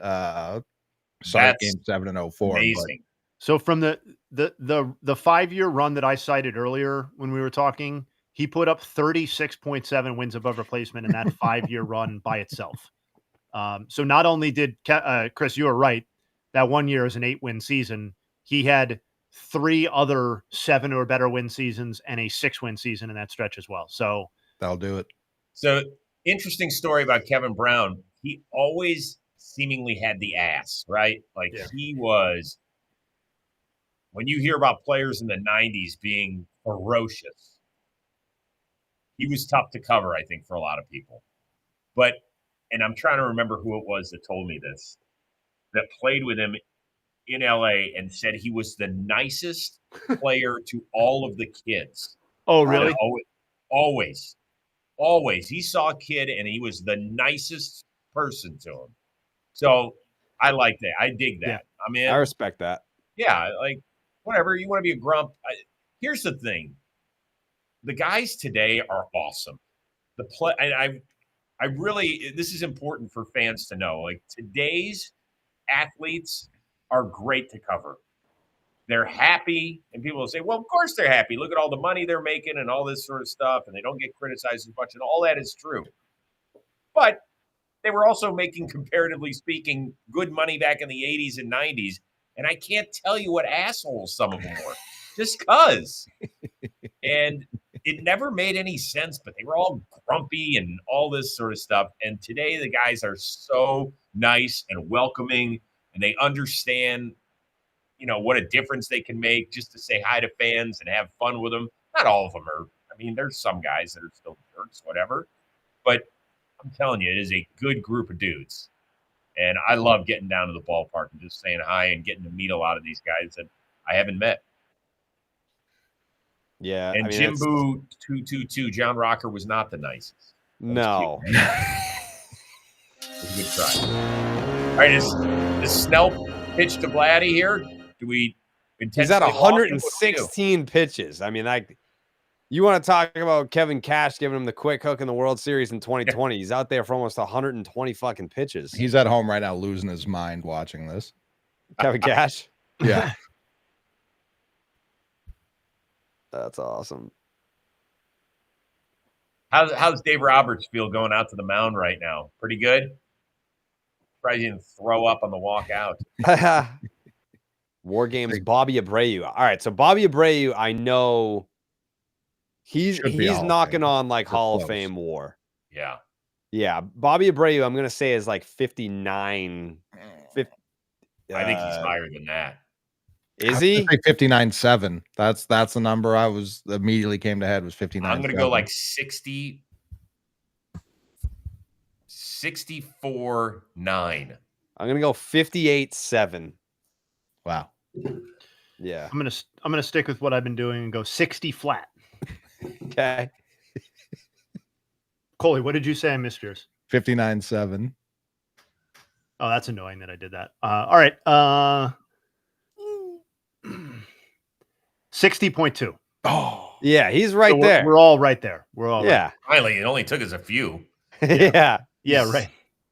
S8: Sorry, Game 7 and 04.
S9: Amazing.
S2: So from the 5-year run that I cited earlier when we were talking, he put up 36.7 wins above replacement in that 5-year run by itself. So not only did Chris, you were right, that 1 year is an 8-win season. He had 3 other 7 or better win seasons and a 6-win season in that stretch as well. So
S8: that'll do it.
S9: So interesting story about Kevin Brown. He always seemingly had the ass, right? Like he was, when you hear about players in the 90s being ferocious, he was tough to cover, I think, for a lot of people. But, and I'm trying to remember who it was that told me this, that played with him in LA and said he was the nicest player to all of the kids.
S2: Oh, really?
S9: Always. He saw a kid and he was the nicest person to him. So I like that. I dig that.
S2: Yeah.
S9: I mean,
S1: I respect that.
S9: Yeah, like whatever. You want to be a grump. Here's the thing. The guys today are awesome. I really, this is important for fans to know. Like today's athletes are great to cover. They're happy, and people will say, well, of course they're happy. Look at all the money they're making and all this sort of stuff, and they don't get criticized as much, and all that is true. But they were also making, comparatively speaking, good money back in the 80s and 90s, and I can't tell you what assholes some of them were, just because. And it never made any sense, but they were all grumpy and all this sort of stuff. And today the guys are so nice and welcoming, and they understand, you know, what a difference they can make just to say hi to fans and have fun with them. Not all of them are. I mean, there's some guys that are still jerks, whatever. But I'm telling you, it is a good group of dudes. And I love getting down to the ballpark and just saying hi and getting to meet a lot of these guys that I haven't met.
S1: Yeah.
S9: And Jimbo 222, John Rocker was not the nicest.
S1: No.
S9: It was a good try. All right, is Snell pitch to Vladdy here? Do we
S1: He's at 116 pitches. I mean, You want to talk about Kevin Cash giving him the quick hook in the World Series in 2020? He's out there for almost 120 fucking pitches.
S8: He's at home right now, losing his mind watching this.
S1: Kevin Cash.
S8: Yeah.
S1: That's awesome.
S9: How's Dave Roberts feel going out to the mound right now? Pretty good? Probably didn't throw up on the walk out.
S1: War Games, Bobby Abreu. All right, so Bobby Abreu, I know he's knocking on like Hall of Fame war.
S9: Yeah.
S1: Yeah, Bobby Abreu, I'm going to say is like 59.
S9: I think he's higher than that.
S1: Is he?
S8: 59.7. That's the number I was immediately came to head was 59.
S9: I'm going to go like 60. 64.9.
S1: I'm going to go 58.7.
S8: Wow.
S1: Yeah.
S2: I'm gonna stick with what I've been doing and go 60 flat.
S1: Okay.
S2: Coley, what did you say? I missed yours.
S8: 59.7.
S2: Oh, that's annoying that I did that. All right. 60.2.
S8: Oh,
S1: yeah, he's right
S2: So
S1: there.
S2: We're all right there. We're all
S1: yeah.
S2: right.
S9: Finally, it only took us a few.
S1: Yeah.
S2: Yeah, right.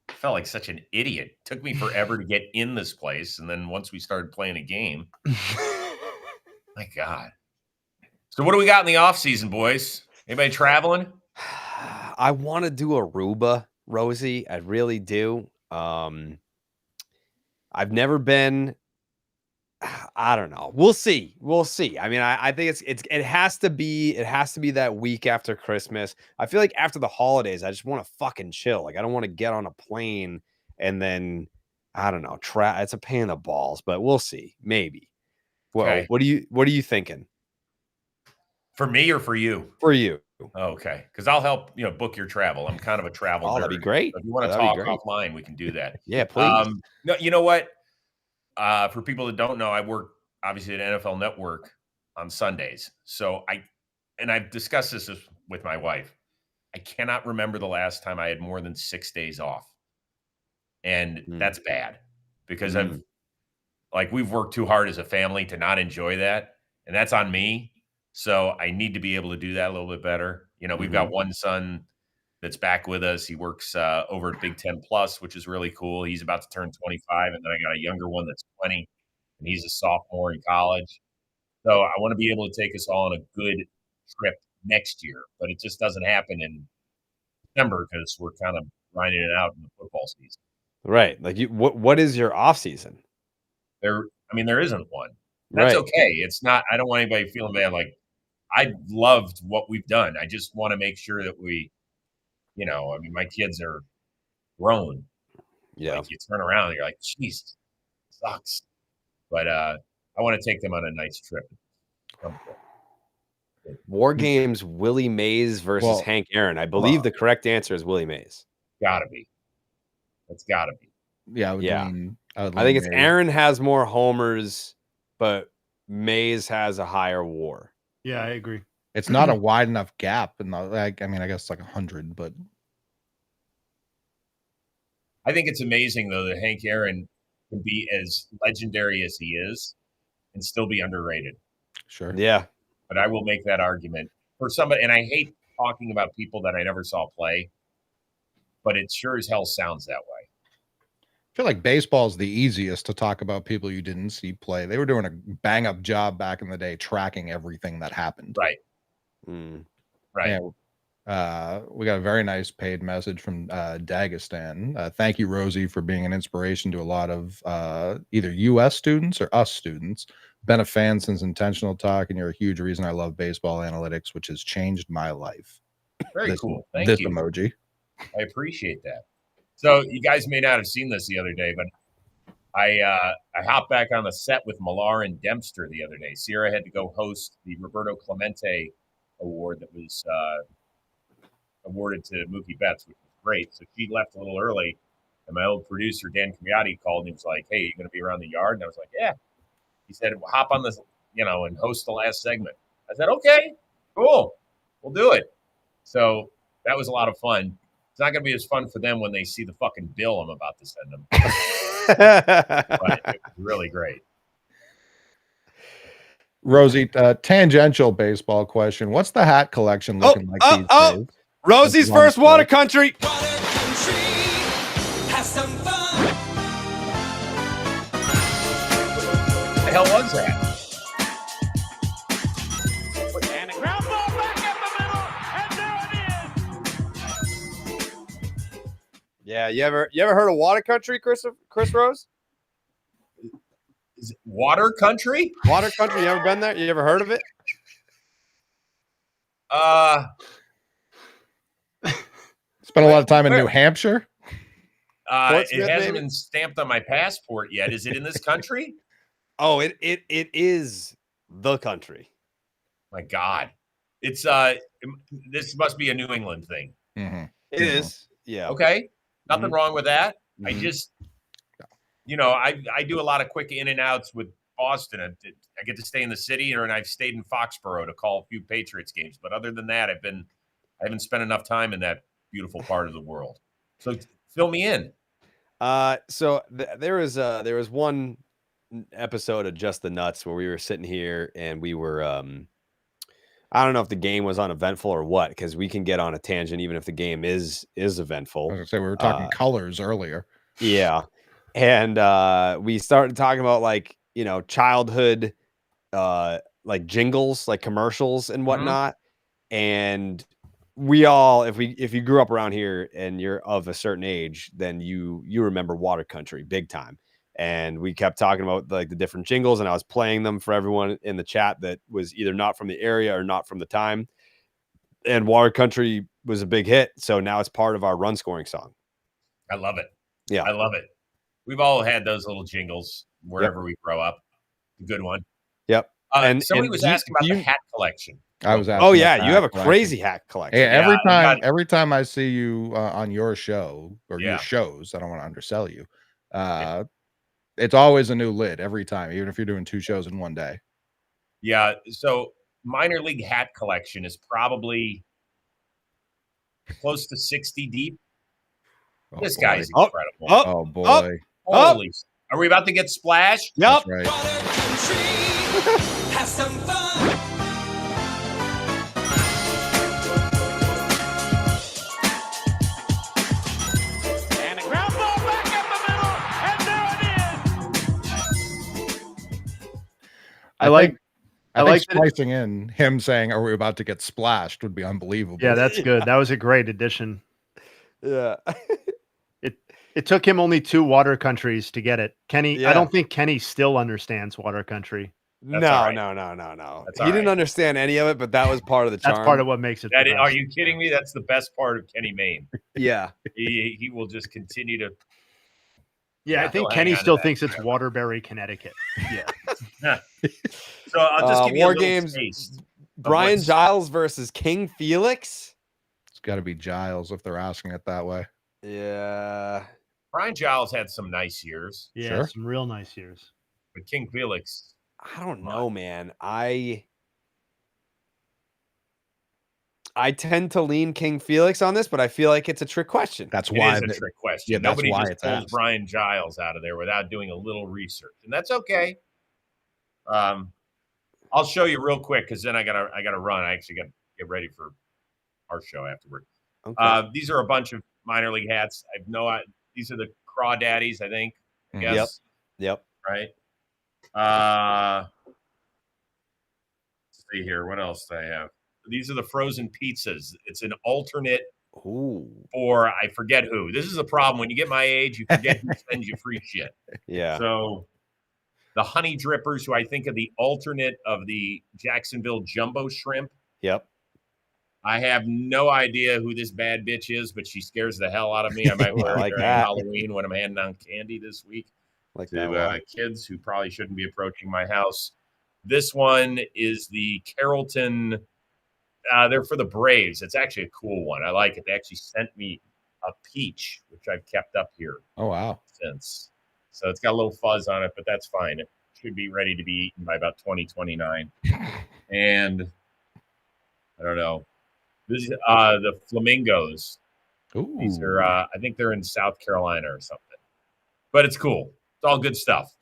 S9: I felt like such an idiot. Took me forever to get in this place. And then once we started playing a game, my God. So what do we got in the off season, boys? Anybody traveling?
S1: I want to do Aruba, Rosie. I really do. I've never been. I don't know. We'll see. We'll see. I mean, I think it has to be that week after Christmas. I feel like after the holidays, I just want to fucking chill. Like I don't want to get on a plane and then I don't know. It's a pain in the balls, but we'll see. Maybe. Well,
S9: Okay.
S1: what are you thinking?
S9: For me or for you?
S1: For you.
S9: Okay. Because I'll help, book your travel. I'm kind of a travel nerd.
S1: That'd be great.
S9: So if you want to
S1: That'd be
S9: talk
S1: great.
S9: offline, we can do that.
S1: Yeah, please.
S9: No, you know what? For people that don't know, I work obviously at NFL Network on Sundays. So I've discussed this with my wife. I cannot remember the last time I had more than 6 days off. And that's bad because we've worked too hard as a family to not enjoy that. And that's on me. So I need to be able to do that a little bit better. We've got one son that's back with us. He works over at Big Ten Plus, which is really cool. He's about to turn 25. And then I got a younger one that's 20, and he's a sophomore in college. So I want to be able to take us all on a good trip next year, but it just doesn't happen in December because we're kind of grinding it out in the football season.
S1: Right. Like what is your off season?
S9: There isn't one. That's
S1: Right.
S9: okay. It's not, I don't want anybody feeling bad. Like I loved what we've done. I just want to make sure that we, my kids are grown.
S1: Yeah.
S9: Like you turn around and you're like, Jesus, sucks. But I want to take them on a nice trip.
S1: War Games, Willie Mays versus Hank Aaron. I believe the correct answer is Willie Mays.
S9: Gotta be. It's gotta be.
S8: Yeah.
S1: I think it's Aaron has more homers, but Mays has a higher WAR.
S2: Yeah, I agree.
S8: It's not a wide enough gap. And I guess like 100, but
S9: I think it's amazing though that Hank Aaron can be as legendary as he is and still be underrated.
S8: Sure.
S1: Yeah.
S9: But I will make that argument for somebody, and I hate talking about people that I never saw play, but it sure as hell sounds that way.
S8: I feel like baseball is the easiest to talk about people you didn't see play. They were doing a bang up job back in the day, tracking everything that happened.
S9: Right.
S8: Right. We got a very nice paid message from Dagestan. Thank you, Rosie, for being an inspiration to a lot of either U.S. students or us students. Been a fan since Intentional Talk, and you're a huge reason I love baseball analytics, which has changed my life.
S9: Very cool. Thank
S8: this
S9: you.
S8: Emoji.
S9: I appreciate that. So you guys may not have seen this the other day, but I hopped back on the set with Millar and Dempster the other day. Sierra had to go host the Roberto Clemente Award that was awarded to Mookie Betts, which was great. So she left a little early, and my old producer, Dan Camiotti, called and he was like, hey, you going to be around the yard? And I was like, yeah. He said, well, hop on this, and host the last segment. I said, okay, cool. We'll do it. So that was a lot of fun. It's not going to be as fun for them when they see the fucking bill I'm about to send them. But it was really great.
S8: Rosie, tangential baseball question. What's the hat collection looking like these days?
S1: Rosie's
S8: That's
S1: first
S8: one
S1: water
S8: play.
S1: country.
S5: Water country, have some fun.
S9: The hell was that?
S4: And a ground ball back in the middle, and there it is.
S1: Yeah, you ever heard of water country, Chris Rose?
S9: Is it water country?
S1: Water country, you ever been there? You ever heard of it?
S8: Spent a lot of time in
S9: Where?
S8: New Hampshire.
S1: Portsmouth,
S9: It hasn't
S1: maybe?
S9: been stamped on my passport yet. Is it in this country?
S1: Oh, it is the country.
S9: My God, it's this must be a New England thing.
S8: Mm-hmm.
S1: It is. Yeah.
S9: Okay, nothing
S1: Mhm.
S9: wrong with that. I
S1: Mhm.
S9: just, I do a lot of quick in and outs with Boston. I get to stay in the city, and I've stayed in Foxborough to call a few Patriots games. But other than that, I haven't spent enough time in that beautiful part of the world. So fill me in.
S1: So there was one episode of Just the Nuts where we were sitting here and we were I don't know if the game was uneventful or what, because we can get on a tangent even if the game is
S8: I was
S1: eventful.
S8: gonna say we were talking colors earlier.
S1: Yeah. And we started talking about childhood like jingles, like commercials and whatnot. And we all, if you grew up around here and you're of a certain age, then you remember Water Country big time. And we kept talking about like the different jingles, and I was playing them for everyone in the chat that was either not from the area or not from the time. And Water Country was a big hit, so now it's part of our run scoring song.
S9: I love it.
S1: Yeah.
S9: I love it. We've all had those little jingles wherever we grow up. A good one.
S1: Yep.
S9: And somebody
S1: and
S9: was
S1: do you-
S9: asking about
S1: do
S9: the
S1: you-
S9: hat collection.
S8: I was asking
S1: Oh
S8: about
S1: yeah,
S8: the
S1: you
S8: hat
S1: have a
S8: collection.
S1: crazy hat collection.
S8: Hey,
S9: Yeah,
S8: every time I see you on your show or
S9: Yeah.
S8: your shows, I don't want to undersell you. It's always a new lid every time, even if you're doing 2 shows in one day.
S9: Yeah. So minor league hat collection is probably close to 60 deep.
S8: Oh,
S9: This
S8: boy.
S9: guy's
S1: Oh,
S9: incredible.
S1: oh,
S8: Oh boy.
S9: Holy! Are we about to get splashed?
S1: Yep.
S8: That's right.
S5: Water country, have some fun.
S4: And a ground ball back in the middle, and there it is.
S2: I like
S8: I
S2: like
S8: think splicing in him saying, "Are we about to get splashed?" would be unbelievable.
S2: Yeah, that's good. That was a great addition.
S1: Yeah.
S2: It took him only 2 water countries to get it. Kenny,
S1: Yeah.
S2: I don't think Kenny still understands water country.
S9: That's all right.
S1: No.
S9: That's
S1: He
S9: all
S1: didn't
S9: right.
S1: understand any of it, but that was part of the charm.
S2: That's part of what makes it.
S9: That
S2: the
S9: is, are
S2: best.
S9: you kidding me? That's the best part of Kenny Mayne.
S1: Yeah.
S9: He will just continue to.
S2: Yeah, I
S9: Yeah,
S2: think
S9: he'll
S2: Kenny
S9: hang on to
S2: still
S9: that
S2: thinks it's
S9: forever.
S2: Waterbury, Connecticut. Yeah.
S9: So I'll just give you
S1: War
S9: a little
S1: Games,
S9: taste.
S1: Brian
S9: what's-
S1: Giles versus King Felix.
S8: It's got to be Giles if they're asking it that way.
S1: Yeah.
S9: Brian Giles had some nice years,
S2: Yeah,
S8: Sure.
S2: some real nice years.
S9: but King Felix.
S1: I don't know, man. I tend to lean King Felix on this, but I feel like it's a trick question.
S8: That's
S9: It
S8: why.
S9: is a trick question.
S8: yeah, that's
S9: Nobody
S8: why
S9: just
S8: it's
S9: pulls
S8: asked.
S9: Brian Giles out of there without doing a little research, and that's okay. I'll show you real quick because then I gotta run. I actually got to get ready for our show afterward.
S1: Okay.
S9: These are a bunch of minor league hats. I've these are the Crawdaddies, I think.
S8: Mhm.
S9: Yes.
S1: Yep.
S9: Right. Let's see here. What else do I have? These are the frozen pizzas. It's an alternate
S1: Ooh.
S9: for I forget who. This is a problem. When you get my age, you forget who sends you free shit.
S1: Yeah.
S9: So the Honey Drippers, who I think are the alternate of the Jacksonville Jumbo Shrimp.
S1: Yep.
S9: I have no idea who this bad bitch is, but she scares the hell out of me. I might wear
S1: like
S9: her during
S1: that.
S9: Halloween when I'm handing out candy this week
S1: Like that.
S9: to
S1: one.
S9: kids who probably shouldn't be approaching my house. This one is the Carrollton. They're for the Braves. It's actually a cool one. I like it. They actually sent me a peach, which I've kept up here
S8: Oh wow.
S9: since. So it's got a little fuzz on it, but that's fine. It should be ready to be eaten by about 2029. And I don't know. This is the Flamingos.
S8: Ooh.
S9: These are I think they're in South Carolina or something. But it's cool. It's all good stuff.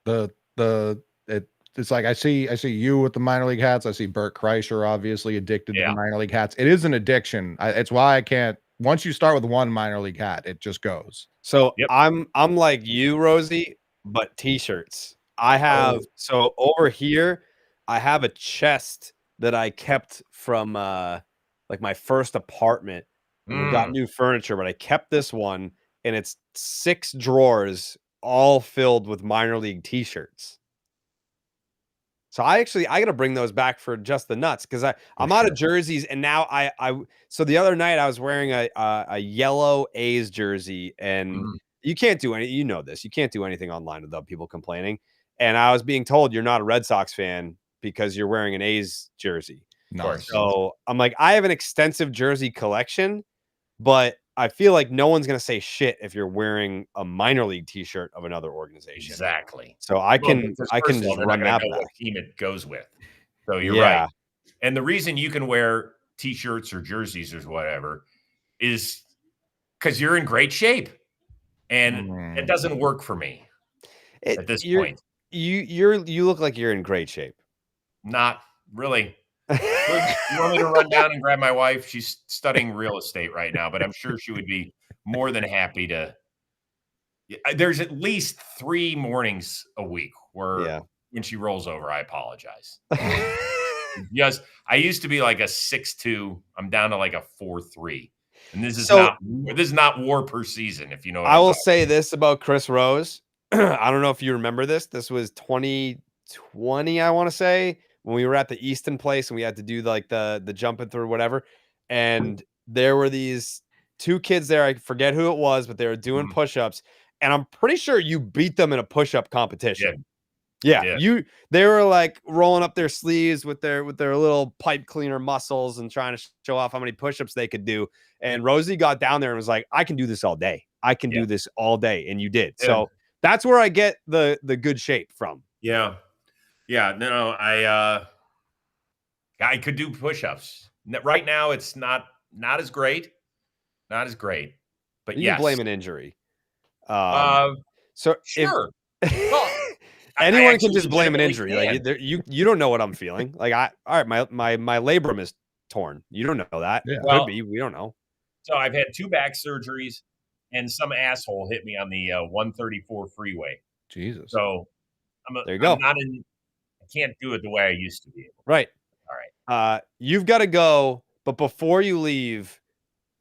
S8: It it's like I see you with the minor league hats. I see Bert Kreischer obviously addicted to
S9: Yeah.
S8: the minor league hats. It is an addiction. It's why I can't. Once you start with one minor league hat, it just goes.
S1: So
S9: Yep.
S1: I'm like you, Rosie, but t-shirts. I have so over here, I have a chest that I kept from like my first apartment. And we got new furniture, but I kept this one, and it's 6 drawers all filled with minor league t-shirts. So I got to bring those back for just the nuts because I'm out of jerseys, and now I so the other night I was wearing a yellow A's jersey, and you can't do any, you know this, you can't do anything online without people complaining. And I was being told you're not a Red Sox fan because you're wearing an A's jersey.
S8: Nice.
S1: So I'm like, I have an extensive jersey collection, but I feel like no one's gonna say shit if you're wearing a minor league T-shirt of another organization.
S9: Exactly.
S1: So I can
S9: because
S1: I
S9: first
S1: can
S9: of all,
S1: just
S9: they're
S1: run
S9: not
S1: that
S9: gonna know
S1: back.
S9: what team it goes with. So you're
S1: Yeah.
S9: right. And the reason you can wear T-shirts or jerseys or whatever is because you're in great shape, and it doesn't work for me at this point.
S1: You look like you're in great shape.
S9: Not really. You want me to run down and grab my wife? She's studying real estate right now, but I'm sure she would be more than happy to. There's at least 3 mornings a week where when she rolls over, I apologize. Yes, I used to be like a 6'2". I'm down to like a 4'3". And this is not war per season, if you know what
S1: I will say this about Chris Rose. I don't know if you remember this. This was 2020, I want to say, when we were at the Easton place and we had to do like the jumping through whatever. And there were these 2 kids there. I forget who it was, but they were doing push-ups. And I'm pretty sure you beat them in a push-up competition. Yeah. They were like rolling up their sleeves with their little pipe cleaner muscles and trying to show off how many push-ups they could do. And Rosie got down there and was like, I can do this all day. I can do this all day. And you did.
S9: Yeah.
S1: So that's where I get the good shape from.
S9: Yeah. Yeah. No, I could do push-ups. Right now, it's not as great. Not as great. But
S1: You can blame an injury. So
S9: sure.
S1: Well, anyone can just blame an injury. Like you don't know what I'm feeling. Like all right, my labrum is torn. You don't know that.
S8: Yeah.
S1: Could be. We don't know.
S9: So I've had 2 back surgeries, and some asshole hit me on the 134 freeway.
S8: Jesus.
S9: So
S1: there you go.
S9: I can't do it the way I used to be able.
S1: Right.
S9: All right.
S1: You've got to go, but before you leave,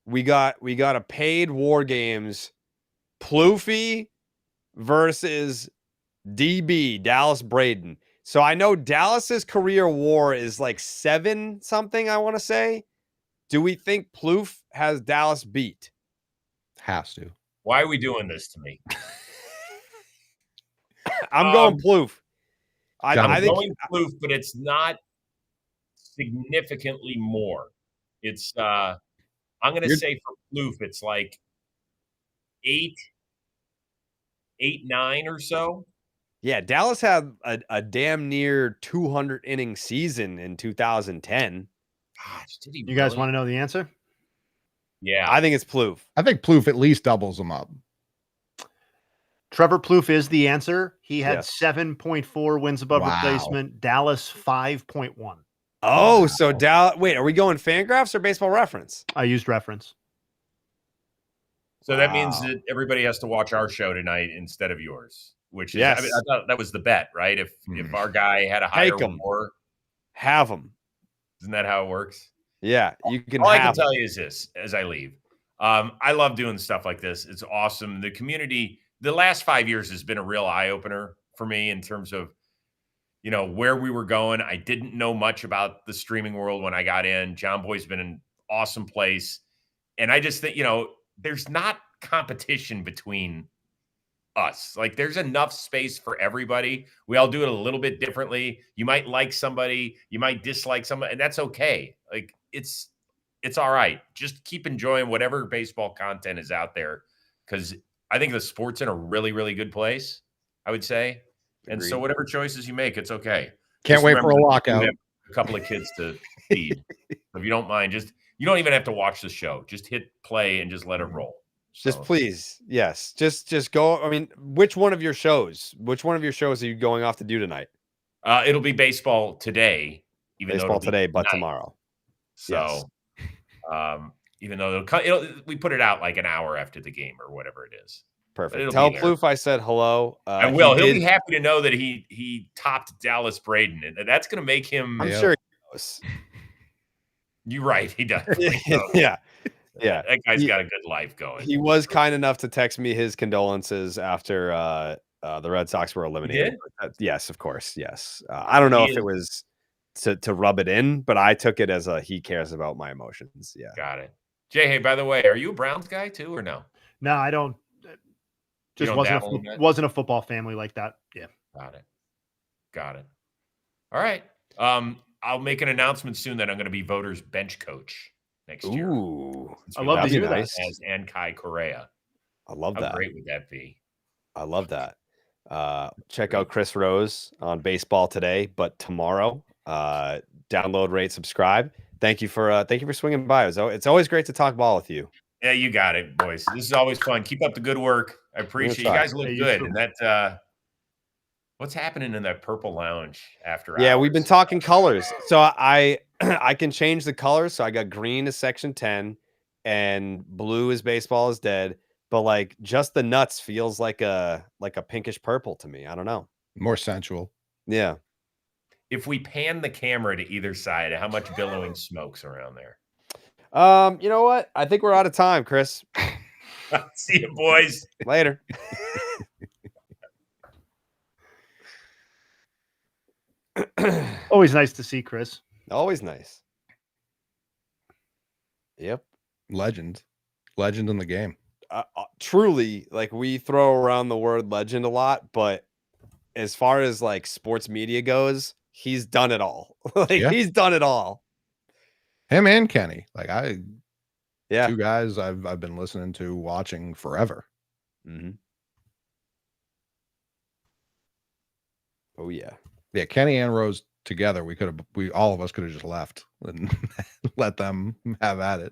S1: we got a paid War Games Plouffe versus DB Dallas Braden. So I know Dallas's career WAR is like 7 something, I want to say. Do we think Plouffe has Dallas beat?
S8: Has to.
S9: Why are we doing this to me?
S1: I'm going Plouffe.
S9: I'm going Plouffe, but it's not significantly more. It's I'm going to say for Plouffe, it's like 8-9 or so.
S1: Yeah, Dallas had a damn near 200 inning season in 2010.
S9: Gosh, did he
S2: You guys want to know the answer?
S9: Yeah.
S1: I think it's Plouffe.
S8: I think Plouffe at least doubles them up.
S2: Trevor Plouffe is the answer. He had
S1: Yes.
S2: 7.4 wins above replacement. Dallas 5.1.
S1: Oh, so Dallas. Wait, are we going Fangraphs or Baseball Reference?
S2: I used reference.
S9: So that means that everybody has to watch our show tonight instead of yours, which is,
S1: Yes.
S9: I mean, I thought that was the bet, right? If our guy had a higher
S1: Take 'em.
S9: WAR,
S1: Have them.
S9: isn't that how it works?
S1: Yeah, you can.
S9: All I can
S1: have 'em.
S9: tell you is this: as I leave, I love doing stuff like this. It's awesome. The community, the last 5 years has been a real eye opener for me in terms of, where we were going. I didn't know much about the streaming world when I got in. John Boy's been an awesome place, and I just think there's not competition between us. Like there's enough space for everybody. We all do it a little bit differently. You might like somebody, you might dislike somebody, and that's okay. Like it's all right. Just keep enjoying whatever baseball content is out there, because I think the sport's in a really, really good place, I would say. And so whatever choices you make, it's okay.
S8: Can't
S9: Just
S8: wait for
S9: remember
S8: a
S9: that
S8: lockout.
S9: you have a couple of kids to feed. If you don't mind, you don't even have to watch the show. Just hit play and just let it roll.
S1: Just
S9: So-
S1: please, yes. Just go. I mean, which one of your shows are you going off to do tonight?
S9: It'll be baseball today, even though
S1: Baseball
S9: it'll be
S1: today, but
S9: tonight.
S1: tomorrow.
S9: So, even though we put it out like an hour after the game or whatever it is.
S1: Perfect.
S9: it'll
S1: Tell
S9: be there.
S1: Plouffe I said hello.
S9: I will. He'll be happy to know that he topped Dallas Braden, and that's going to make him.
S1: I'm sure he knows.
S9: You're right. He does.
S1: Yeah. Yeah.
S9: That guy's got a good life going.
S1: He was kind enough to text me his condolences after the Red Sox were eliminated. Yes, of course. Yes. I don't know if it was to rub it in, but I took it as he cares about my emotions. Yeah.
S9: Got it. Jay, hey, by the way, are you a Browns guy too or no?
S2: No, I don't. Just wasn't a football family like that. Yeah.
S9: Got it. All right. I'll make an announcement soon that I'm going to be voters bench coach next year.
S1: Ooh.
S2: I love to hear that.
S9: As Ankai Correa.
S1: I love that.
S9: How great would that be?
S1: I love that. Check out Chris Rose on Baseball Today, but tomorrow. Download, rate, subscribe. Thank you for swinging by. It's always great to talk ball with you.
S9: Yeah, you got it, boys. This is always fun. Keep up the good work. I appreciate you guys. Look good. And that what's happening in that purple lounge after hours?
S1: We've been talking colors. So I can change the colors. So I got green is section 10 and blue is baseball is dead. But like just the nuts feels like a pinkish purple to me. I don't know.
S8: More sensual.
S1: Yeah.
S9: If we pan the camera to either side, how much billowing smokes around there?
S1: You know what? I think we're out of time, Chris.
S9: See you, boys.
S1: Later.
S2: Always nice to see Chris.
S1: Always nice. Yep.
S8: Legend in the game.
S1: Truly, like we throw around the word legend a lot, but as far as like sports media goes, he's done it all. He's done it all.
S8: Him and Kenny.
S1: Yeah.
S8: Two guys I've been listening to, watching forever.
S1: Mm-hmm. Oh yeah.
S8: Yeah, Kenny and Rose together, all of us could have just left and let them have at it.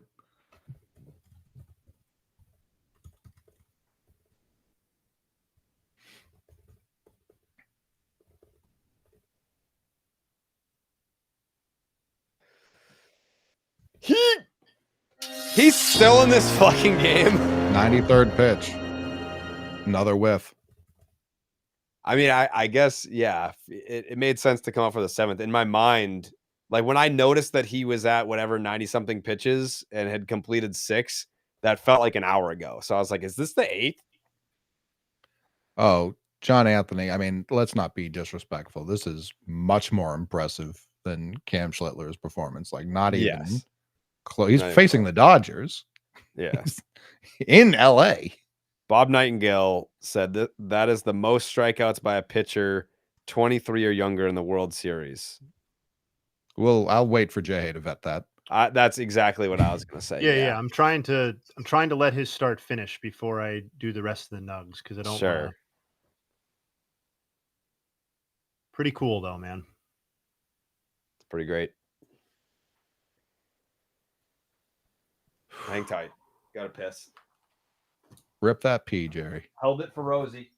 S1: He's still in this fucking game.
S8: 93rd pitch. Another whiff.
S1: I mean, I guess, yeah, it made sense to come up for the 7th. In my mind, like when I noticed that he was at whatever 90-something pitches and had completed 6, that felt like an hour ago. So I was like, is this the 8th?
S8: Oh, John Anthony. I mean, let's not be disrespectful. This is much more impressive than Cam Schlittler's performance. Like, not even close. He's facing the Dodgers.
S1: Yeah.
S8: In LA.
S1: Bob Nightingale said that is the most strikeouts by a pitcher 23 or younger in the World Series.
S8: Well, I'll wait for Jay to vet that.
S1: That's exactly what I was going to say.
S2: Yeah. I'm trying to let his start finish before I do the rest of the nugs because I don't.
S1: Sure.
S2: Pretty cool though, man.
S1: It's pretty great. Hang tight. Got to piss.
S8: Rip that pee, Jerry.
S1: Held it for Rosie.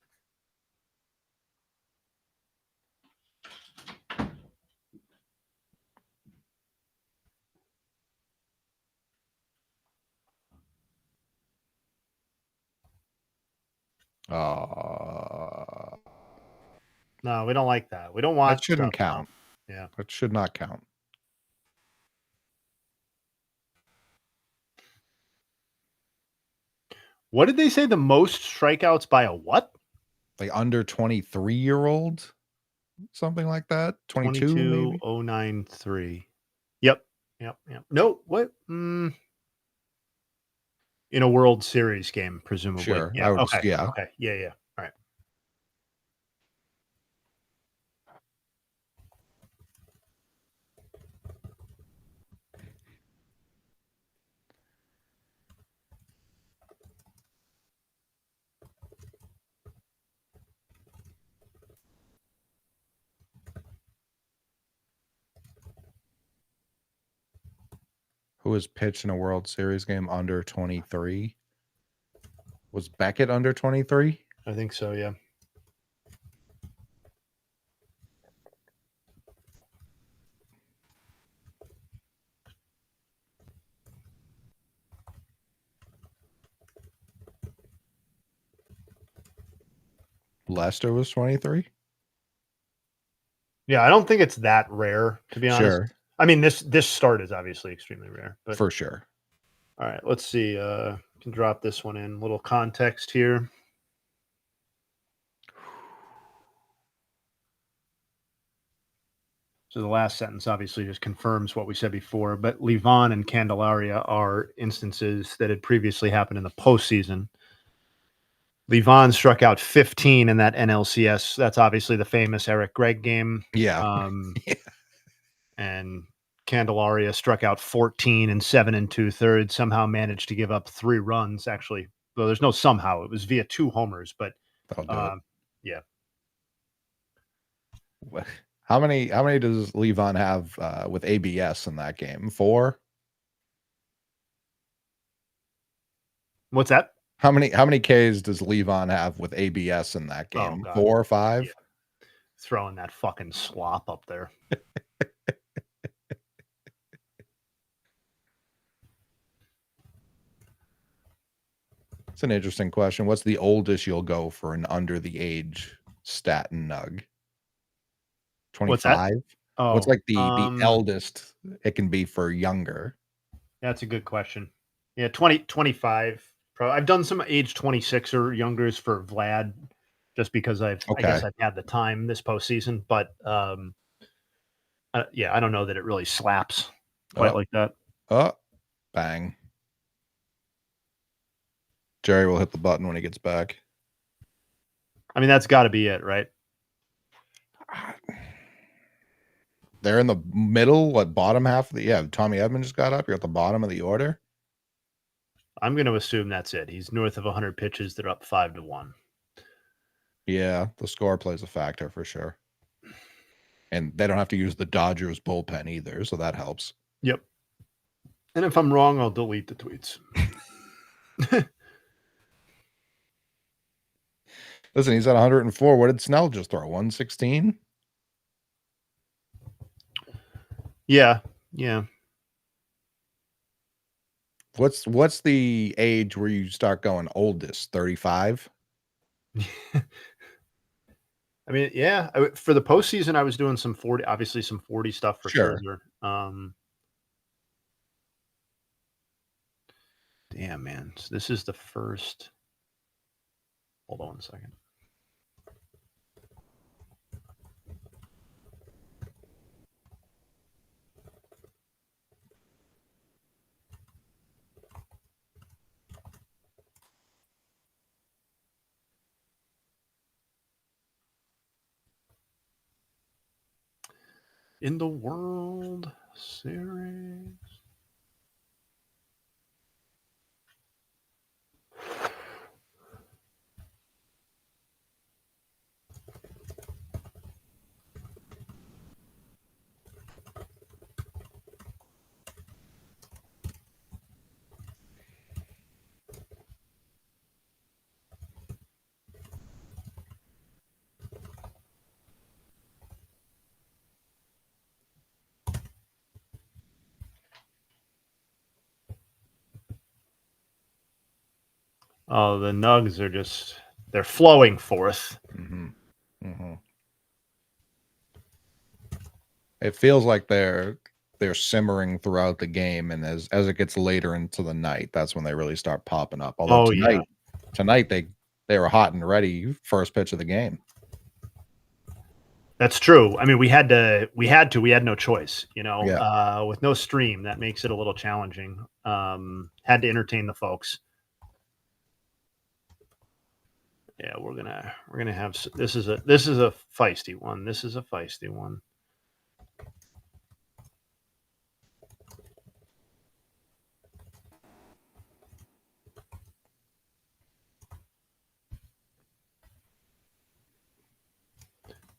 S2: No, we don't like that. We don't want
S8: that. Shouldn't count.
S2: Yeah,
S8: that should not count.
S2: What did they say? The most strikeouts by a what?
S8: Like under 23-year-old, something like that.
S2: 22,093. Yep. No, what? In a World Series game, presumably.
S8: Sure.
S2: Yeah. Okay.
S8: Yeah.
S2: Okay. Yeah. All right.
S8: Who was pitched in a World Series game under 23? Was Beckett under 23?
S2: I think so, yeah.
S8: Lester was 23.
S2: Yeah, I don't think it's that rare, to be honest.
S8: Sure,
S2: I mean, this start is obviously extremely rare. But
S8: for sure.
S2: all right, let's see. Can drop this one in. Little context here. So the last sentence obviously just confirms what we said before, but Livan and Candelaria are instances that had previously happened in the postseason. Livan struck out 15 in that NLCS. That's obviously the famous Eric Gregg game.
S8: Yeah.
S2: And Candelaria struck out 14 in 7 2/3, somehow managed to give up 3 runs. Actually, well, there's no somehow. It was via 2 homers, but
S8: That'll do it.
S2: yeah.
S8: How many does Levon have with ABS in that game? 4?
S2: What's that?
S8: How many Ks does Levon have with ABS in that game?
S2: God.
S8: 4 or 5?
S2: Yeah. Throwing that fucking slop up there.
S8: It's an interesting question. What's the oldest you'll go for an under the age stat and nug? 25?
S2: What's that? Oh,
S8: What's like the eldest it can be for younger?
S2: That's a good question. Yeah, 25. I've done some age 26 or youngers for Vlad just because I guess I've had the time this postseason, but yeah, I don't know that it really slaps quite like that.
S8: Bang. Jerry will hit the button when he gets back.
S2: I mean, that's got to be it, right?
S8: They're in the middle, bottom half of the Tommy Edman just got up. You're at the bottom of the order.
S2: I'm going to assume that's it. He's north of 100 pitches. They're up 5-1.
S8: Yeah, the score plays a factor for sure. And they don't have to use the Dodgers bullpen either, so that helps.
S2: Yep. And if I'm wrong, I'll delete the tweets.
S8: Listen, he's at 104. What did Snell just throw? 116?
S2: Yeah.
S8: What's the age where you start going oldest? 35?
S2: I mean, yeah. For the postseason, I was doing some 40, obviously some 40 stuff for Scherzer. Damn, man. So this is the first. Hold on 1 second. In the World Series. Oh, the Nugs are they're flowing forth.
S8: Mm-hmm. Mm-hmm. It feels like they're simmering throughout the game, and as it gets later into the night, that's when they really start popping up. Although tonight they were hot and ready first pitch of the game.
S2: That's true. I mean, we had no choice, with no stream, that makes it a little challenging. Had to entertain the folks. Yeah, we're gonna have this is a feisty one. This is a feisty one.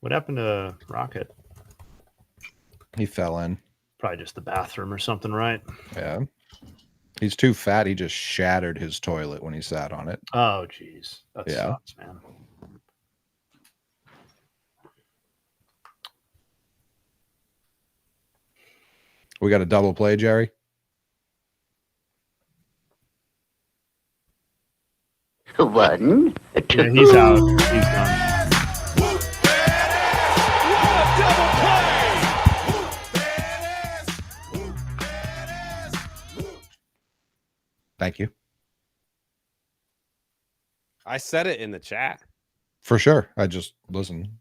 S2: What happened to Rocket?
S8: He fell in.
S2: Probably just the bathroom or something, right?
S8: Yeah. He's too fat. He just shattered his toilet when he sat on it.
S2: Oh, geez. That sucks, man.
S8: We got a double play, Jerry?
S10: One, two.
S2: Yeah, he's out. He's done.
S8: Thank you.
S1: I said it in the chat.
S8: For sure. I just listen.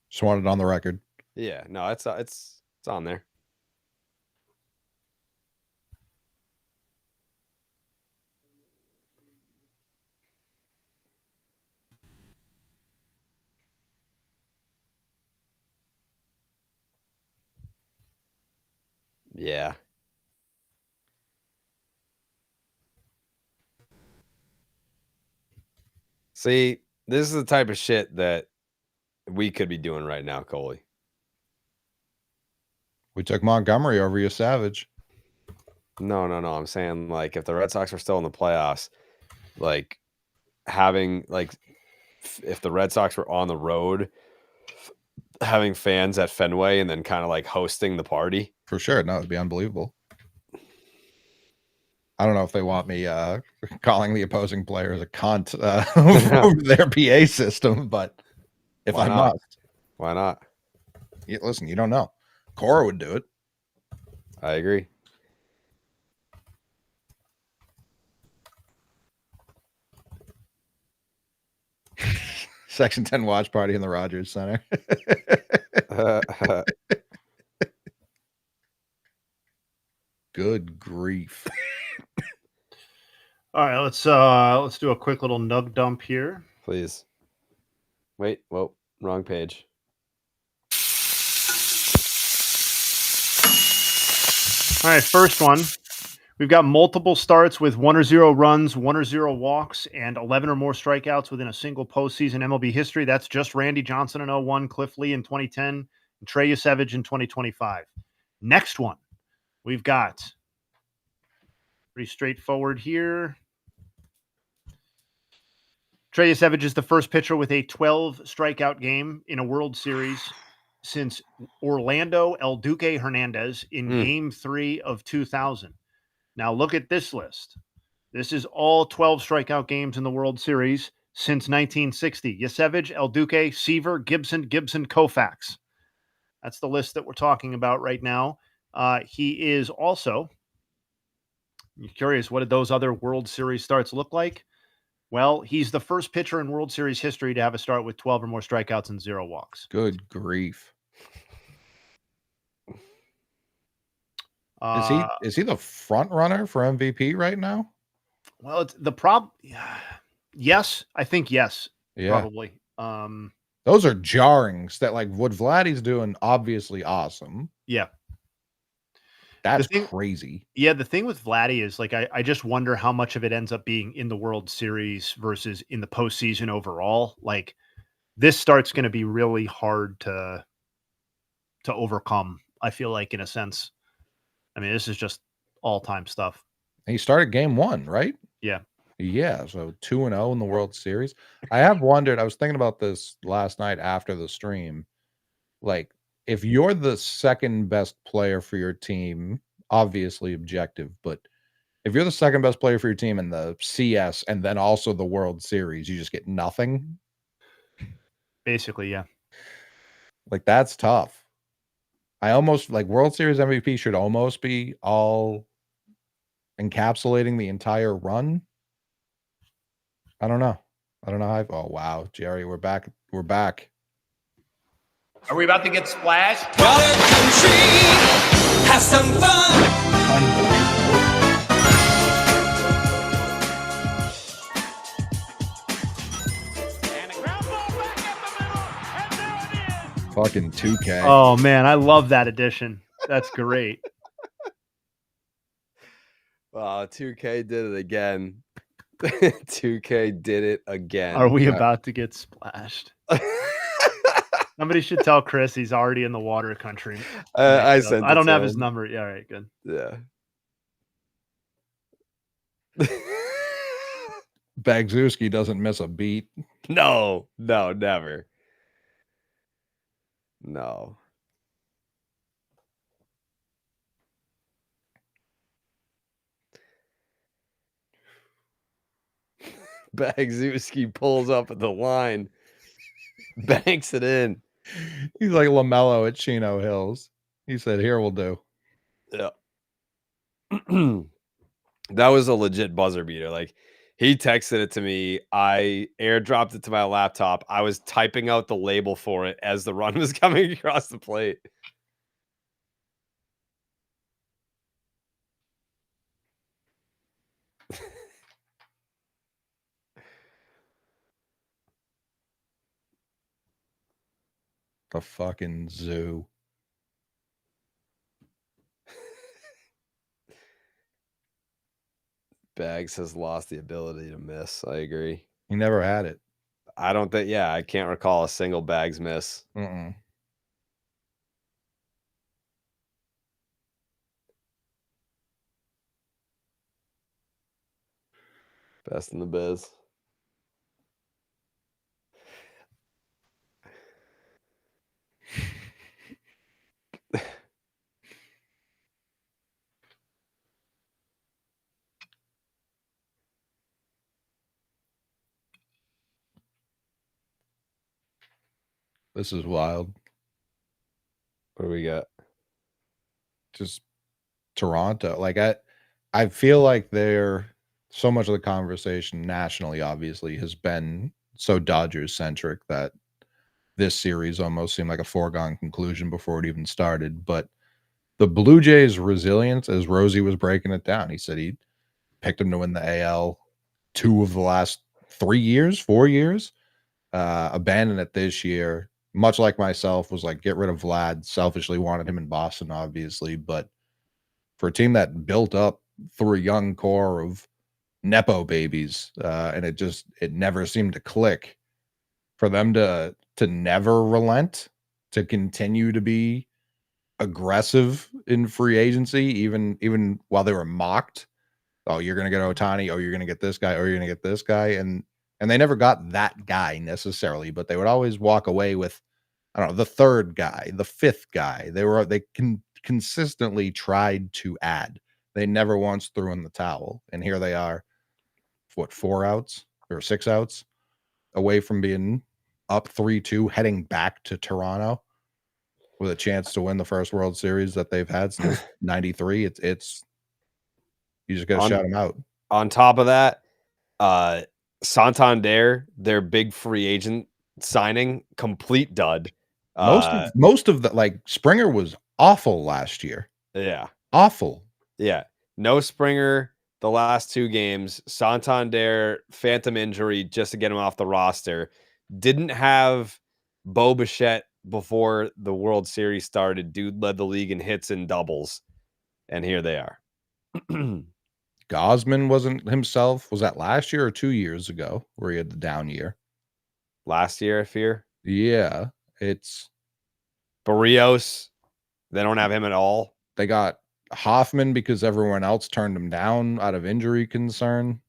S8: Just wanted it on the record.
S1: Yeah, no, it's on there. Yeah. See, this is the type of shit that we could be doing right now, Coley.
S8: We took Montgomery over you, Savage.
S1: No. I'm saying, like, if the Red Sox were still in the playoffs, like, having, like, if the Red Sox were on the road, having fans at Fenway and then kind of, like, hosting the party.
S8: For sure. No, it'd be unbelievable. I don't know if they want me calling the opposing players a cunt over their PA system, but if
S1: Why
S8: I
S1: not?
S8: must.
S1: Why not?
S8: Listen, you don't know. Cora would do it.
S1: I agree.
S8: Section 10 watch party in the Rogers Center. Good grief.
S2: All right, let's do a quick little nug dump here.
S1: Please. Wait, whoa, wrong page.
S2: All right, first one. We've got multiple starts with 1 or 0 runs, 1 or 0 walks, and 11 or more strikeouts within a single postseason MLB history. That's just Randy Johnson in 01, Cliff Lee in 2010, and Trey Yesevich in 2025. Next one, we've got pretty straightforward here. Trey Yesevich is the first pitcher with a 12 strikeout game in a World Series since Orlando El Duque Hernandez in Game 3 of 2000. Now look at this list. This is all 12 strikeout games in the World Series since 1960. Yesevich, El Duque, Seaver, Gibson, Koufax. That's the list that we're talking about right now. He is also, you're curious, what did those other World Series starts look like? Well, he's the first pitcher in World Series history to have a start with 12 or more strikeouts and 0 walks.
S8: Good grief. Is he the front runner for MVP right now?
S2: Well, it's the problem. Yes, I think yes.
S8: Yeah.
S2: Probably.
S8: Those are jarrings that, like, what Vladdy's doing, obviously awesome.
S2: Yeah.
S8: That's crazy.
S2: Yeah, the thing with Vladdy is, like, I just wonder how much of it ends up being in the World Series versus in the postseason overall. Like, this start's going to be really hard to overcome, I feel like, in a sense. I mean, this is just all-time stuff.
S8: He started game 1, right?
S2: Yeah.
S8: Yeah, so 2-0 in the World Series. I have wondered, I was thinking about this last night after the stream. Like, if you're the second best player for your team, obviously objective, but if you're the second best player for your team in the CS and then also the World Series, you just get nothing.
S2: Basically, yeah.
S8: Like, that's tough. I almost, like, World Series MVP should almost be all encapsulating the entire run. I don't know. Oh, wow, Jerry, we're back. We're back.
S9: Are we about to get splashed?
S5: Water country, have some fun.
S8: Fucking 2K.
S2: Oh, man, I love that addition. That's great.
S1: 2K did it again. 2K did it again.
S2: Are we about to get splashed? Somebody should tell Chris he's already in the water country.
S1: I sent.
S2: I don't have his number. Yeah, all right, good.
S1: Yeah.
S8: Bagzewski doesn't miss a beat.
S1: No, never. No. Bagzewski pulls up at the line, banks it in.
S8: He's like LaMelo at Chino Hills. He said, "Here will do."
S1: Yeah. That was a legit buzzer beater. Like, he texted it to me. I airdropped it to my laptop. I was typing out the label for it as the run was coming across the plate.
S8: The fucking zoo.
S1: Bags has lost the ability to miss. I agree.
S8: He never had it.
S1: I don't think, yeah, I can't recall a single Bags miss.
S8: Mm-mm.
S1: Best in the biz.
S8: This is wild.
S1: What do we got?
S8: Just Toronto. Like I feel like they're so much of the conversation nationally, obviously, has been so Dodgers centric that this series almost seemed like a foregone conclusion before it even started. But the Blue Jays' resilience, as Rosie was breaking it down, he said he picked them to win the AL 2 of the last 4 years, abandoned it this year. Much like myself, was like, get rid of Vlad. Selfishly wanted him in Boston, obviously, but for a team that built up through a young core of Nepo babies, and it never seemed to click, for them to never relent, to continue to be aggressive in free agency, even while they were mocked. Oh, you're gonna get Ohtani, oh, you're gonna get this guy, or you're gonna get this guy, and they never got that guy necessarily, but they would always walk away with, I don't know, the third guy, the fifth guy. They consistently tried to add. They never once threw in the towel, and here they are, what, 4 outs or 6 outs away from being up 3-2, heading back to Toronto with a chance to win the first World Series that they've had since '93. It's you just got to shout them out.
S1: On top of that, Santander, their big free agent signing, complete dud.
S8: Most of the, like, Springer was awful last year.
S1: Yeah.
S8: Awful.
S1: Yeah. No Springer the last 2 games. Santander, phantom injury just to get him off the roster. Didn't have Bo Bichette before the World Series started. Dude led the league in hits and doubles. And here they are.
S8: Gausman wasn't himself. Was that last year or 2 years ago where he had the down year?
S1: Last year, I fear.
S8: Yeah. It's
S1: Barrios. They don't have him at all.
S8: They got Hoffman because everyone else turned him down out of injury concern.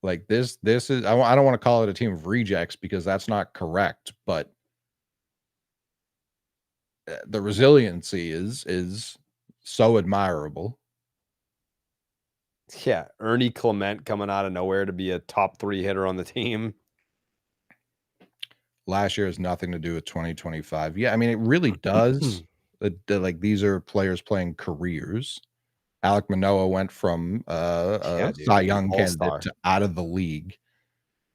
S8: Like, this is, I don't want to call it a team of rejects because that's not correct, but the resiliency is so admirable.
S1: Yeah, Ernie Clement coming out of nowhere to be a top 3 hitter on the team.
S8: Last year has nothing to do with 2025. Yeah, I mean, it really does. Like, these are players playing careers. Alek Manoah went from Cy Young candidate to out of the league.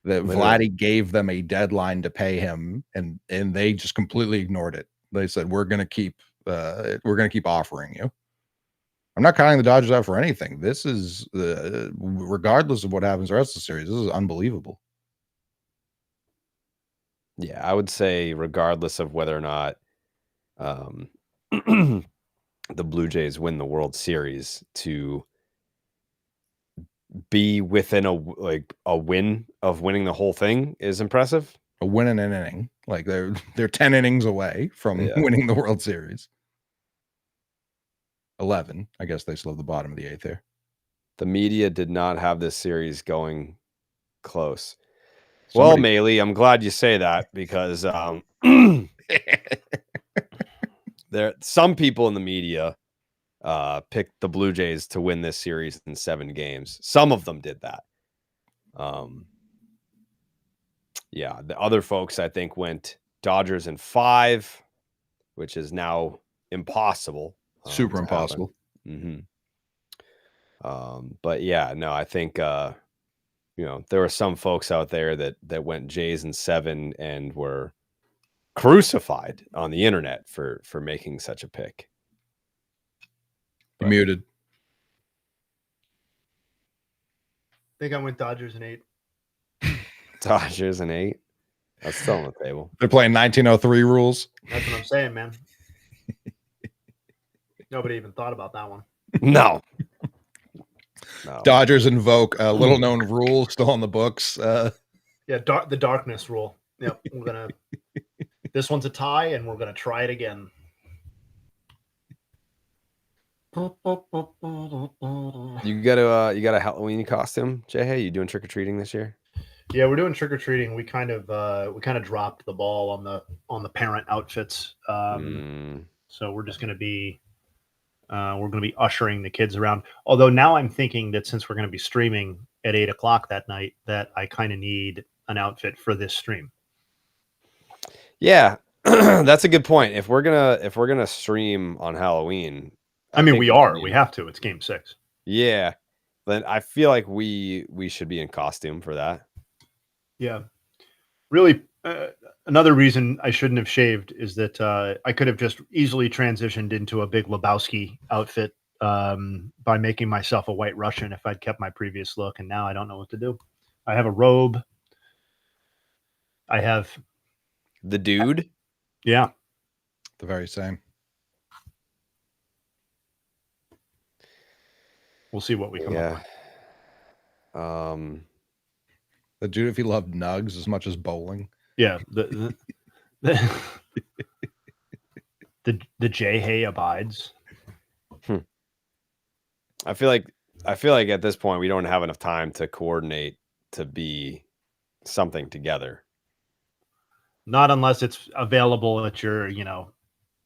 S8: That Vladdy gave them a deadline to pay him, and they just completely ignored it. They said, we're gonna keep offering you. I'm not counting the Dodgers out for anything. This is regardless of what happens the rest of the series, this is unbelievable.
S1: Yeah, I would say regardless of whether or not the Blue Jays win the World Series, to be within a win of winning the whole thing is impressive.
S8: A win in an inning. Like, they're 10 innings away from winning the World Series. 11. I guess they still have the bottom of the 8th here.
S1: The media did not have this series going close. Well, Maley, I'm glad you say that, because there some people in the media picked the Blue Jays to win this series in 7 games. Some of them did that. Yeah, the other folks, I think, went Dodgers in 5, which is now impossible.
S8: Super impossible.
S1: Mm-hmm. But yeah, no, I think there were some folks out there that went Jays and 7 and were crucified on the internet for making such a pick.
S8: You muted.
S2: I think I went Dodgers and 8.
S1: Dodgers and 8. That's still on the table.
S8: They're playing 1903 rules.
S2: That's what I'm saying, man. Nobody even thought about that one.
S1: No.
S8: Dodgers invoke a little known rule still on the books.
S2: Yeah, the darkness rule. Yep, we're gonna. This one's a tie, and we're gonna try it again.
S1: You got a Halloween costume, Jay? Hey, you doing trick or treating this year?
S2: Yeah, we're doing trick or treating. We kind of dropped the ball on the parent outfits. So we're just gonna be ushering the kids around. Although now I'm thinking that since we're gonna be streaming at 8:00 that night, that I kind of need an outfit for this stream.
S1: Yeah, that's a good point. If we're gonna stream on Halloween,
S2: I mean, we have to. It's Game 6.
S1: Yeah, then I feel like we should be in costume for that.
S2: Yeah, really. Another reason I shouldn't have shaved is that I could have just easily transitioned into a Big Lebowski outfit by making myself a White Russian if I'd kept my previous look, and now I don't know what to do. I have a robe. I have
S1: the dude.
S2: Yeah,
S8: the very same.
S2: We'll see what we come up with.
S8: The dude, if he loved nugs as much as bowling.
S2: Yeah, the Jay Hay abides.
S1: I feel like at this point we don't have enough time to coordinate to be something together.
S2: Not unless it's available at your,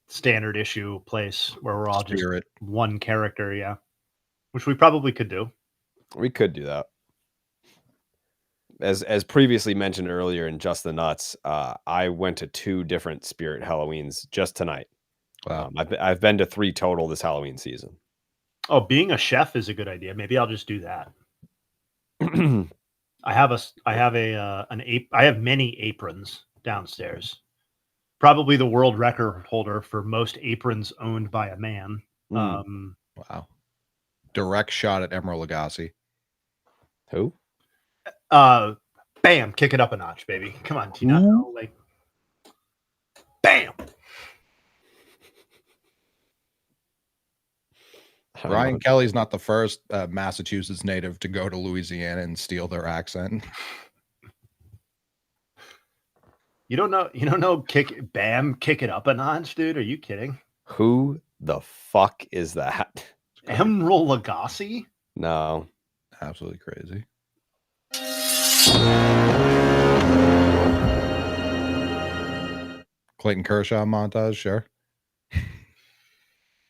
S2: standard issue place where we're all just one character, yeah. Which we probably could do.
S1: We could do that. As previously mentioned earlier in Just the Nuts, I went to 2 different Spirit Halloweens just tonight.
S8: Wow.
S1: I've been to 3 total this Halloween season.
S2: Oh, being a chef is a good idea. Maybe I'll just do that. I have many aprons downstairs. Probably the world record holder for most aprons owned by a man.
S8: Wow. Direct shot at Emeril Lagasse.
S1: Who?
S2: Bam! Kick it up a notch, baby. Come on, do you not know? Like, bam!
S8: Brian Kelly's not the first Massachusetts native to go to Louisiana and steal their accent.
S2: You don't know kick it up a notch, dude? Are you kidding?
S1: Who the fuck is that?
S2: Emeril Lagasse?
S1: No.
S8: Absolutely crazy. Clayton Kershaw montage, sure.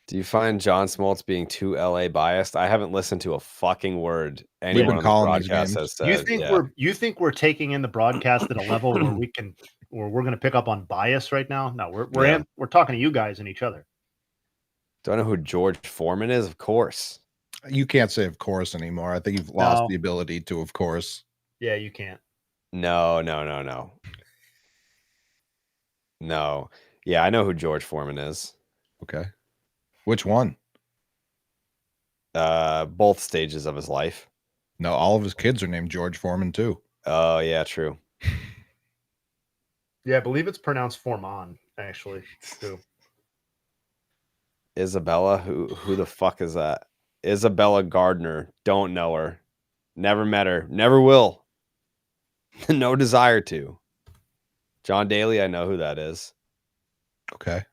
S1: Do you find John Smoltz being too LA biased? I haven't listened to a fucking word anyone on the broadcast has said.
S2: You think we're taking in the broadcast at a level where we're going to pick up on bias right now? No, we're talking to you guys and each other.
S1: Do I know who George Foreman is? Of course.
S8: You can't say of course anymore. I think you've lost the ability to of course.
S2: Yeah, you can't.
S1: No. No. Yeah, I know who George Foreman is.
S8: Okay. Which one?
S1: Both stages of his life.
S8: No, all of his kids are named George Foreman too.
S1: Oh, yeah, true.
S2: Yeah, I believe it's pronounced Foreman, actually, too.
S1: Isabella, who the fuck is that? Isabella Gardner. Don't know her. Never met her. Never will. No desire to. John Daly, I know who that is.
S8: Okay.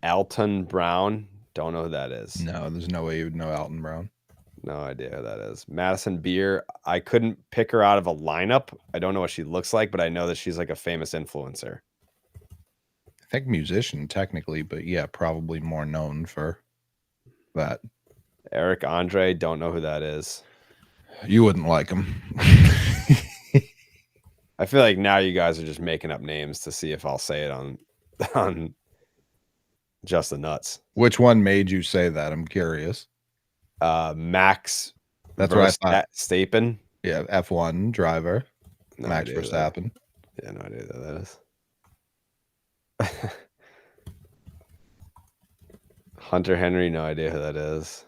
S1: Alton Brown. Don't know who that is.
S8: No, there's no way you would know Alton Brown.
S1: No idea who that is. Madison Beer. I couldn't pick her out of a lineup. I don't know what she looks like, but I know that she's like a famous influencer.
S8: I think musician technically, but yeah, probably more known for that.
S1: Eric Andre. Don't know who that is.
S8: You wouldn't like him.
S1: I feel like now you guys are just making up names to see if I'll say it on Just the Nuts.
S8: Which one made you say that? I'm curious.
S1: Max.
S8: That's what I thought.
S1: Verstappen.
S8: Yeah, F1 driver,
S1: No
S8: Max
S1: idea who that-
S8: Verstappen.
S1: Yeah, no idea who that is. Hunter Henry, no idea who that is.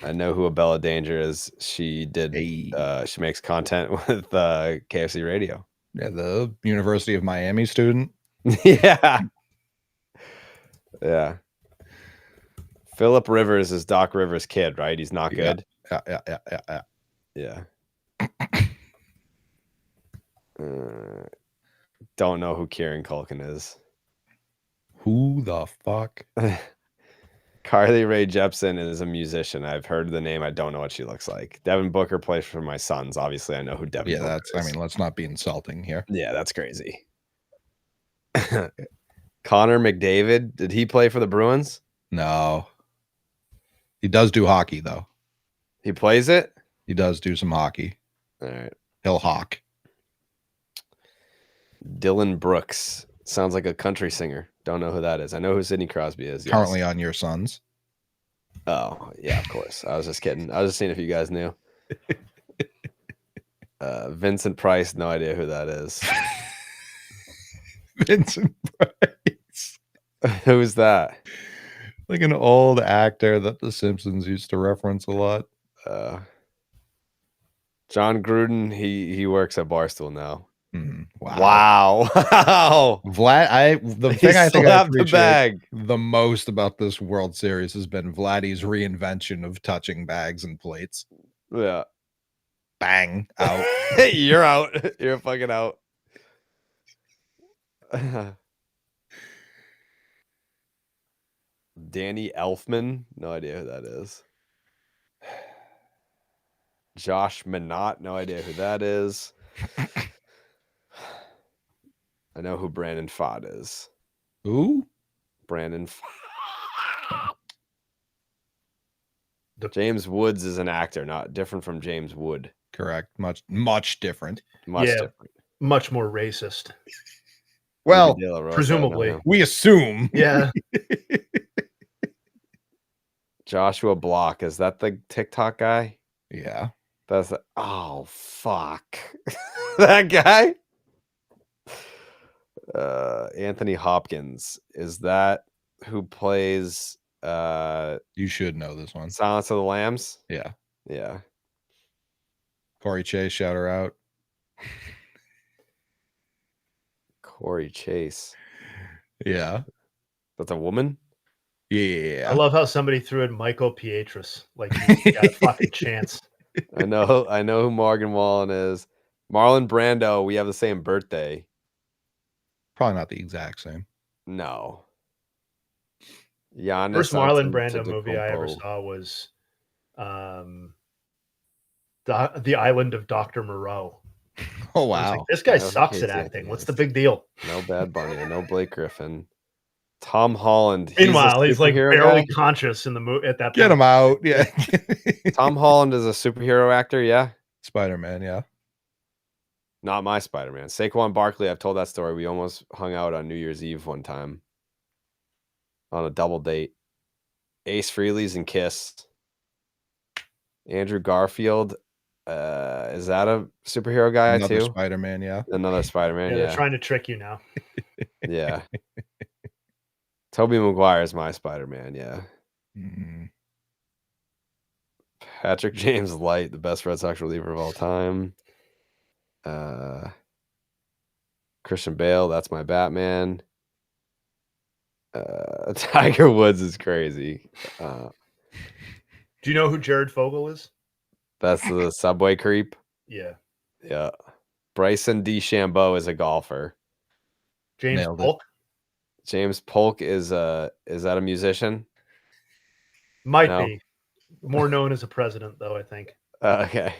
S1: I know who Abella Danger is. She did.
S8: Hey.
S1: She makes content with KFC Radio.
S8: Yeah, the University of Miami student.
S1: Yeah. Yeah. Philip Rivers is Doc Rivers' kid, right? He's not
S8: Yeah.
S1: good.
S8: Yeah.
S1: Yeah. Don't know who Kieran Culkin is.
S8: Who the fuck?
S1: Carly Rae Jepsen is a musician. I've heard the name. I don't know what she looks like. Devin Booker plays for my Suns. Obviously, I know who Devin
S8: Yeah,
S1: Booker
S8: that's.
S1: is.
S8: I mean, let's not be insulting here.
S1: Yeah, that's crazy. Connor McDavid, did he play for the Bruins?
S8: No, he does do hockey though.
S1: He plays it?
S8: He does do some hockey.
S1: All right.
S8: He'll hawk.
S1: Dylan Brooks. Sounds like a country singer. Don't know who that is. I know who Sidney Crosby is. yes.
S8: Currently on your Suns.
S1: Oh, yeah, of course. I was just kidding. I was just seeing if you guys knew. Vincent Price, no idea who that is.
S8: Vincent Price.
S1: Who's that?
S8: Like an old actor that The Simpsons used to reference a lot.
S1: John Gruden, he works at Barstool now.
S8: Wow.
S1: Wow.
S8: The
S1: He
S8: thing I think I
S1: slapped the
S8: appreciate
S1: bag.
S8: the most about this World Series has been Vladdy's reinvention of touching bags and plates.
S1: Yeah.
S8: Bang out.
S1: You're out. You're fucking out. Danny Elfman, no idea who that is. Josh Minot, no idea who that is. I know who Brandon Fott is.
S8: Who?
S1: Brandon Fott. James Woods is an actor, not different from James Wood.
S8: Correct. Much different.
S1: Much
S2: Yeah.
S1: different.
S2: Much more racist.
S8: Well,
S1: Ruby De La Rosa,
S2: presumably.
S1: no.
S8: we assume.
S2: Yeah.
S1: Joshua Block, is that the TikTok guy?
S8: Yeah.
S1: That's the, oh fuck. That guy? Anthony Hopkins. Is that who plays
S8: You should know this one.
S1: Silence of the Lambs?
S8: Yeah.
S1: Yeah.
S8: Corey Chase, shout her out.
S1: Corey Chase.
S8: Yeah.
S1: That's a woman?
S8: Yeah.
S2: I love how somebody threw in Michael Pietrus. Like he's got a fucking chance.
S1: I know who Morgan Wallen is. Marlon Brando, we have the same birthday.
S8: Probably not the exact same.
S1: No. Giannis
S2: First Marlon Brando movie I ever
S1: Antetokounmpo.
S2: saw was the Island of Dr. Moreau.
S8: Oh
S2: I was
S8: wow.
S2: like, this guy
S1: I was
S2: sucks
S1: like,
S2: at
S1: "Casey
S2: acting.
S1: Anthony
S2: What's
S1: is-
S2: the big deal?
S1: No Bad Bunny, no Blake Griffin. Tom Holland. He's a
S2: Meanwhile, he's like
S1: superhero
S2: barely
S1: guy?
S2: conscious in the movie at that
S8: Get
S2: point.
S8: him out. Yeah.
S1: Tom Holland is a superhero actor, yeah.
S8: Spider-Man, yeah.
S1: Not my Spider-Man. Saquon Barkley, I've told that story. We almost hung out on New Year's Eve one time on a double date. Ace Frehley's and Kiss. Andrew Garfield. Is that a superhero guy
S8: Another
S1: too?
S8: Spider-Man, yeah.
S1: Another Spider-Man,
S2: Yeah,
S1: yeah.
S2: they're trying to trick you now.
S1: Yeah. Tobey Maguire is my Spider-Man, yeah.
S8: Mhm.
S1: Patrick James Light, the best Red Sox reliever of all time. Christian Bale, that's my Batman. Tiger Woods is crazy.
S2: Do you know who Jared Fogle is?
S1: That's the subway creep.
S2: Yeah.
S1: Yeah. Bryson DeChambeau is a golfer.
S2: James
S8: Nailed it.
S2: Polk?
S1: James Polk is that a musician?
S2: Might
S1: No.
S2: be. More known as a president, though, I think.
S1: Okay.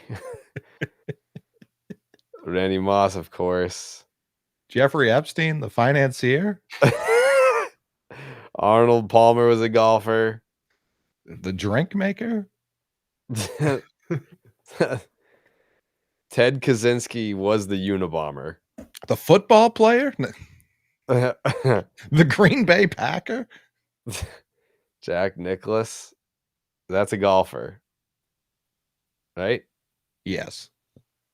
S1: Randy Moss, of course.
S8: Jeffrey Epstein, the financier,
S1: Arnold Palmer was a golfer.
S8: the drink maker.
S1: Ted Kaczynski was the Unabomber.
S8: The football player? The Green Bay Packer?
S1: Jack Nicklaus. That's a golfer, right?
S8: Yes.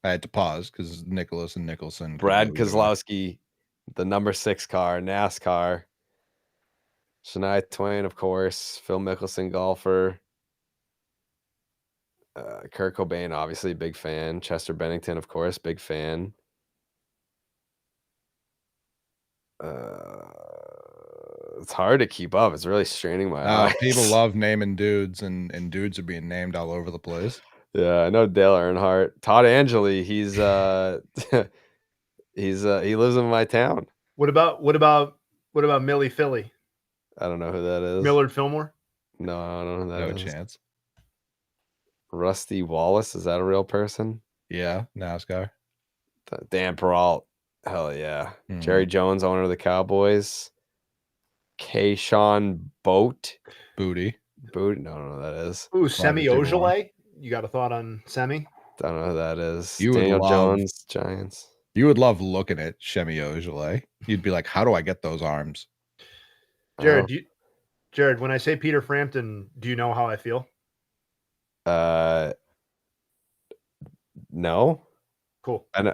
S8: I had to pause because Nicholas and Nicholson. could
S1: Brad
S8: go either way.
S1: Keselowski, the number 6 car, NASCAR. Shania Twain, of course. Phil Mickelson, golfer. Kurt Cobain, obviously, big fan. Chester Bennington, of course, big fan. It's hard to keep up. It's really straining my eyes.
S8: People love naming dudes, and dudes are being named all over the place.
S1: Yeah, I know Dale Earnhardt. Todd Angeli, he's he lives in my town.
S2: What about Millie Philly?
S1: I don't know who that is.
S2: Millard Fillmore?
S1: No, I don't know who that
S8: No
S1: is.
S8: chance.
S1: Rusty Wallace, is that a real person?
S8: Yeah, NASCAR.
S1: Dan Peralt, hell yeah. Jerry Jones, owner of the Cowboys. Kayshawn Boat.
S8: Booty.
S1: No, who that is.
S2: Ooh, Semi Ojeley. You got a thought on Semi?
S1: Don't know who that is.
S8: You would
S1: Daniel
S8: love-
S1: Jones, Giants.
S8: You would love looking at Shemi Ojeley. You'd be like, how do I get those arms?
S2: Jared, Jared, when I say Peter Frampton, do you know how I feel?
S1: No.
S2: Cool.
S1: I know.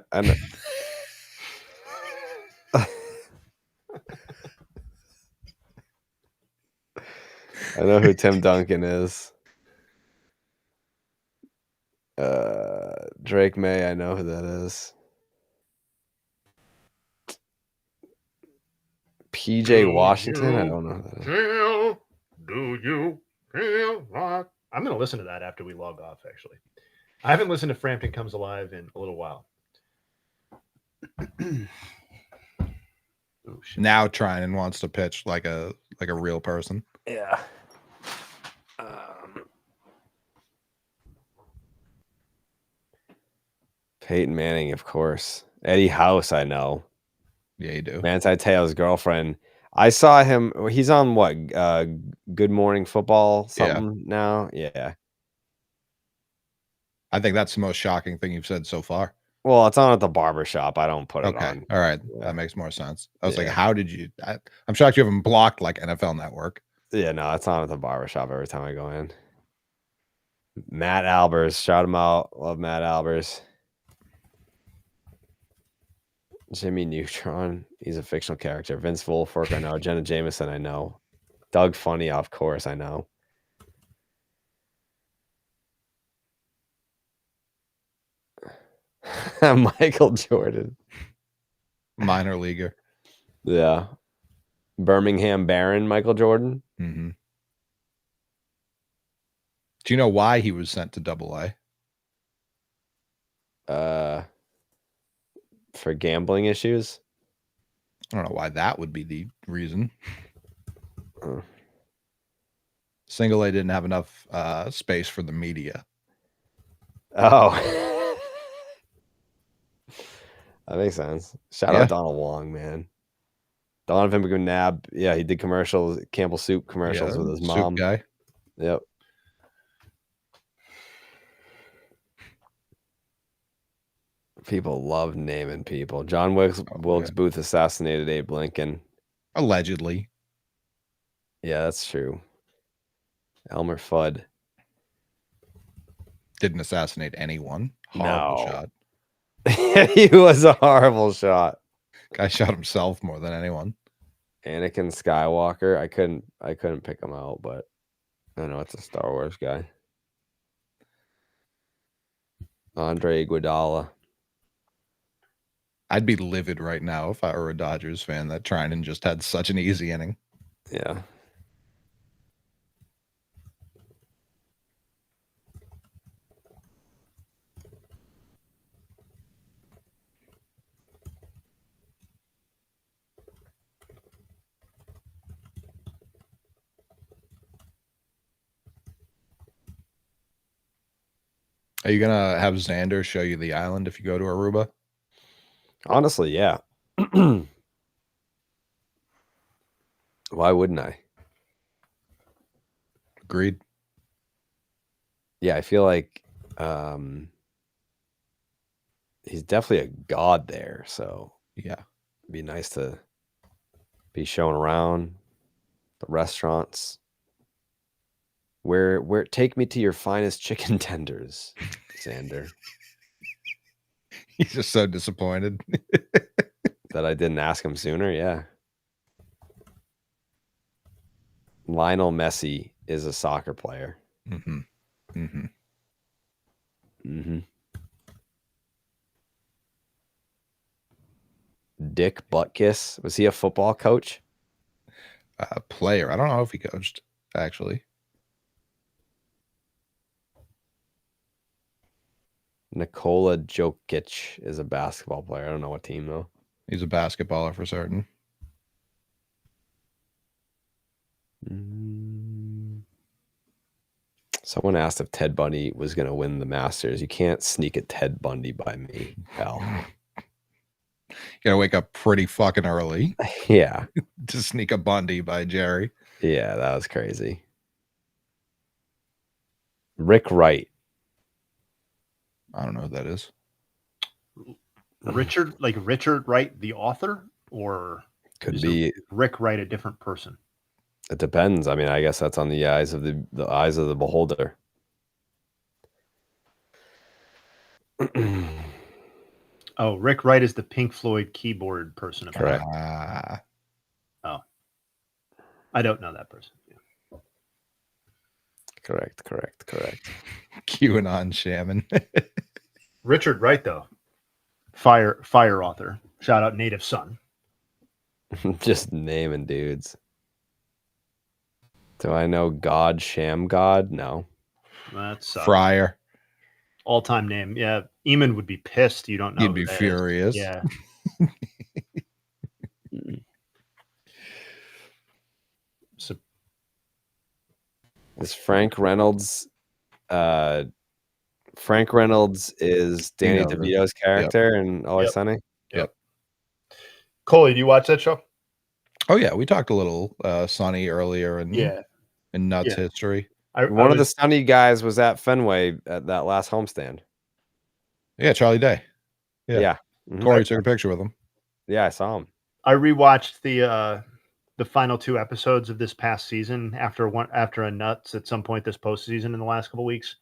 S1: I know who Tim Duncan is. Drake May, I know who that is. PJ Washington, I don't know who that is.
S2: Do you feel like? I'm going to listen to that after we log off, actually. I haven't listened to Frampton Comes Alive in a little while. Oh, shit.
S8: Now Trinan wants to pitch like a real person.
S1: Yeah. Peyton Manning, of course. Eddie House, I know.
S8: Yeah, you do.
S1: Manti Te'o's girlfriend. I saw him. He's on what? Good Morning Football something now? Yeah.
S8: I think that's the most shocking thing you've said so far.
S1: Well, it's on at the barbershop. I don't put it
S8: Okay.
S1: on.
S8: All right.
S1: Yeah.
S8: That makes more sense. I was like,
S1: Yeah.
S8: how did you? I'm shocked you haven't blocked like NFL Network.
S1: Yeah, no, it's on at the barbershop every time I go in. Matt Albers. Shout him out. Love Matt Albers. Jimmy Neutron. He's a fictional character. Vince Wilfork, I know. Jenna Jameson, I know. Doug Funny, of course, I know. Michael Jordan.
S8: Minor leaguer.
S1: Yeah. Birmingham Baron, Michael Jordan.
S8: Mm-hmm. Do you know why he was sent to Double-A?
S1: For gambling issues.
S8: I don't know why that would be the reason. Single A didn't have enough space for the media.
S1: Oh. That makes sense. Shout
S8: Yeah.
S1: out Donald Wong, man. Donovan McNabb. Yeah, he did commercials, Campbell Soup commercials with his
S8: Soup
S1: mom.
S8: guy.
S1: Yep. People love naming people. John Wilkes Booth assassinated Abe Lincoln.
S8: Allegedly.
S1: Yeah, that's true. Elmer Fudd.
S8: Didn't assassinate anyone. Horrible
S1: No.
S8: shot.
S1: He was a horrible shot.
S8: Guy shot himself more than anyone.
S1: Anakin Skywalker. I couldn't pick him out, but I know it's a Star Wars guy. Andre Iguodala.
S8: I'd be livid right now if I were a Dodgers fan that Trinan just had such an easy inning.
S1: Yeah.
S8: Are you gonna have Xander show you the island if you go to Aruba?
S1: Honestly, yeah. Why wouldn't I?
S8: Agreed.
S1: Yeah, I feel like he's definitely a god there, so
S8: Yeah.
S1: it'd be nice to be shown around the restaurants. Where take me to your finest chicken tenders, Xander.
S8: He's just so disappointed.
S1: That I didn't ask him sooner. Yeah. Lionel Messi is a soccer player.
S8: Mm-hmm. Mm-hmm.
S1: Mm-hmm. Dick Butkus, was he a football coach?
S8: Player. I don't know if he coached, actually.
S1: Nikola Jokic is a basketball player. I don't know what team though.
S8: He's a basketballer for certain.
S1: Someone asked if Ted Bundy was going to win the Masters. You can't sneak a Ted Bundy by me, pal.
S8: You gotta wake up pretty fucking early
S1: Yeah.
S8: to sneak a Bundy by Jerry.
S1: Yeah, that was crazy. Rick Wright.
S8: I don't know who that is.
S2: Richard Wright, the author, or
S1: Could
S2: is
S1: be.
S2: Rick Wright a different person?
S1: It depends. I mean, I guess that's on the eyes of the eyes of the beholder.
S2: Oh, Rick Wright is the Pink Floyd keyboard person.
S1: Correct.
S2: Oh, I don't know that person. Yeah.
S1: Correct.
S8: QAnon shaman.
S2: Richard Wright, though, fire author. Shout out Native Son.
S1: Just naming dudes. Do I know God Sham God? No.
S2: That's
S8: Friar.
S2: all-time name. Yeah, Eamon would be pissed. You don't know.
S8: He'd be furious.
S2: Yeah. So
S1: Is Frank Reynolds? Frank Reynolds is Danny
S8: knows it.
S1: DeVito's character in Always Sunny.
S2: Coley, do you watch that show?
S8: Oh yeah, we talked a little Sonny earlier in Nuts
S2: Yeah.
S8: history.
S1: One of the Sunny guys was at Fenway at that last homestand.
S8: Yeah, Charlie Day.
S1: Yeah. Mhm.
S8: Corey took a picture with him.
S1: Yeah, I saw him.
S2: I rewatched the final 2 episodes of this past season after a Nuts at some point this postseason in the last couple weeks.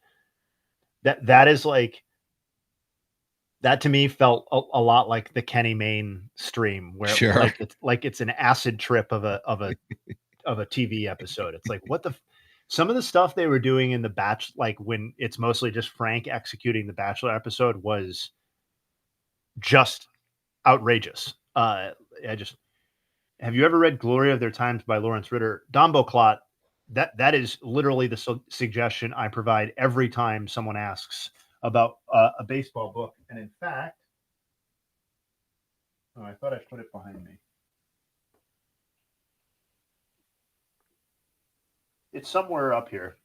S2: That is like, that to me felt a lot like the Kenny Mayne stream, where
S8: Sure.
S2: it's an acid trip of a TV episode. It's like, what the some of the stuff they were doing in the Batch, like when it's mostly just Frank executing the Bachelor episode, was just outrageous. Have you ever read Glory of Their Times by Lawrence Ritter? Don Boclat, that is literally the suggestion I provide every time someone asks about a baseball book. And in fact, I thought I put it behind me. It's somewhere up here.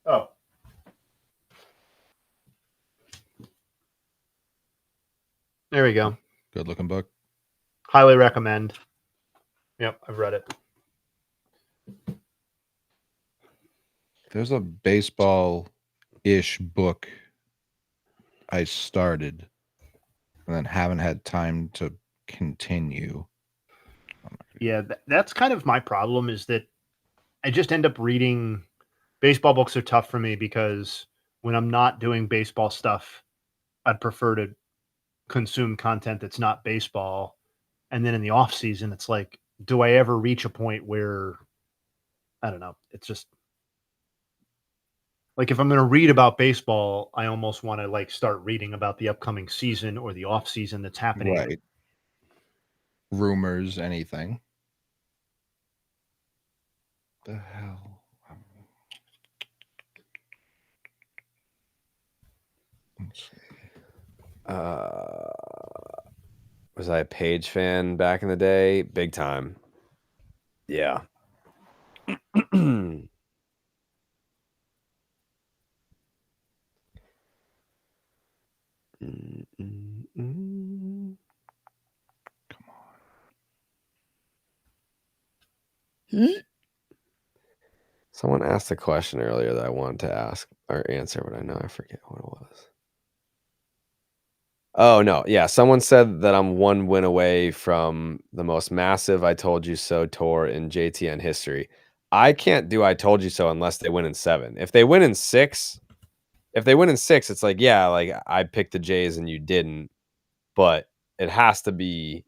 S2: Oh. There we go.
S8: Good looking book.
S2: Highly recommend. Yep, I've read it.
S8: There's a baseball-ish book I started and then haven't had time to continue.
S2: Yeah, that's kind of my problem, is that I just end up reading. Baseball books are tough for me because when I'm not doing baseball stuff, I'd prefer to consume content that's not baseball. And then in the off season, it's like, do I ever reach a point where, I don't know, it's just like, if I'm going to read about baseball, I almost want to like start reading about the upcoming season or the off season that's happening.
S8: Right. Rumors, anything. The hell? Let's see.
S1: Was I a Page fan back in the day? Big time. Yeah. Someone asked a question earlier that I wanted to ask or answer, but I know I forget what it was. Oh no, yeah. Someone said that I'm 1 win away from the most massive "I told you so" tour in JTN history. I can't do "I told you so" unless they win in 7. If they win in 6, it's like, yeah, like I picked the Jays and you didn't, but it has to be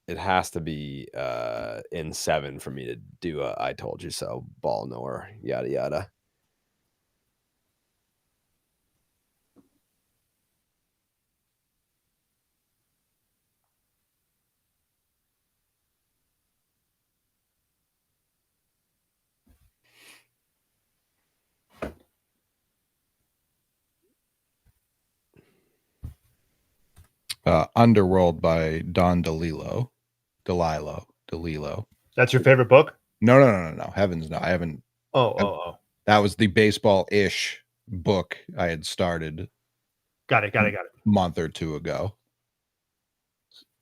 S1: in 7 for me to do a "I told you so" ball nor yada yada.
S8: Underworld by Don DeLillo. DeLillo.
S2: That's your favorite book?
S8: No. Heavens no. I haven't.
S2: Oh.
S8: That was the baseball-ish book I had started
S2: Got it.
S8: a month or two ago.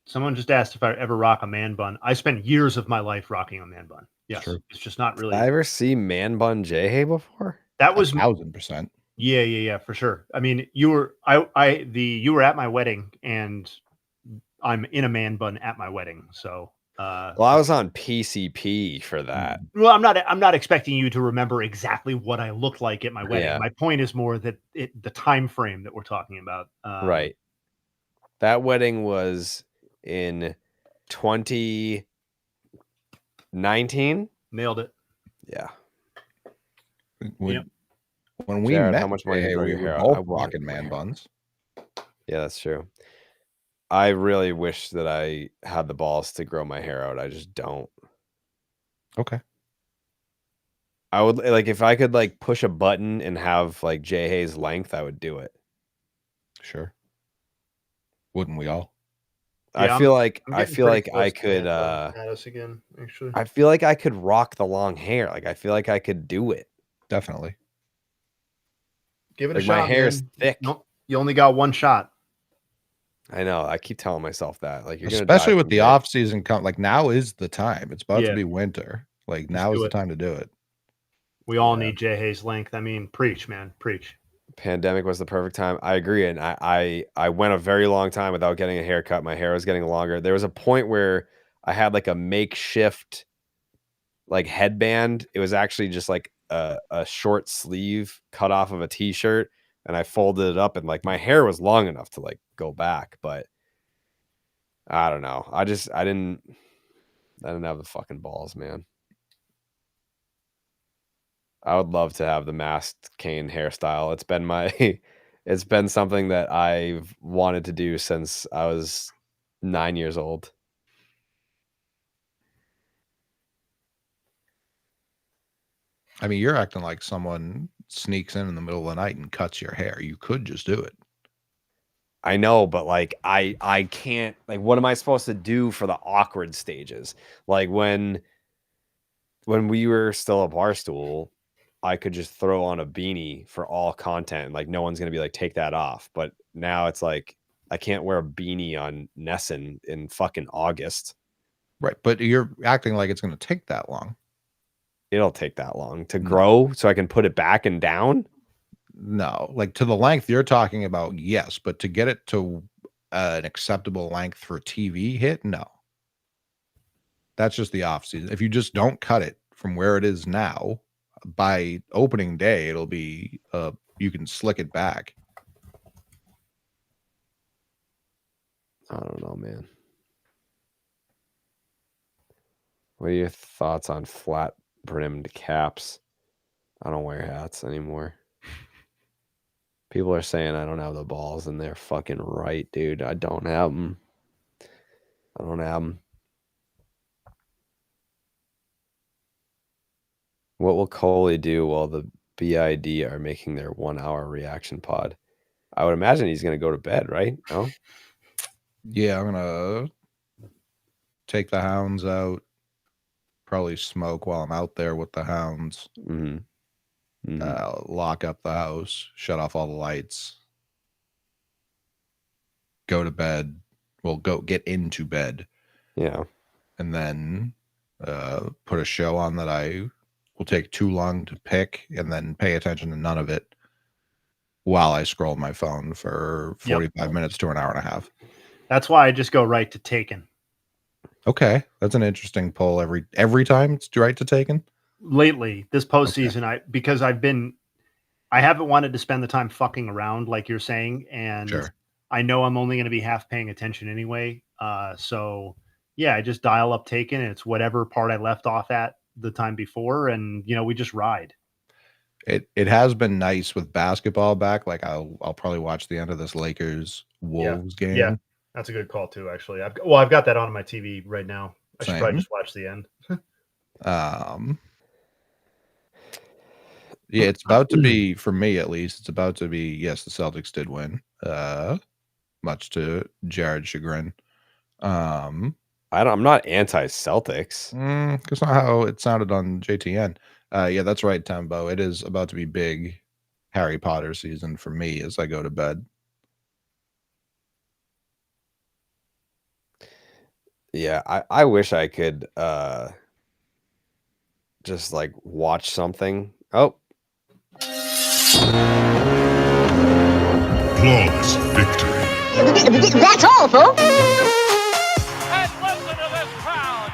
S2: Someone just asked if I ever rock a man bun. I spent years of my life rocking a man bun. Yes.
S8: Sure.
S2: It's just not really.
S1: Did I ever see Man Bun J-Hay before?
S2: That was
S8: 1000%.
S2: Yeah, for sure. I mean, you were you were at my wedding, and I'm in a man bun at my wedding. So,
S1: Well, I was on PCP for that.
S2: well, I'm not expecting you to remember exactly what I looked like at my wedding.
S1: Yeah.
S2: My point is more that the time frame that we're talking about.
S1: Right. That wedding was in 2019.
S2: Nailed it.
S1: Yeah.
S2: Yep.
S8: When we
S1: Jared,
S8: met,
S1: how much money
S8: hey,
S1: you grow
S8: we
S1: your
S8: were
S1: hair out?
S8: both
S1: I want
S8: rocking
S1: to grow
S8: man
S1: hair.
S8: buns.
S1: Yeah, that's true. I really wish that I had the balls to grow my hair out. I just don't.
S8: Okay.
S1: I would like if I could like push a button and have like J-Hay's length, I would do it.
S8: Sure. Wouldn't we all?
S2: Yeah,
S1: I feel like
S2: I'm
S1: I
S2: getting
S1: feel
S2: pretty
S1: like I
S2: close to
S1: could
S2: man bun status again. Actually,
S1: I feel like I could rock the long hair. Like I feel like I could do it.
S8: Definitely.
S2: give it a
S1: Like
S2: shot.
S1: my hair's
S2: man.
S1: thick.
S2: Nope, you only got one shot.
S1: I know. I keep telling myself that. Like you're
S8: Especially
S1: gonna
S8: with the off season come, like now is the time. It's about
S2: Yeah.
S8: to be winter. Like now is
S2: do
S8: the
S2: it.
S8: time to do it.
S2: We all need Jay Hayes length. I mean, preach, man, preach.
S1: Pandemic was the perfect time. I agree, and I went a very long time without getting a haircut. My hair was getting longer. There was a point where I had like a makeshift like headband. It was actually just like a short sleeve cut off of a t-shirt, and I folded it up, and like my hair was long enough to like go back, but I don't know. I didn't have the fucking balls, man. I would love to have the masked cane hairstyle. It's been it's been something that I've wanted to do since I was 9 years old.
S8: I mean, you're acting like someone sneaks in the middle of the night and cuts your hair. You could just do it.
S1: I know, but like I can't, like what am I supposed to do for the awkward stages? Like when we were still a Barstool, I could just throw on a beanie for all content. Like no one's gonna be like, take that off. But now it's like I can't wear a beanie on Nesson in fucking August.
S8: Right. But you're acting like it's going to take that long.
S1: It'll take that long to grow so I can put it back and down.
S8: No, like to the length you're talking about, yes, but to get it to an acceptable length for TV hit, no. That's just the off season. If you just don't cut it from where it is now, by opening day, it'll be you can slick it back.
S1: I don't know, man. What are your thoughts on flat brimmed caps? I don't wear hats anymore. People are saying I don't have the balls, and they're fucking right, dude. I don't have them. I don't have them. What will Coley do while the BID are making their 1 hour reaction pod? I would imagine he's going to go to bed, right? No?
S8: Yeah, I'm gonna take the hounds out. Probably smoke while I'm out there with the hounds.
S1: Mm-hmm. Mm-hmm.
S8: Lock up the house, shut off all the lights, go to bed. Well, go get into bed.
S1: Yeah.
S8: And then put a show on that I will take too long to pick, and then pay attention to none of it while I scroll my phone for 45 minutes to an hour and a half.
S2: That's why I just go right to Taken.
S8: Okay, that's an interesting poll. Every time it's right to Taken.
S2: Lately, this postseason, because I haven't wanted to spend the time fucking around like you're saying, and
S8: Sure.
S2: I know I'm only going to be half paying attention anyway. So yeah, I just dial up Taken, and it's whatever part I left off at the time before, and we just ride.
S8: It has been nice with basketball back. Like I'll probably watch the end of this Lakers Wolves game.
S2: Yeah, that's a good call too. Actually, I've got that on my TV right now. I should probably
S8: Same.
S2: just watch the end.
S8: Yeah, it's about to be, for me at least, it's about to be, yes, the Celtics did win. Much to Jared's chagrin.
S1: I'm not anti-Celtics.
S8: That's not how it sounded on JTN. Yeah, that's right, Tembo. It is about to be big Harry Potter season for me as I go to bed.
S1: Yeah, I wish I could just like watch something. Oh.
S3: Flawless victory.
S10: That's all, folks.
S3: And listen to this crowd.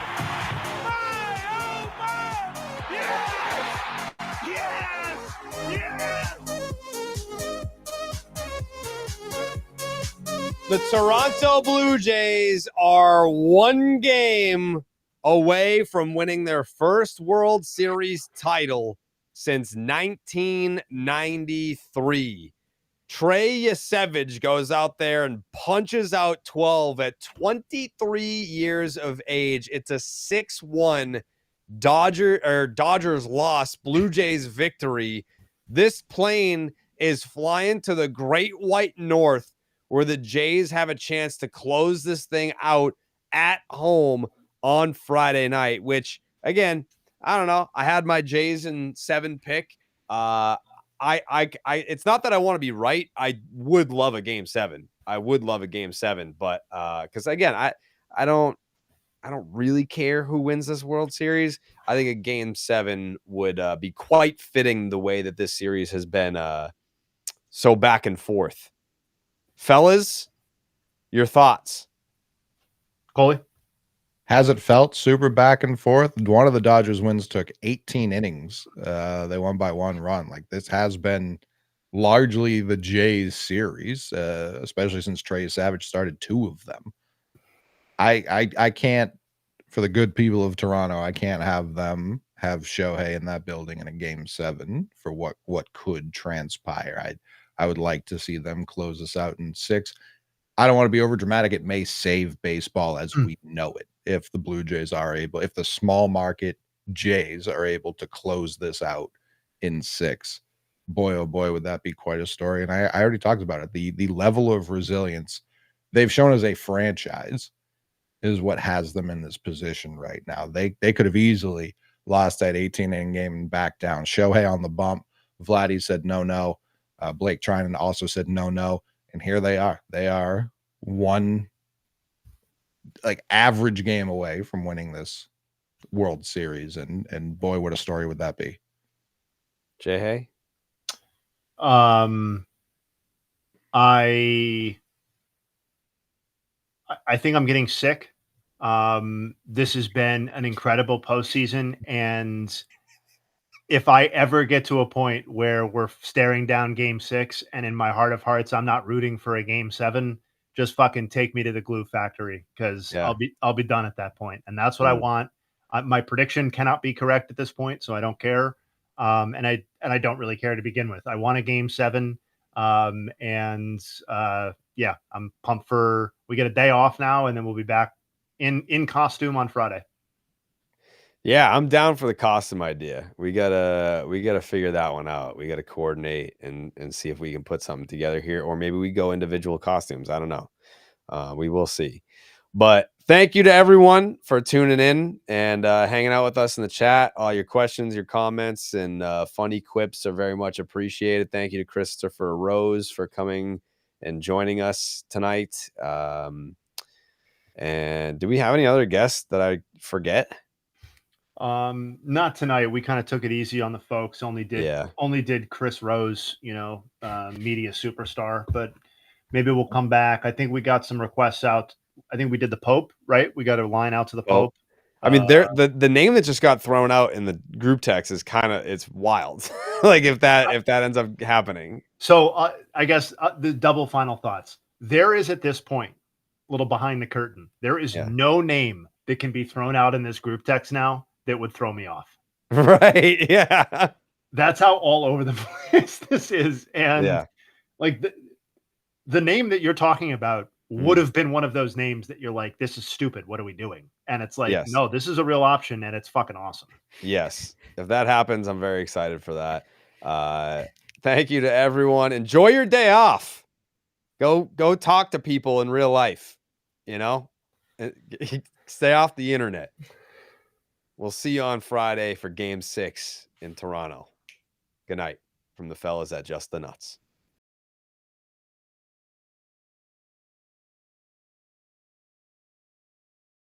S3: My, oh my! Yes! Yes!
S1: The Toronto Blue Jays are one game away from winning their first World Series title since 1993. Trey Yesevich goes out there and punches out 12 at 23 years of age. It's a 6-1 Dodgers loss, Blue Jays victory. This plane is flying to the Great White North, where the Jays have a chance to close this thing out at home on Friday night, which, again, I don't know. I had my Jays in 7 pick. It's not that I want to be right. I would love a game 7. I would love a game 7, but because again, I don't really care who wins this World Series. I think a game 7 would be quite fitting the way that this series has been so back and forth. Fellas, your thoughts?
S2: Coley?
S8: Has it felt super back and forth? One of the Dodgers wins took 18 innings. They won by 1 run. Like, this has been largely the Jays series, especially since Trey Savage started 2 of them. I can't, for the good people of Toronto, I can't have them have Shohei in that building in a game 7 for what could transpire. I would like to see them close this out in 6. I don't want to be over dramatic. It may save baseball as we know it if the Blue Jays are able, if the small market Jays are able to close this out in 6. Boy, oh boy, would that be quite a story. And I already talked about it. The level of resilience they've shown as a franchise is what has them in this position right now. They could have easily lost that 18-inning game and back down. Shohei on the bump. Vladdy said no. Blake Trinan also said no. And here they are. They are one average game away from winning this World Series. And boy, what a story would that be.
S1: Jay?
S2: I think I'm getting sick. This has been an incredible postseason, and if I ever get to a point where we're staring down game 6 and in my heart of hearts I'm not rooting for a game 7, just fucking take me to the glue factory, because I'll be done at that point. And that's what I want. My prediction cannot be correct at this point, so I don't care. And I don't really care to begin with. I want a game 7. Yeah, I'm pumped for, we get a day off now, and then we'll be back in costume on Friday.
S1: Yeah, I'm down for the costume idea. We gotta figure that one out. We gotta coordinate and see if we can put something together here, or maybe we go individual costumes. I don't know. We will see. But thank you to everyone for tuning in and hanging out with us in the chat. All your questions, your comments, and funny quips are very much appreciated. Thank you to Christopher Rose for coming and joining us tonight. And do we have any other guests that I forget?
S2: Not tonight. We kind of took it easy on the folks. Only did Chris Rose, media superstar. But Maybe we'll come back. I think we got some requests out. I think we did the Pope, right? We got a line out to the
S1: Pope.
S2: Pope.
S1: I mean, the name that just got thrown out in the group text is it's wild. Like if that ends up happening.
S2: So I guess the double final thoughts. There is at this point, a little behind the curtain, there is no name that can be thrown out in this group text now that would throw me off.
S1: Right. Yeah.
S2: That's how all over the place this is. And like the name that you're talking about would have been one of those names that you're like, this is stupid. What are we doing? And it's like, no, this is a real option and it's fucking awesome.
S1: Yes. If that happens, I'm very excited for that. Thank you to everyone. Enjoy your day off. Go talk to people in real life, stay off the internet. We'll see you on Friday for Game 6 in Toronto. Good night from the fellas at Just the Nuts.